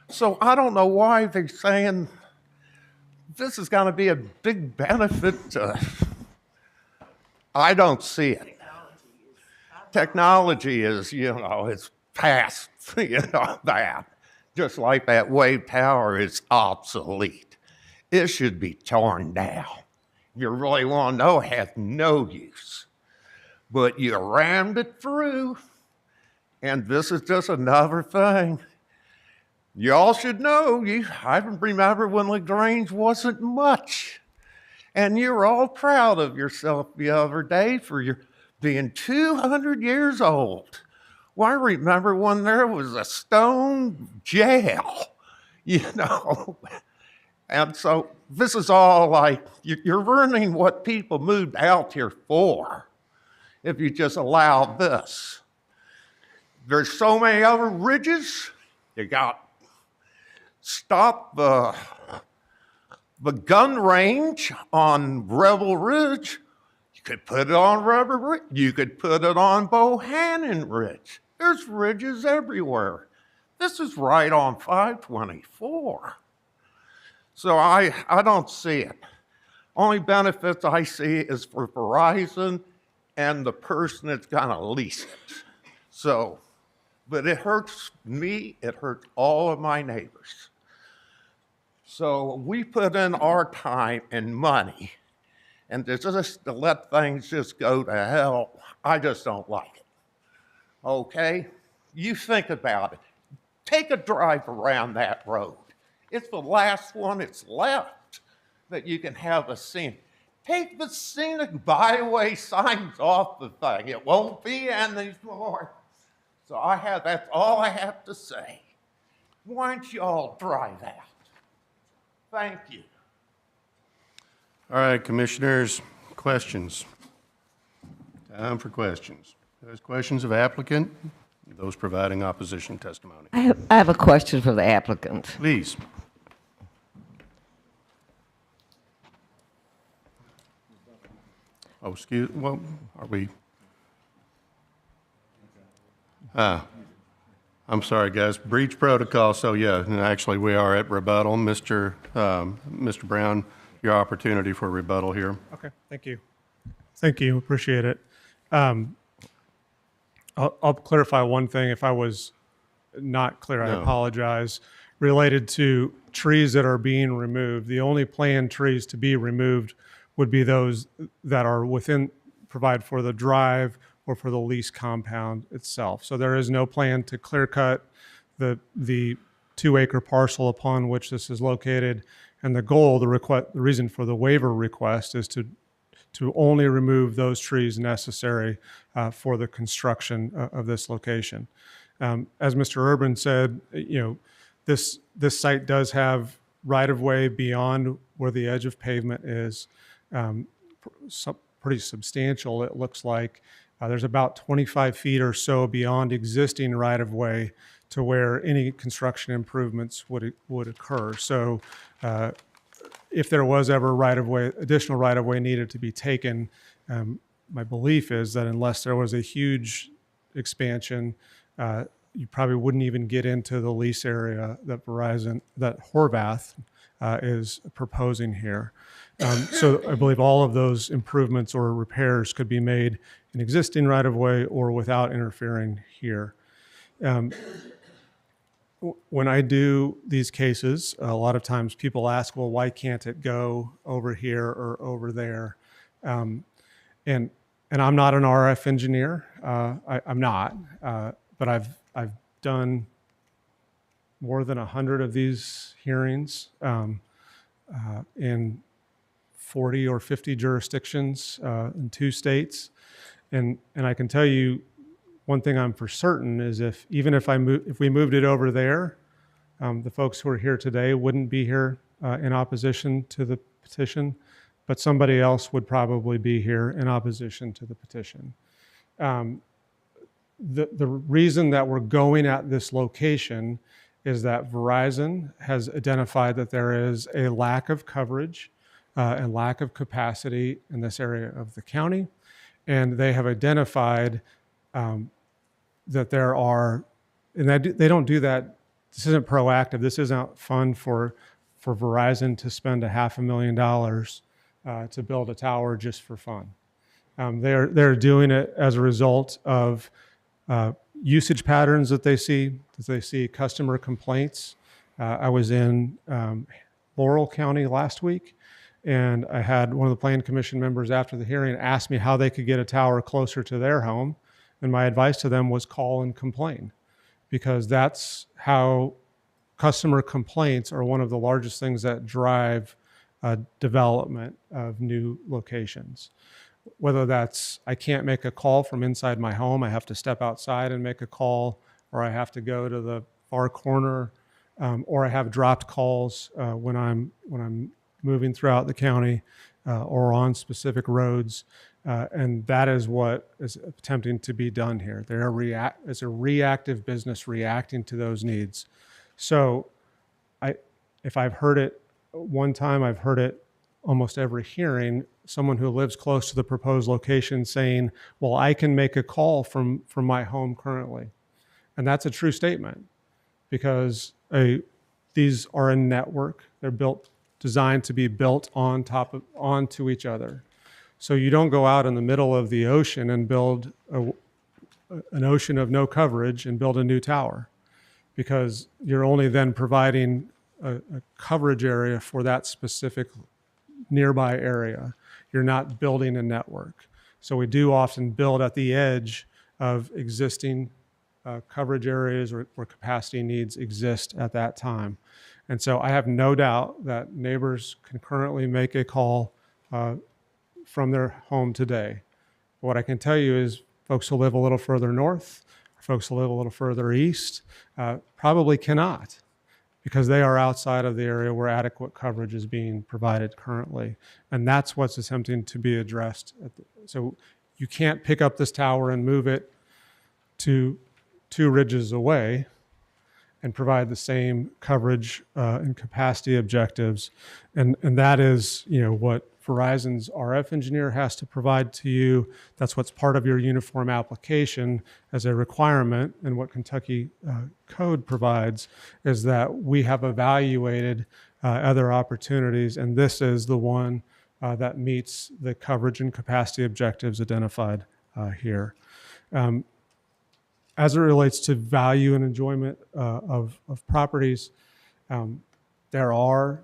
So I don't know why they're saying this is going to be a big benefit to, I don't see it. Technology is, it's past, that. Just like that wave tower is obsolete. It should be torn down. You really want to know, it has no use. But you rammed it through, and this is just another thing. Y'all should know, I remember when LaGrange wasn't much. And you were all proud of yourself the other day for your being 200 years old. Well, I remember when there was a stone jail, And so this is all like, you're learning what people moved out here for if you just allow this. There's so many other ridges. You got stop the gun range on Rebel Ridge. You could put it on Rebel Ridge. You could put it on Bohannon Ridge. There's ridges everywhere. This is right on 524. So I don't see it. Only benefits I see is for Verizon and the person that's gonna lease it. So, but it hurts me, it hurts all of my neighbors. So we put in our time and money, and just to let things just go to hell, I just don't like it. Okay? You think about it. Take a drive around that road. It's the last one that's left that you can have a scenic. Take the scenic byway signs off the thing. It won't be anymore. So that's all I have to say. Why don't you all drive out? Thank you. All right, commissioners, questions? Time for questions. Those questions of applicant, those providing opposition testimony. I have a question for the applicant. Please. Oh, well, are we? I'm sorry, guys, breach protocol, so yeah, and actually we are at rebuttal. Mr. Brown, your opportunity for rebuttal here. Okay, thank you. Thank you, appreciate it. I'll clarify one thing. If I was not clear, I apologize. Related to trees that are being removed, the only planned trees to be removed would be those that are provide for the drive or for the lease compound itself. So there is no plan to clear cut the 2-acre parcel upon which this is located. And the goal, the reason for the waiver request is to only remove those trees necessary for the construction of this location. As Mr. Urban said, this site does have right-of-way beyond where the edge of pavement is. Pretty substantial, it looks like. There's about 25 feet or so beyond existing right-of-way to where any construction improvements would occur. So if there was ever additional right-of-way needed to be taken, my belief is that unless there was a huge expansion, you probably wouldn't even get into the lease area that Horvath is proposing here. So I believe all of those improvements or repairs could be made in existing right-of-way or without interfering here. When I do these cases, a lot of times people ask, well, why can't it go over here or over there? And I'm not an RF engineer. I'm not, but I've done more than 100 of these hearings in 40 or 50 jurisdictions in 2 states, and I can tell you one thing I'm for certain is if we moved it over there, the folks who are here today wouldn't be here in opposition to the petition, but somebody else would probably be here in opposition to the petition. The reason that we're going at this location is that Verizon has identified that there is a lack of coverage and lack of capacity in this area of the county, and they have identified that there are, and they don't do that. This isn't proactive. This isn't fun for Verizon to spend $500,000 to build a tower just for fun. They're doing it as a result of usage patterns that they see customer complaints. I was in Laurel County last week, and I had one of the Plan Commission members after the hearing ask me how they could get a tower closer to their home. And my advice to them was call and complain, because that's how customer complaints are one of the largest things that drive development of new locations. Whether that's I can't make a call from inside my home, I have to step outside and make a call, or I have to go to the far corner, or I have dropped calls when I'm moving throughout the county or on specific roads. And that is what is attempting to be done here. It's a reactive business reacting to those needs. So if I've heard it one time, I've heard it almost every hearing, someone who lives close to the proposed location saying, well, I can make a call from my home currently. And that's a true statement, because these are a network. They're designed to be built onto each other. So you don't go out in the middle of the ocean and build an ocean of no coverage and build a new tower, because you're only then providing a coverage area for that specific nearby area. You're not building a network. So we do often build at the edge of existing coverage areas where capacity needs exist at that time. And so I have no doubt that neighbors can currently make a call from their home today. What I can tell you is folks who live a little further north, folks who live a little further east, probably cannot, because they are outside of the area where adequate coverage is being provided currently. And that's what's attempting to be addressed. So you can't pick up this tower and move it to 2 ridges away and provide the same coverage and capacity objectives. And that is, what Verizon's RF engineer has to provide to you. That's what's part of your uniform application as a requirement. And what Kentucky code provides is that we have evaluated other opportunities, and this is the one that meets the coverage and capacity objectives identified here. As it relates to value and enjoyment of properties, there are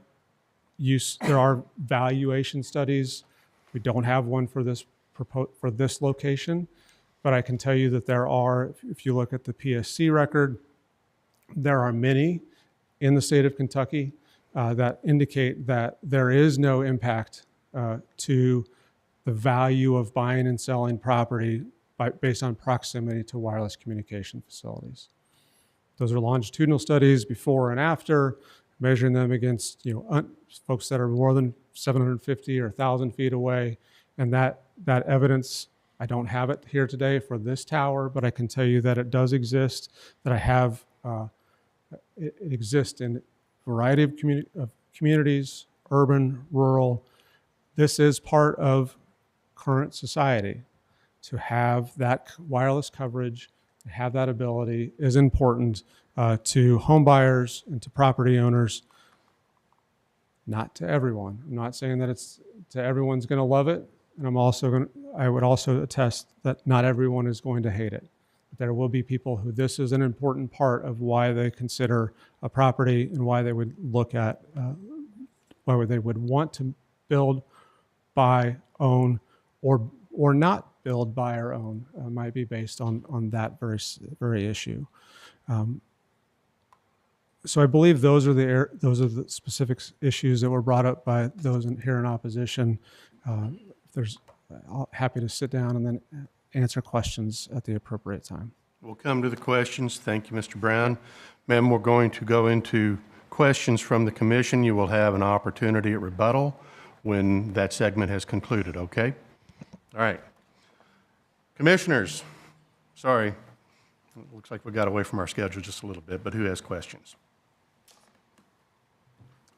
valuation studies. We don't have one for this location, but I can tell you that there are. If you look at the PSC record, there are many in the state of Kentucky that indicate that there is no impact to the value of buying and selling property based on proximity to wireless communication facilities. Those are longitudinal studies before and after, measuring them against folks that are more than 750 or 1,000 feet away. And that evidence, I don't have it here today for this tower, but I can tell you that it does exist, that I have It exists in a variety of communities, urban, rural. This is part of current society. To have that wireless coverage, to have that ability is important to home buyers and to property owners. Not to everyone. I'm not saying that it's to everyone's going to love it, and I would also attest that not everyone is going to hate it. There will be people who this is an important part of why they consider a property and why they would look at, why they would want to build, buy, own, or not build, buy, or own. Might be based on that very issue. So I believe those are the specific issues that were brought up by those here in opposition. I'm happy to sit down and then answer questions at the appropriate time. We'll come to the questions. Thank you, Mr. Brown. Ma'am, we're going to go into questions from the commission. You will have an opportunity at rebuttal when that segment has concluded, okay? All right. Commissioners, sorry, it looks like we got away from our schedule just a little bit, but who has questions?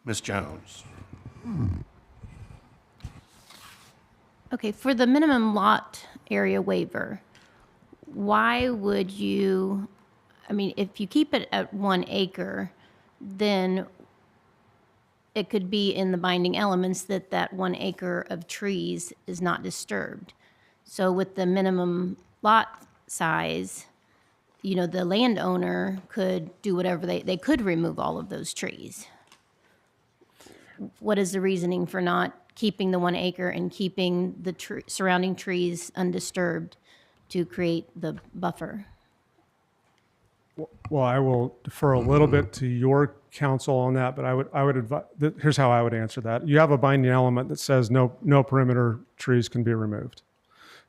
Ms. Jones. Okay, for the minimum lot area waiver, why would you, I mean, if you keep it at 1 acre, then it could be in the binding elements that that 1 acre of trees is not disturbed. So with the minimum lot size, you know, the landowner could do whatever they could remove all of those trees. What is the reasoning for not keeping the 1 acre and keeping the surrounding trees undisturbed to create the buffer? Well, I will defer a little bit to your counsel on that, but I would advise, here's how I would answer that. You have a binding element that says no perimeter trees can be removed.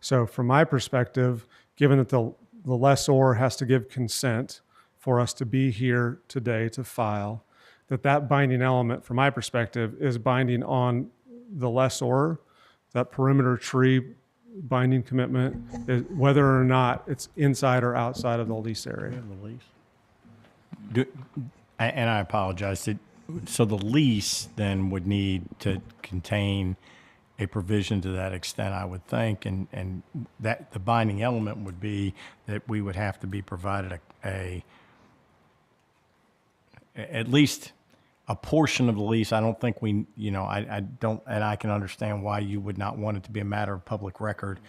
So from my perspective, given that the lessor has to give consent for us to be here today to file, that binding element, from my perspective, is binding on the lessor, that perimeter tree binding commitment, is whether or not it's inside or outside of the lease area. And I apologize. So the lease then would need to contain a provision to that extent, I would think, and that the binding element would be that we would have to be provided at least a portion of the lease. I don't think I don't, and I can understand why you would not want it to be a matter of public record,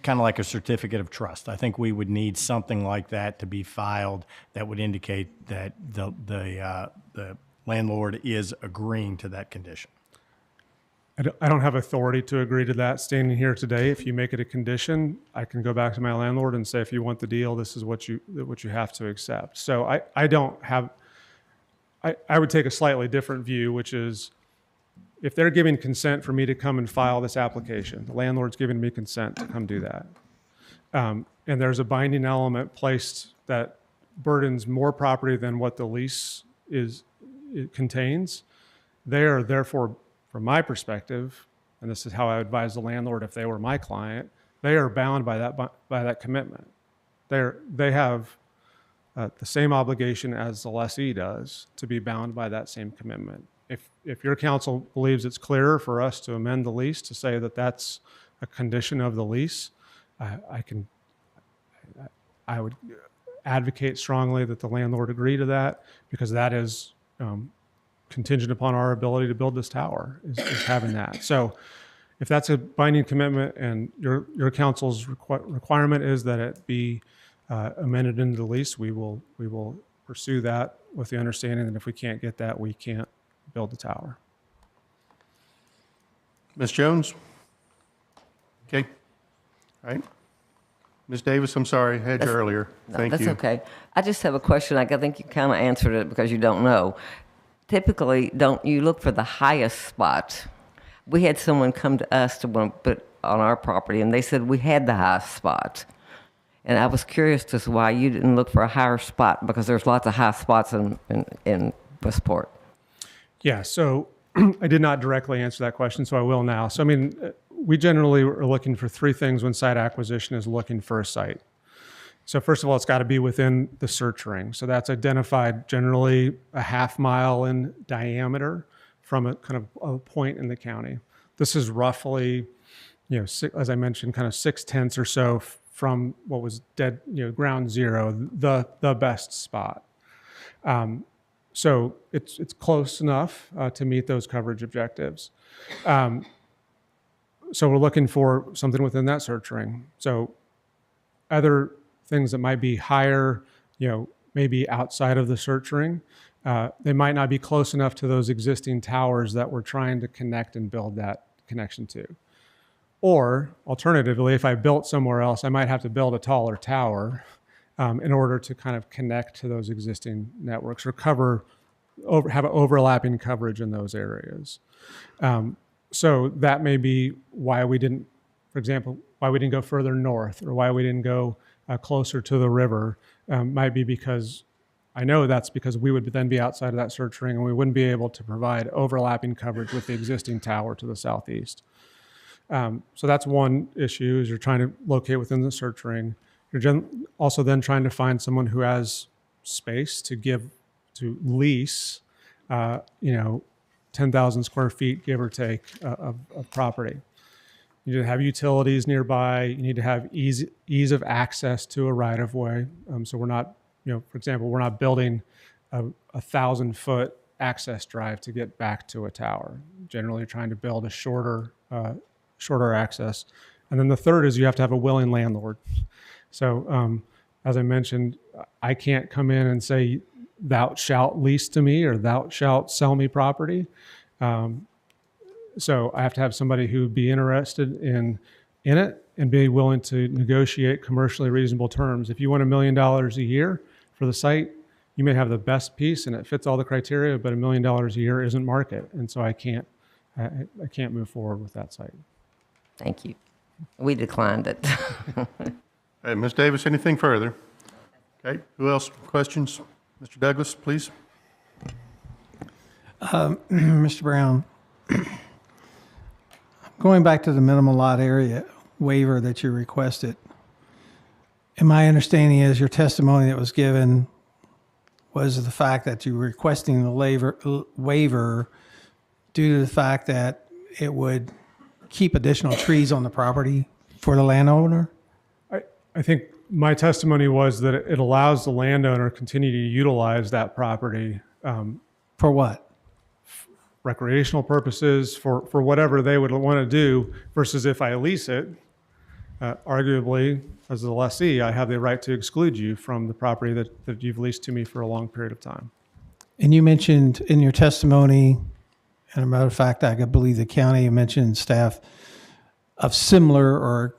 kind of like a certificate of trust. I think we would need something like that to be filed that would indicate that the landlord is agreeing to that condition. I don't have authority to agree to that standing here today. If you make it a condition, I can go back to my landlord and say, if you want the deal, this is what you have to accept. So I don't have, I would take a slightly different view, which is if they're giving consent for me to come and file this application, the landlord's giving me consent to come do that. And there's a binding element placed that burdens more property than what the lease it contains. They are therefore, from my perspective, and this is how I would advise the landlord if they were my client, they are bound by that commitment. They have the same obligation as the lessee does to be bound by that same commitment. If your counsel believes it's clearer for us to amend the lease to say that that's a condition of the lease, I would advocate strongly that the landlord agree to that, because that is contingent upon our ability to build this tower, is having that. So if that's a binding commitment and your council's requirement is that it be amended into the lease, we will pursue that with the understanding that if we can't get that, we can't build the tower. Ms. Jones? Okay. All right. Ms. Davis, I'm sorry, I had you earlier. Thank you. That's okay. I just have a question. I think you kind of answered it because you don't know. Typically, don't you look for the highest spot? We had someone come to us to want to put on our property, and they said we had the highest spot. And I was curious as to why you didn't look for a higher spot, because there's lots of high spots in Westport. Yeah, so I did not directly answer that question, so I will now. So, I mean, we generally are looking for three things when site acquisition is looking for a site. So first of all, it's got to be within the search ring. So that's identified generally a half mile in diameter from a kind of a point in the county. This is roughly, as I mentioned, kind of 6/10 or so from what was dead, ground zero, the best spot. So it's close enough to meet those coverage objectives. So we're looking for something within that search ring. So other things that might be higher, maybe outside of the search ring, they might not be close enough to those existing towers that we're trying to connect and build that connection to. Or alternatively, if I built somewhere else, I might have to build a taller tower in order to kind of connect to those existing networks or have overlapping coverage in those areas. So that may be why we didn't, for example, why we didn't go further north or why we didn't go closer to the river. Might be because I know that's because we would then be outside of that search ring and we wouldn't be able to provide overlapping coverage with the existing tower to the southeast. So that's one issue is you're trying to locate within the search ring. You're also then trying to find someone who has space to lease, 10,000 square feet, give or take, of property. You need to have utilities nearby. You need to have ease of access to a right-of-way. So we're not, for example, we're not building a 1,000-foot access drive to get back to a tower. Generally, you're trying to build a shorter access. And then the third is you have to have a willing landlord. So as I mentioned, I can't come in and say, thou shalt lease to me or thou shalt sell me property. So I have to have somebody who would be interested in it and be willing to negotiate commercially reasonable terms. If you want $1 million a year for the site, you may have the best piece and it fits all the criteria, but $1 million a year isn't market. And so I can't move forward with that site. Thank you. We declined it. Hey, Ms. Davis, anything further? Okay, who else? Questions? Mr. Douglas, please. Mr. Brown, going back to the minimal lot area waiver that you requested, and my understanding is your testimony that was given was the fact that you were requesting the waiver due to the fact that it would keep additional trees on the property for the landowner? I think my testimony was that it allows the landowner to continue to utilize that property. For what? Recreational purposes, for whatever they would want to do, versus if I lease it, arguably, as the lessee, I have the right to exclude you from the property that you've leased to me for a long period of time. And you mentioned in your testimony, and a matter of fact, I believe the county mentioned staff of similar or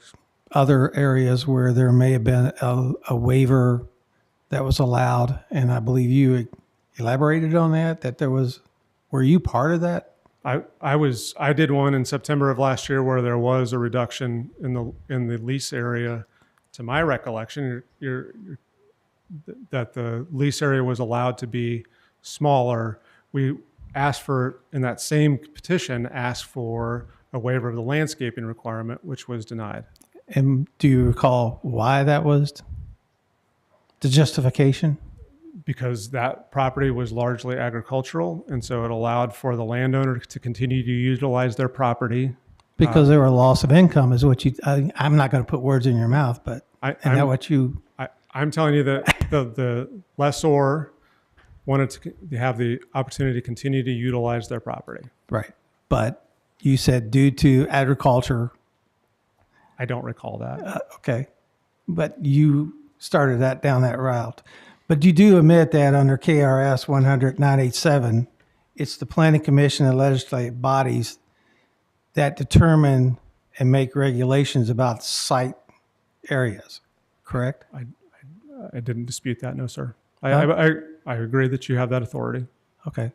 other areas where there may have been a waiver that was allowed, and I believe you elaborated on that there was. Were you part of that? I did one in September of last year where there was a reduction in the lease area. To my recollection, that the lease area was allowed to be smaller. We asked for, in that same petition, asked for a waiver of the landscaping requirement, which was denied. And do you recall why that was? The justification? Because that property was largely agricultural, and so it allowed for the landowner to continue to utilize their property. Because there were loss of income is what I'm not going to put words in your mouth, but I'm telling you that the lessor wanted to have the opportunity to continue to utilize their property. Right. But you said due to agriculture. I don't recall that. Okay. But you started down that route. But you do admit that under KRS 100-987, it's the Planning Commission and legislative bodies that determine and make regulations about site areas, correct? I didn't dispute that, no, sir. I agree that you have that authority. Okay.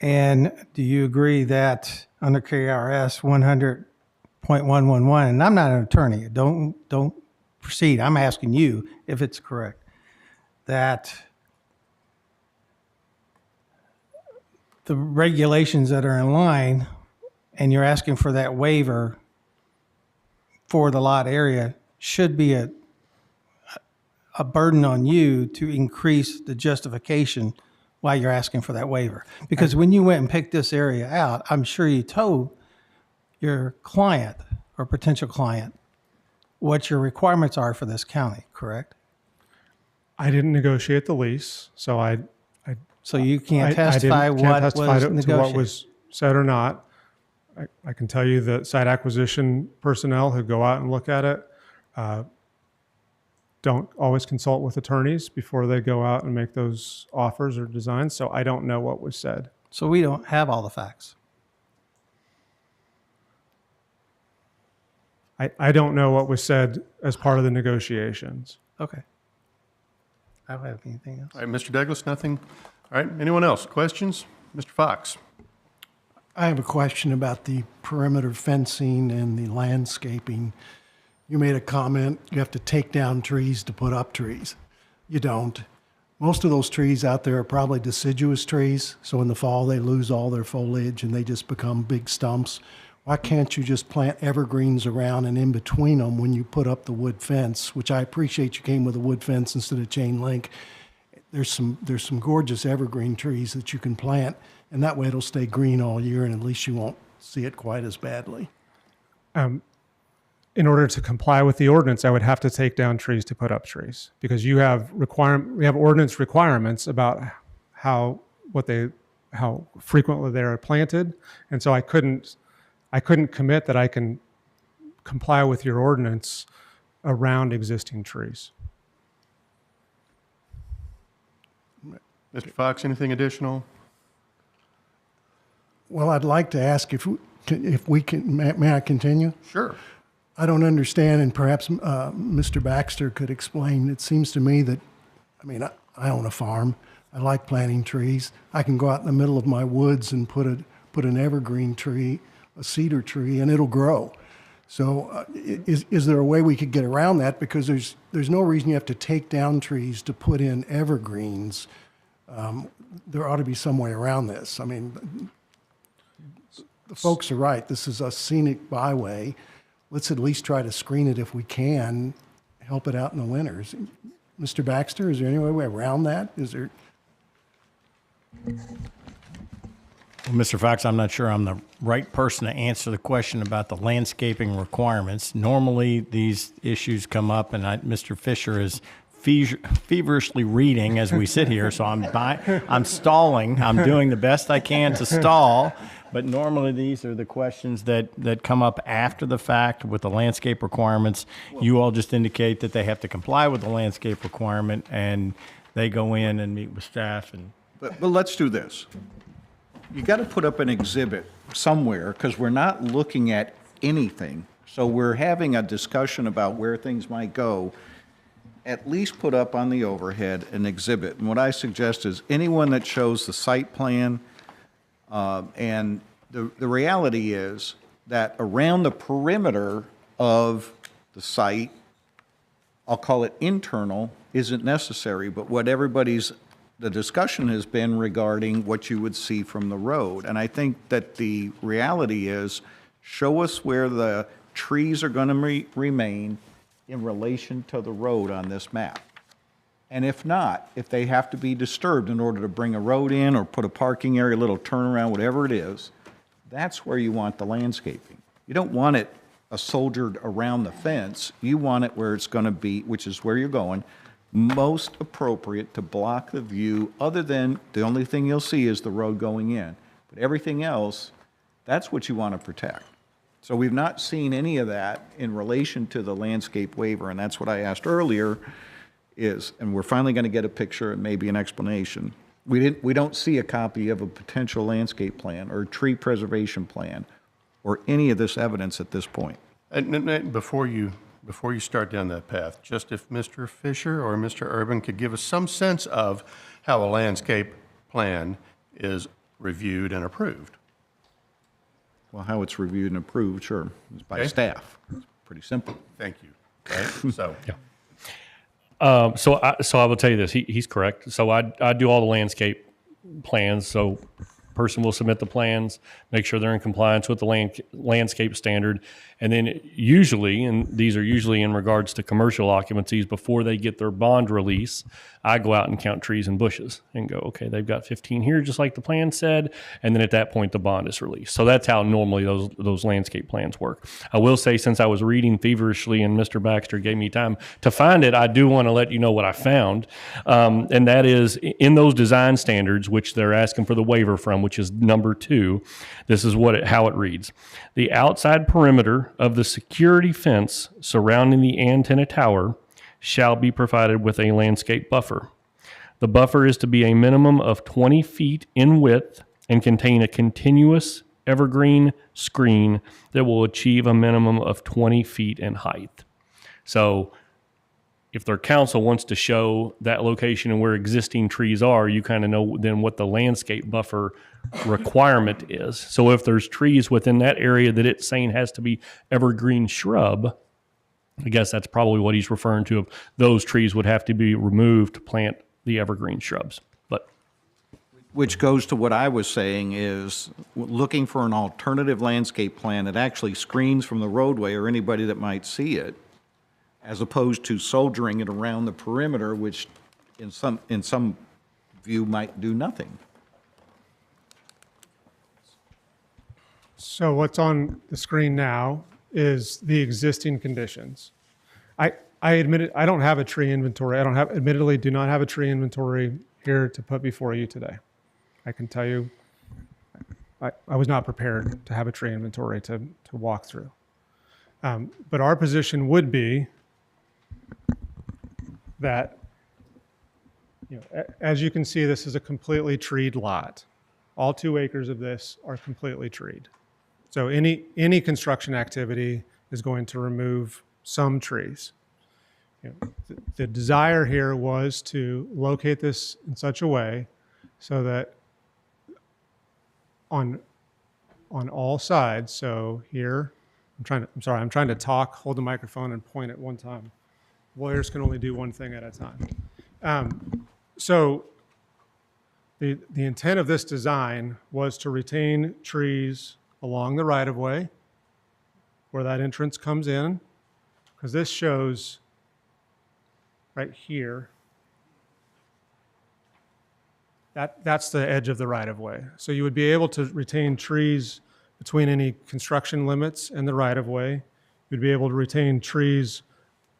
And do you agree that under KRS 100.111, and I'm not an attorney, don't proceed, I'm asking you if it's correct, that the regulations that are in line and you're asking for that waiver for the lot area should be a a burden on you to increase the justification why you're asking for that waiver. Because when you went and picked this area out, I'm sure you told your client or potential client what your requirements are for this county, correct? I didn't negotiate the lease, so So you can't testify can't what testify was to what negotiated. was said or not. I can tell you that site acquisition personnel who go out and look at it don't always consult with attorneys before they go out and make those offers or designs, so I don't know what was said. So we don't have all the facts. I don't know what was said as part of the negotiations. Okay. I don't have anything else. All right, Mr. Douglas, nothing? All right, anyone else? Questions? Mr. Fox? I have a question about the perimeter fencing and the landscaping. You made a comment, you have to take down trees to put up trees. You don't. Most of those trees out there are probably deciduous trees, so in the fall they lose all their foliage and they just become big stumps. Why can't you just plant evergreens around and in between them when you put up the wood fence, which I appreciate you came with a wood fence instead of chain link. There's some gorgeous evergreen trees that you can plant, and that way it'll stay green all year and at least you won't see it quite as badly. In order to comply with the ordinance, I would have to take down trees to put up trees because we have ordinance requirements about how frequently they are planted, and so I couldn't commit that I can comply with your ordinance around existing trees. Mr. Fox, anything additional? Well, I'd like to ask if we can, may I continue? Sure. I don't understand, and perhaps Mr. Baxter could explain. It seems to me that, I own a farm. I like planting trees. I can go out in the middle of my woods and put an evergreen tree, a cedar tree, and it'll grow. So is there a way we could get around that? Because there's no reason you have to take down trees to put in evergreens. There ought to be some way around this. The folks are right. This is a scenic byway. Let's at least try to screen it if we can, help it out in the winters. Mr. Baxter, is there any way around that? Is there? Well, Mr. Fox, I'm not sure I'm the right person to answer the question about the landscaping requirements. Normally, these issues come up, and Mr. Fisher is feverishly reading as we sit here, so I'm stalling. I'm doing the best I can to stall. But normally, these are the questions that come up after the fact with the landscape requirements. You all just indicate that they have to comply with the landscape requirement, and they go in and meet with staff. But let's do this. You got to put up an exhibit somewhere because we're not looking at anything. So we're having a discussion about where things might go. At least put up on the overhead an exhibit. And what I suggest is anyone that shows the site plan, and the reality is that around the perimeter of the site, I'll call it internal, isn't necessary, but what the discussion has been regarding what you would see from the road. And I think that the reality is, show us where the trees are going to remain in relation to the road on this map. And if not, if they have to be disturbed in order to bring a road in or put a parking area, a little turnaround, whatever it is, that's where you want the landscaping. You don't want it soldiered around the fence. You want it where it's going to be, which is where you're going, most appropriate to block the view, other than the only thing you'll see is the road going in. But everything else, that's what you want to protect. So we've not seen any of that in relation to the landscape waiver, and that's what I asked earlier is, and we're finally going to get a picture and maybe an explanation. We don't see a copy of a potential landscape plan or tree preservation plan or any of this evidence at this point. And before you start down that path, just if Mr. Fisher or Mr. Urban could give us some sense of how a landscape plan is reviewed and approved. Well, how it's reviewed and approved, sure, is by staff. It's pretty simple. Thank you. Right? So, yeah. So I will tell you this. He's correct. So I do all the landscape plans. So person will submit the plans, make sure they're in compliance with the landscape standard. And then usually, and these are usually in regards to commercial occupancies, before they get their bond release, I go out and count trees and bushes and go, okay, they've got 15 here, just like the plan said. And then at that point, the bond is released. So that's how normally those landscape plans work. I will say, since I was reading feverishly and Mr. Baxter gave me time to find it, I do want to let you know what I found. And that is in those design standards, which they're asking for the waiver from, which is number 2. This is how it reads. The outside perimeter of the security fence surrounding the antenna tower shall be provided with a landscape buffer. The buffer is to be a minimum of 20 feet in width and contain a continuous evergreen screen that will achieve a minimum of 20 feet in height. So if their council wants to show that location and where existing trees are, you kind of know then what the landscape buffer requirement is. So if there's trees within that area that it's saying has to be evergreen shrub, I guess that's probably what he's referring to. Those trees would have to be removed to plant the evergreen shrubs. But Which goes to what I was saying is looking for an alternative landscape plan that actually screens from the roadway or anybody that might see it, as opposed to soldiering it around the perimeter, which in some view might do nothing. So what's on the screen now is the existing conditions. I admit it, I don't have a tree inventory. Admittedly, do not have a tree inventory here to put before you today. I can tell you, I was not prepared to have a tree inventory to walk through. But our position would be that, as you can see, this is a completely treed lot. All 2 acres of this are completely treed. So any construction activity is going to remove some trees. The desire here was to locate this in such a way so that on all sides, so here, I'm trying to talk, hold the microphone and point at one time. Lawyers can only do one thing at a time. So the intent of this design was to retain trees along the right-of-way where that entrance comes in, because this shows right here, that's the edge of the right-of-way. So you would be able to retain trees between any construction limits and the right-of-way. You'd be able to retain trees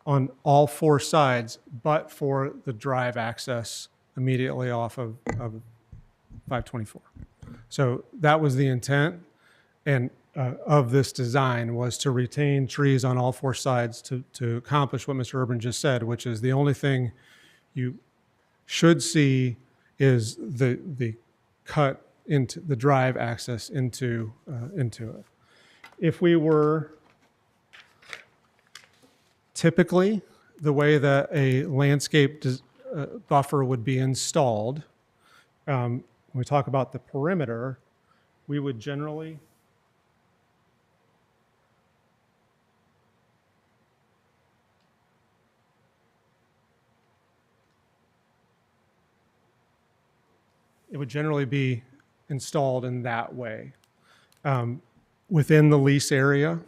on all 4 sides, but for the drive access immediately off of 524. So that was the intent and of this design, was to retain trees on all 4 sides to accomplish what Mr. Urban just said, which is the only thing you should see is the cut into the drive access into it. If we were typically, the way that a landscape buffer would be installed, when we talk about the perimeter, we would generally be installed in that way. Within the lease area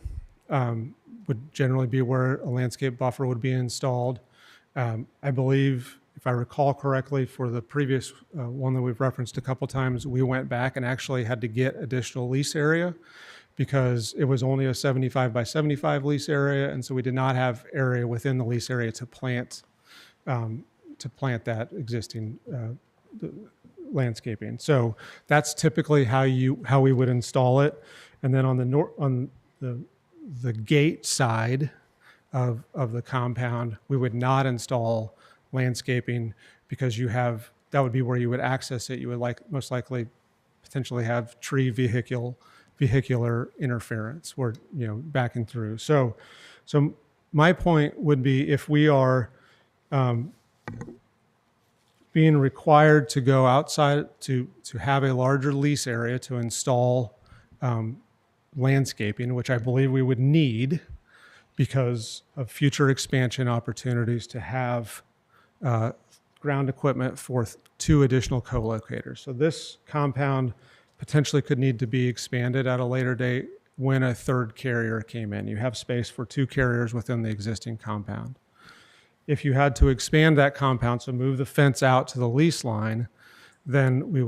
would generally be where a landscape buffer would be installed. I believe, if I recall correctly, for the previous one that we've referenced a couple times, we went back and actually had to get additional lease area because it was only a 75 by 75 lease area, and so we did not have area within the lease area to plant that existing landscaping. So that's typically how we would install it. And then on the gate side of the compound, we would not install landscaping because that would be where you would access it. You would most likely potentially have tree vehicular interference or backing through. So my point would be, if we are being required to go outside to have a larger lease area to install landscaping, which I believe we would need because of future expansion opportunities to have ground equipment for 2 additional co-locators. So this compound potentially could need to be expanded at a later date when a third carrier came in. You have space for 2 carriers within the existing compound. If you had to expand that compound, so move the fence out to the lease line, then we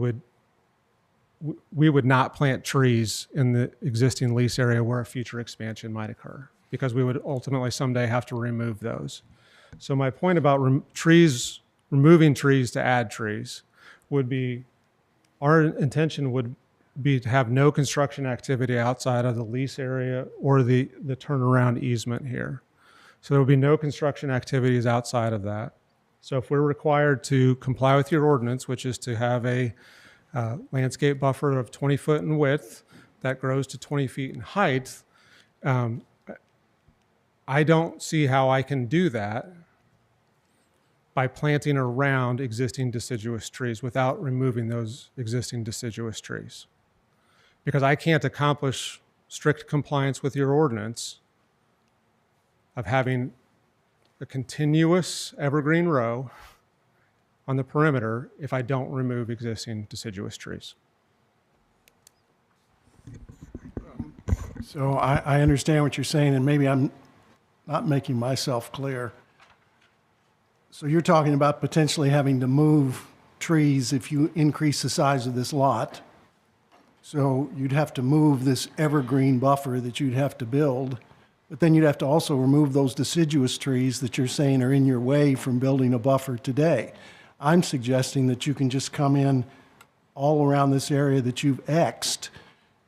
would not plant trees in the existing lease area where a future expansion might occur, because we would ultimately someday have to remove those. So my point about removing trees to add trees would be, our intention would be to have no construction activity outside of the lease area or the turnaround easement here. So there will be no construction activities outside of that. So if we're required to comply with your ordinance, which is to have a landscape buffer of 20 foot in width that grows to 20 feet in height, I don't see how I can do that by planting around existing deciduous trees without removing those existing deciduous trees. Because I can't accomplish strict compliance with your ordinance of having a continuous evergreen row on the perimeter if I don't remove existing deciduous trees. So I understand what you're saying, and maybe I'm not making myself clear. So you're talking about potentially having to move trees if you increase the size of this lot. So you'd have to move this evergreen buffer that you'd have to build, but then you'd have to also remove those deciduous trees that you're saying are in your way from building a buffer today. I'm suggesting that you can just come in all around this area that you've X'd,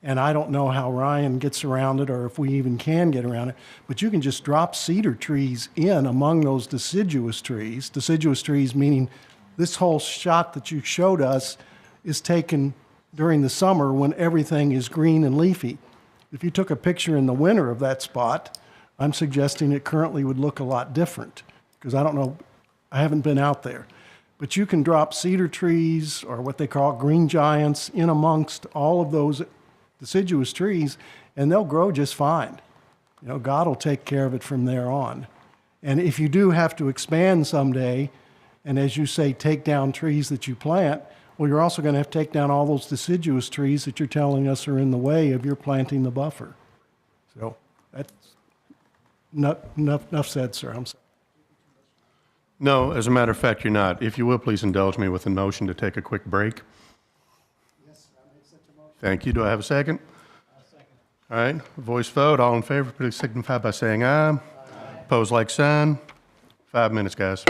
and I don't know how Ryan gets around it or if we even can get around it, but you can just drop cedar trees in among those deciduous trees meaning this whole shot that you showed us is taken during the summer when everything is green and leafy. If you took a picture in the winter of that spot, I'm suggesting it currently would look a lot different, because I don't know, I haven't been out there. But you can drop cedar trees, or what they call green giants, in amongst all of those deciduous trees, and they'll grow just fine. You know, God will take care of it from there on. And if you do have to expand someday, and as you say, take down trees that you plant, well, you're also going to have to take down all those deciduous trees that you're telling us are in the way of your planting the buffer. So that's enough said, sir. I'm sorry. No, as a matter of fact, you're not. If you will, please indulge me with a motion to take a quick break. Yes, I make such a motion. Thank you. Do I have a second? Second. All right, voice vote. All in favor, please signify by saying aye. Aye. Opposed, like sign. 5 minutes, guys.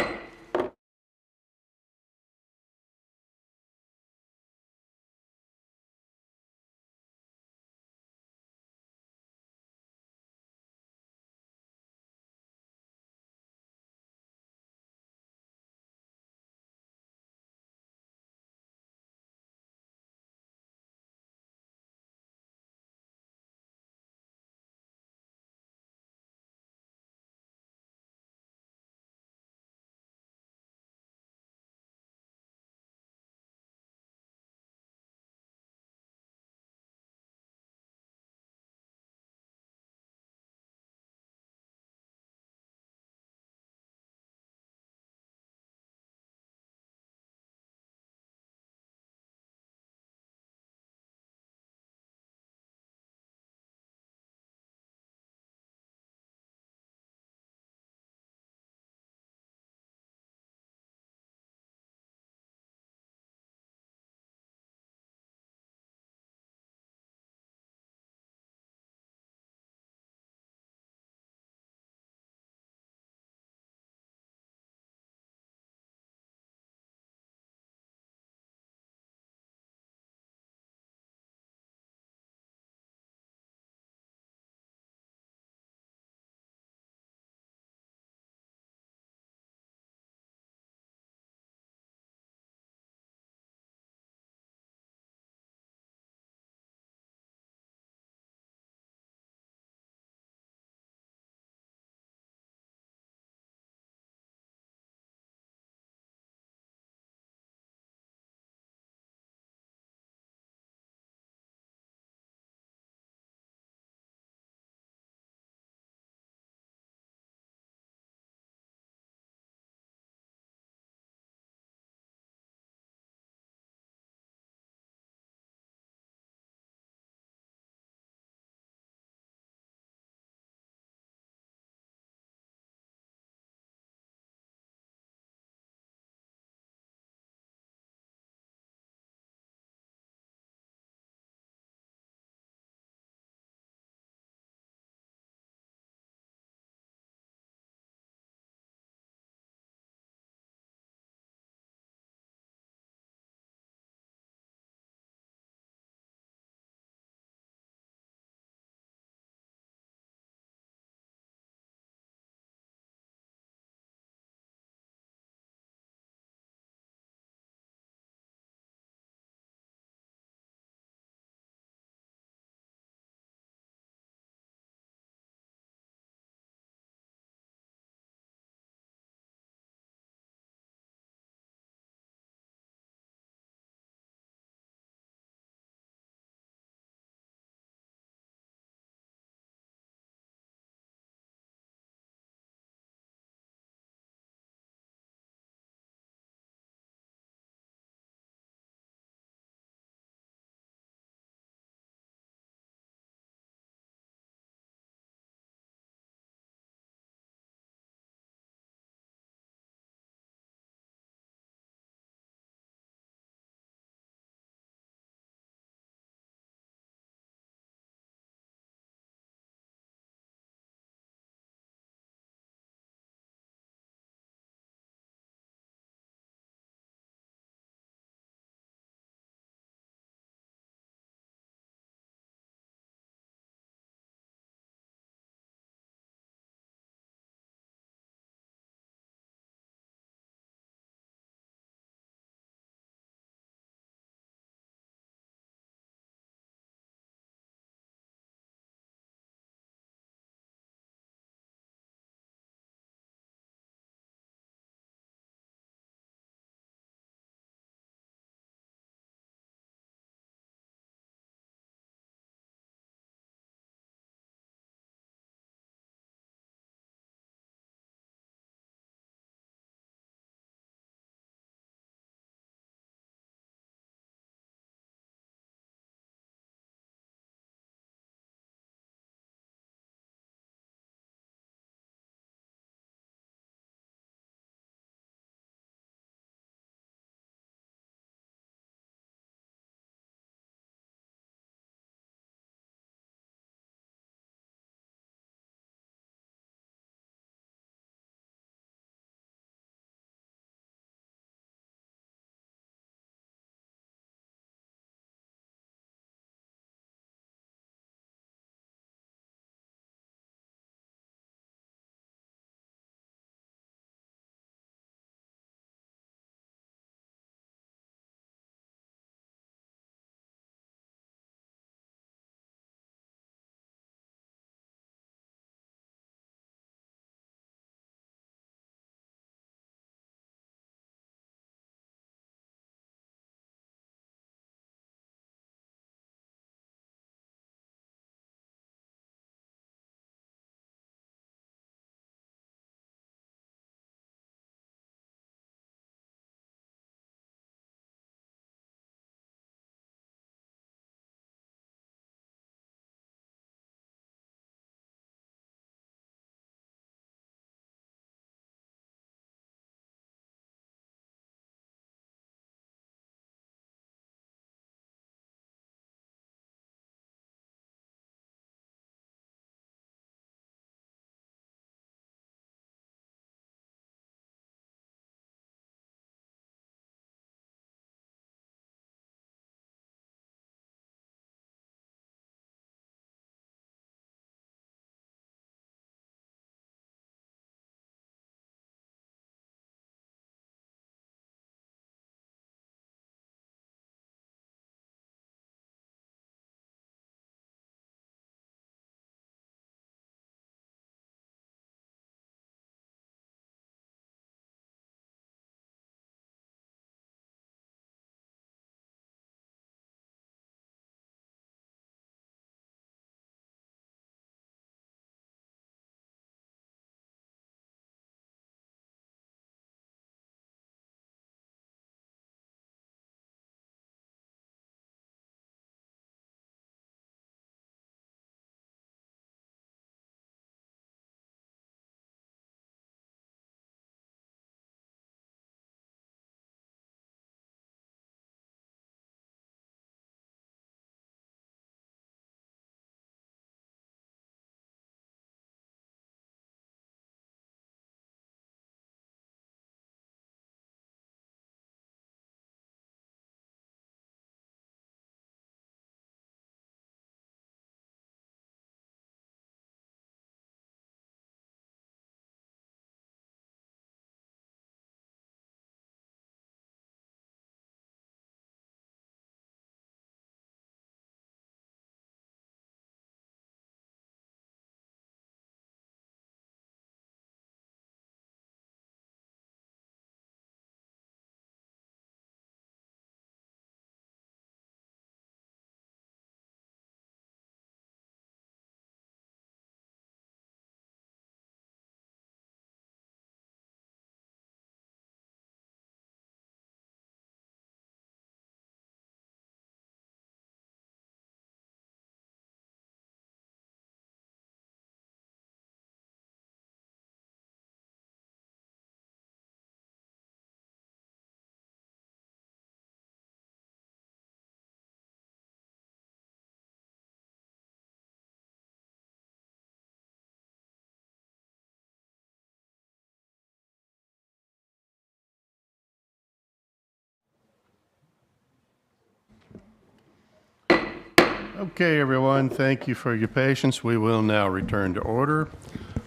Okay, everyone, thank you for your patience. We will now return to order.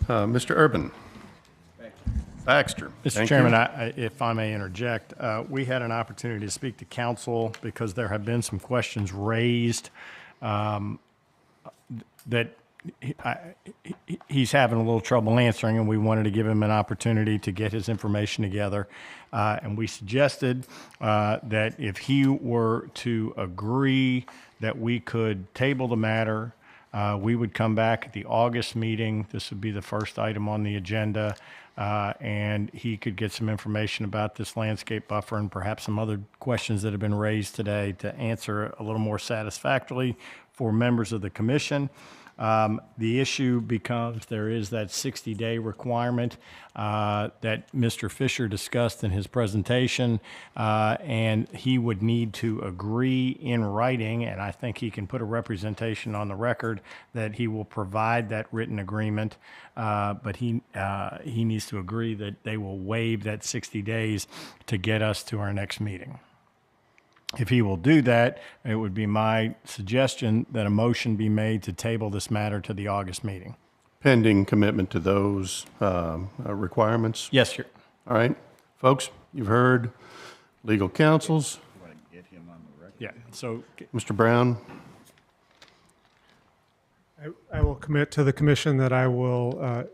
Mr. Urban. Baxter. Mr. Thank Chairman, you. if I may interject, we had an opportunity to speak to council because there have been some questions raised that he's having a little trouble answering, and we wanted to give him an opportunity to get his information together. And we suggested that if he were to agree that we could table the matter, we would come back at the August meeting. This would be the first item on the agenda. And he could get some information about this landscape buffer and perhaps some other questions that have been raised today to answer a little more satisfactorily for members of the commission. The issue becomes there is that 60-day requirement that Mr. Fisher discussed in his presentation, and he would need to agree in writing, and I think he can put a representation on the record that he will provide that written agreement, but he needs to agree that they will waive that 60 days to get us to our next meeting. If he will do that, it would be my suggestion that a motion be made to table this matter to the August meeting. Pending commitment to those requirements? Yes, sir. All right. Folks, you've heard legal counsels. Yeah. So, Mr. Brown? I will commit to the commission that I will,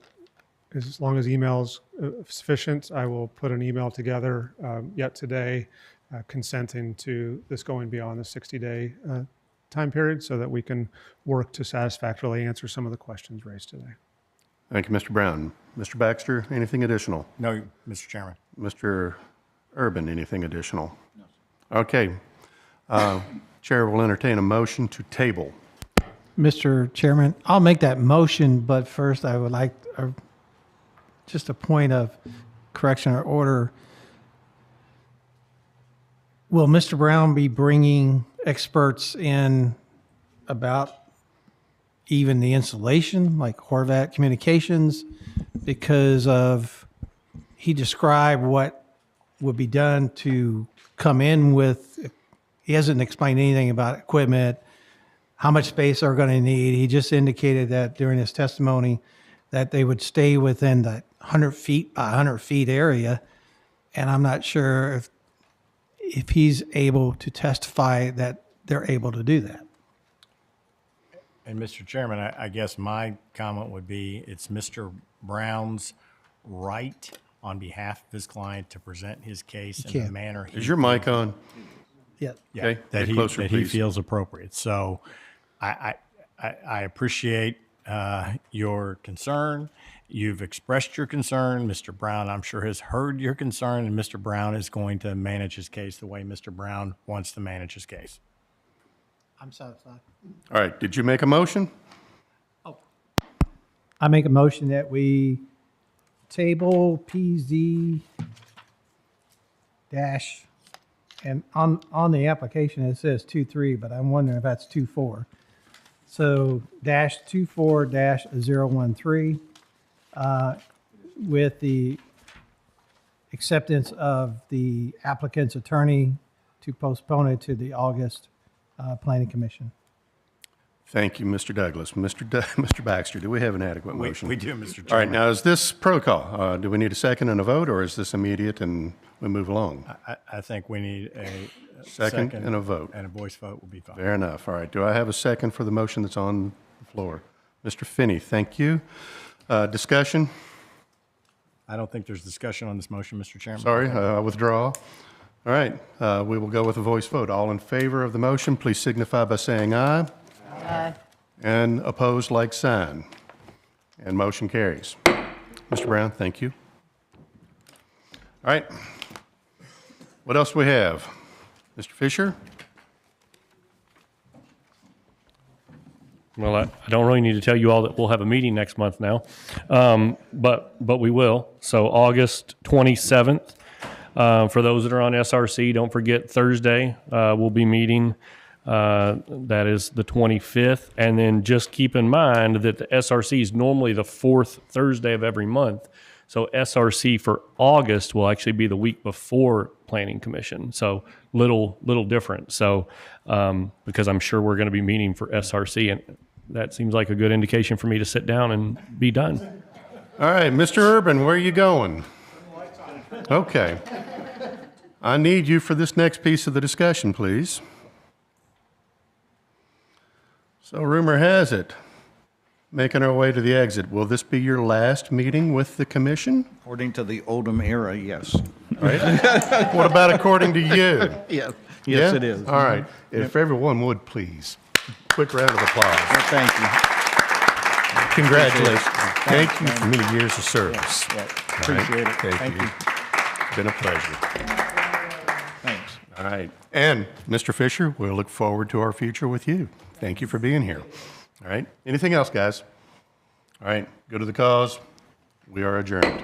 as long as email's sufficient, I will put an email together yet today consenting to this going beyond the 60-day time period so that we can work to satisfactorily answer some of the questions raised today. Thank you, Mr. Brown. Mr. Baxter, anything additional? No, Mr. Chairman. Mr. Urban, anything additional? No. Okay. Chair will entertain a motion to table. Mr. Chairman, I'll make that motion, but first I would like just a point of correction or order. Will Mr. Brown be bringing experts in about even the installation, like Horvat Communications, because of he described what would be done to come in with, he hasn't explained anything about equipment, how much space they're going to need. He just indicated that during his testimony that they would stay within the 100 feet by 100 feet area. And I'm not sure if he's able to testify that they're able to do that. And Mr. Chairman, I guess my comment would be it's Mr. Brown's right on behalf of his client to present his case in the manner he Is your mic on? Yeah. Okay. that Get closer, he please. feels appropriate. So I appreciate your concern. You've expressed your concern. Mr. Brown, I'm sure, has heard your concern, and Mr. Brown is going to manage his case the way Mr. Brown wants to manage his case. I'm satisfied. All right. Did you make a motion? I make a motion that we table PZ dash, and on the application it says 2.3, but I'm wondering if that's 2.4. So dash 24 dash 013 with the acceptance of the applicant's attorney to postpone it to the August Planning Commission. Thank you, Mr. Douglas. Mr. Baxter, do we have an adequate motion? We do, Mr. Chairman. All right, now is this protocol? Do we need a second and a vote, or is this immediate and we move along? I think we need a Second and a vote. And a voice vote will be fine. Fair enough. All right, do I have a second for the motion that's on the floor? Mr. Finney, thank you. Discussion? I don't think there's discussion on this motion, Mr. Chairman. Sorry, I withdraw. All right, we will go with a voice vote. All in favor of the motion, please signify by saying aye. Aye. And opposed, like sign. And motion carries. Mr. Brown, thank you. All right. What else do we have? Mr. Fisher? Well, I don't really need to tell you all that we'll have a meeting next month now, but we will. So August 27th, for those that are on SRC, don't forget Thursday, we'll be meeting. That is the 25th. And then just keep in mind that the SRC is normally the fourth Thursday of every month. So SRC for August will actually be the week before Planning Commission. So little different. So because I'm sure we're going to be meeting for SRC, and that seems like a good indication for me to sit down and be done. All right, Mr. Urban, where are you going? Okay. I need you for this next piece of the discussion, please. So rumor has it, making our way to the exit, will this be your last meeting with the commission? According to the Oldham era, yes. Right? What about according to you? Yes, Yeah? it is. All right. If everyone would, please. Quick round of applause. Well, thank you. Congratulations. Thanks, Thank you for man. many years of service. Yeah, All right. appreciate it. Thank you. It's been a pleasure. Thanks. All right. And Mr. Fisher, we'll look forward to our future with you. Thank you for being here. All right. Anything else, guys? All right. Go to the cause. We are adjourned.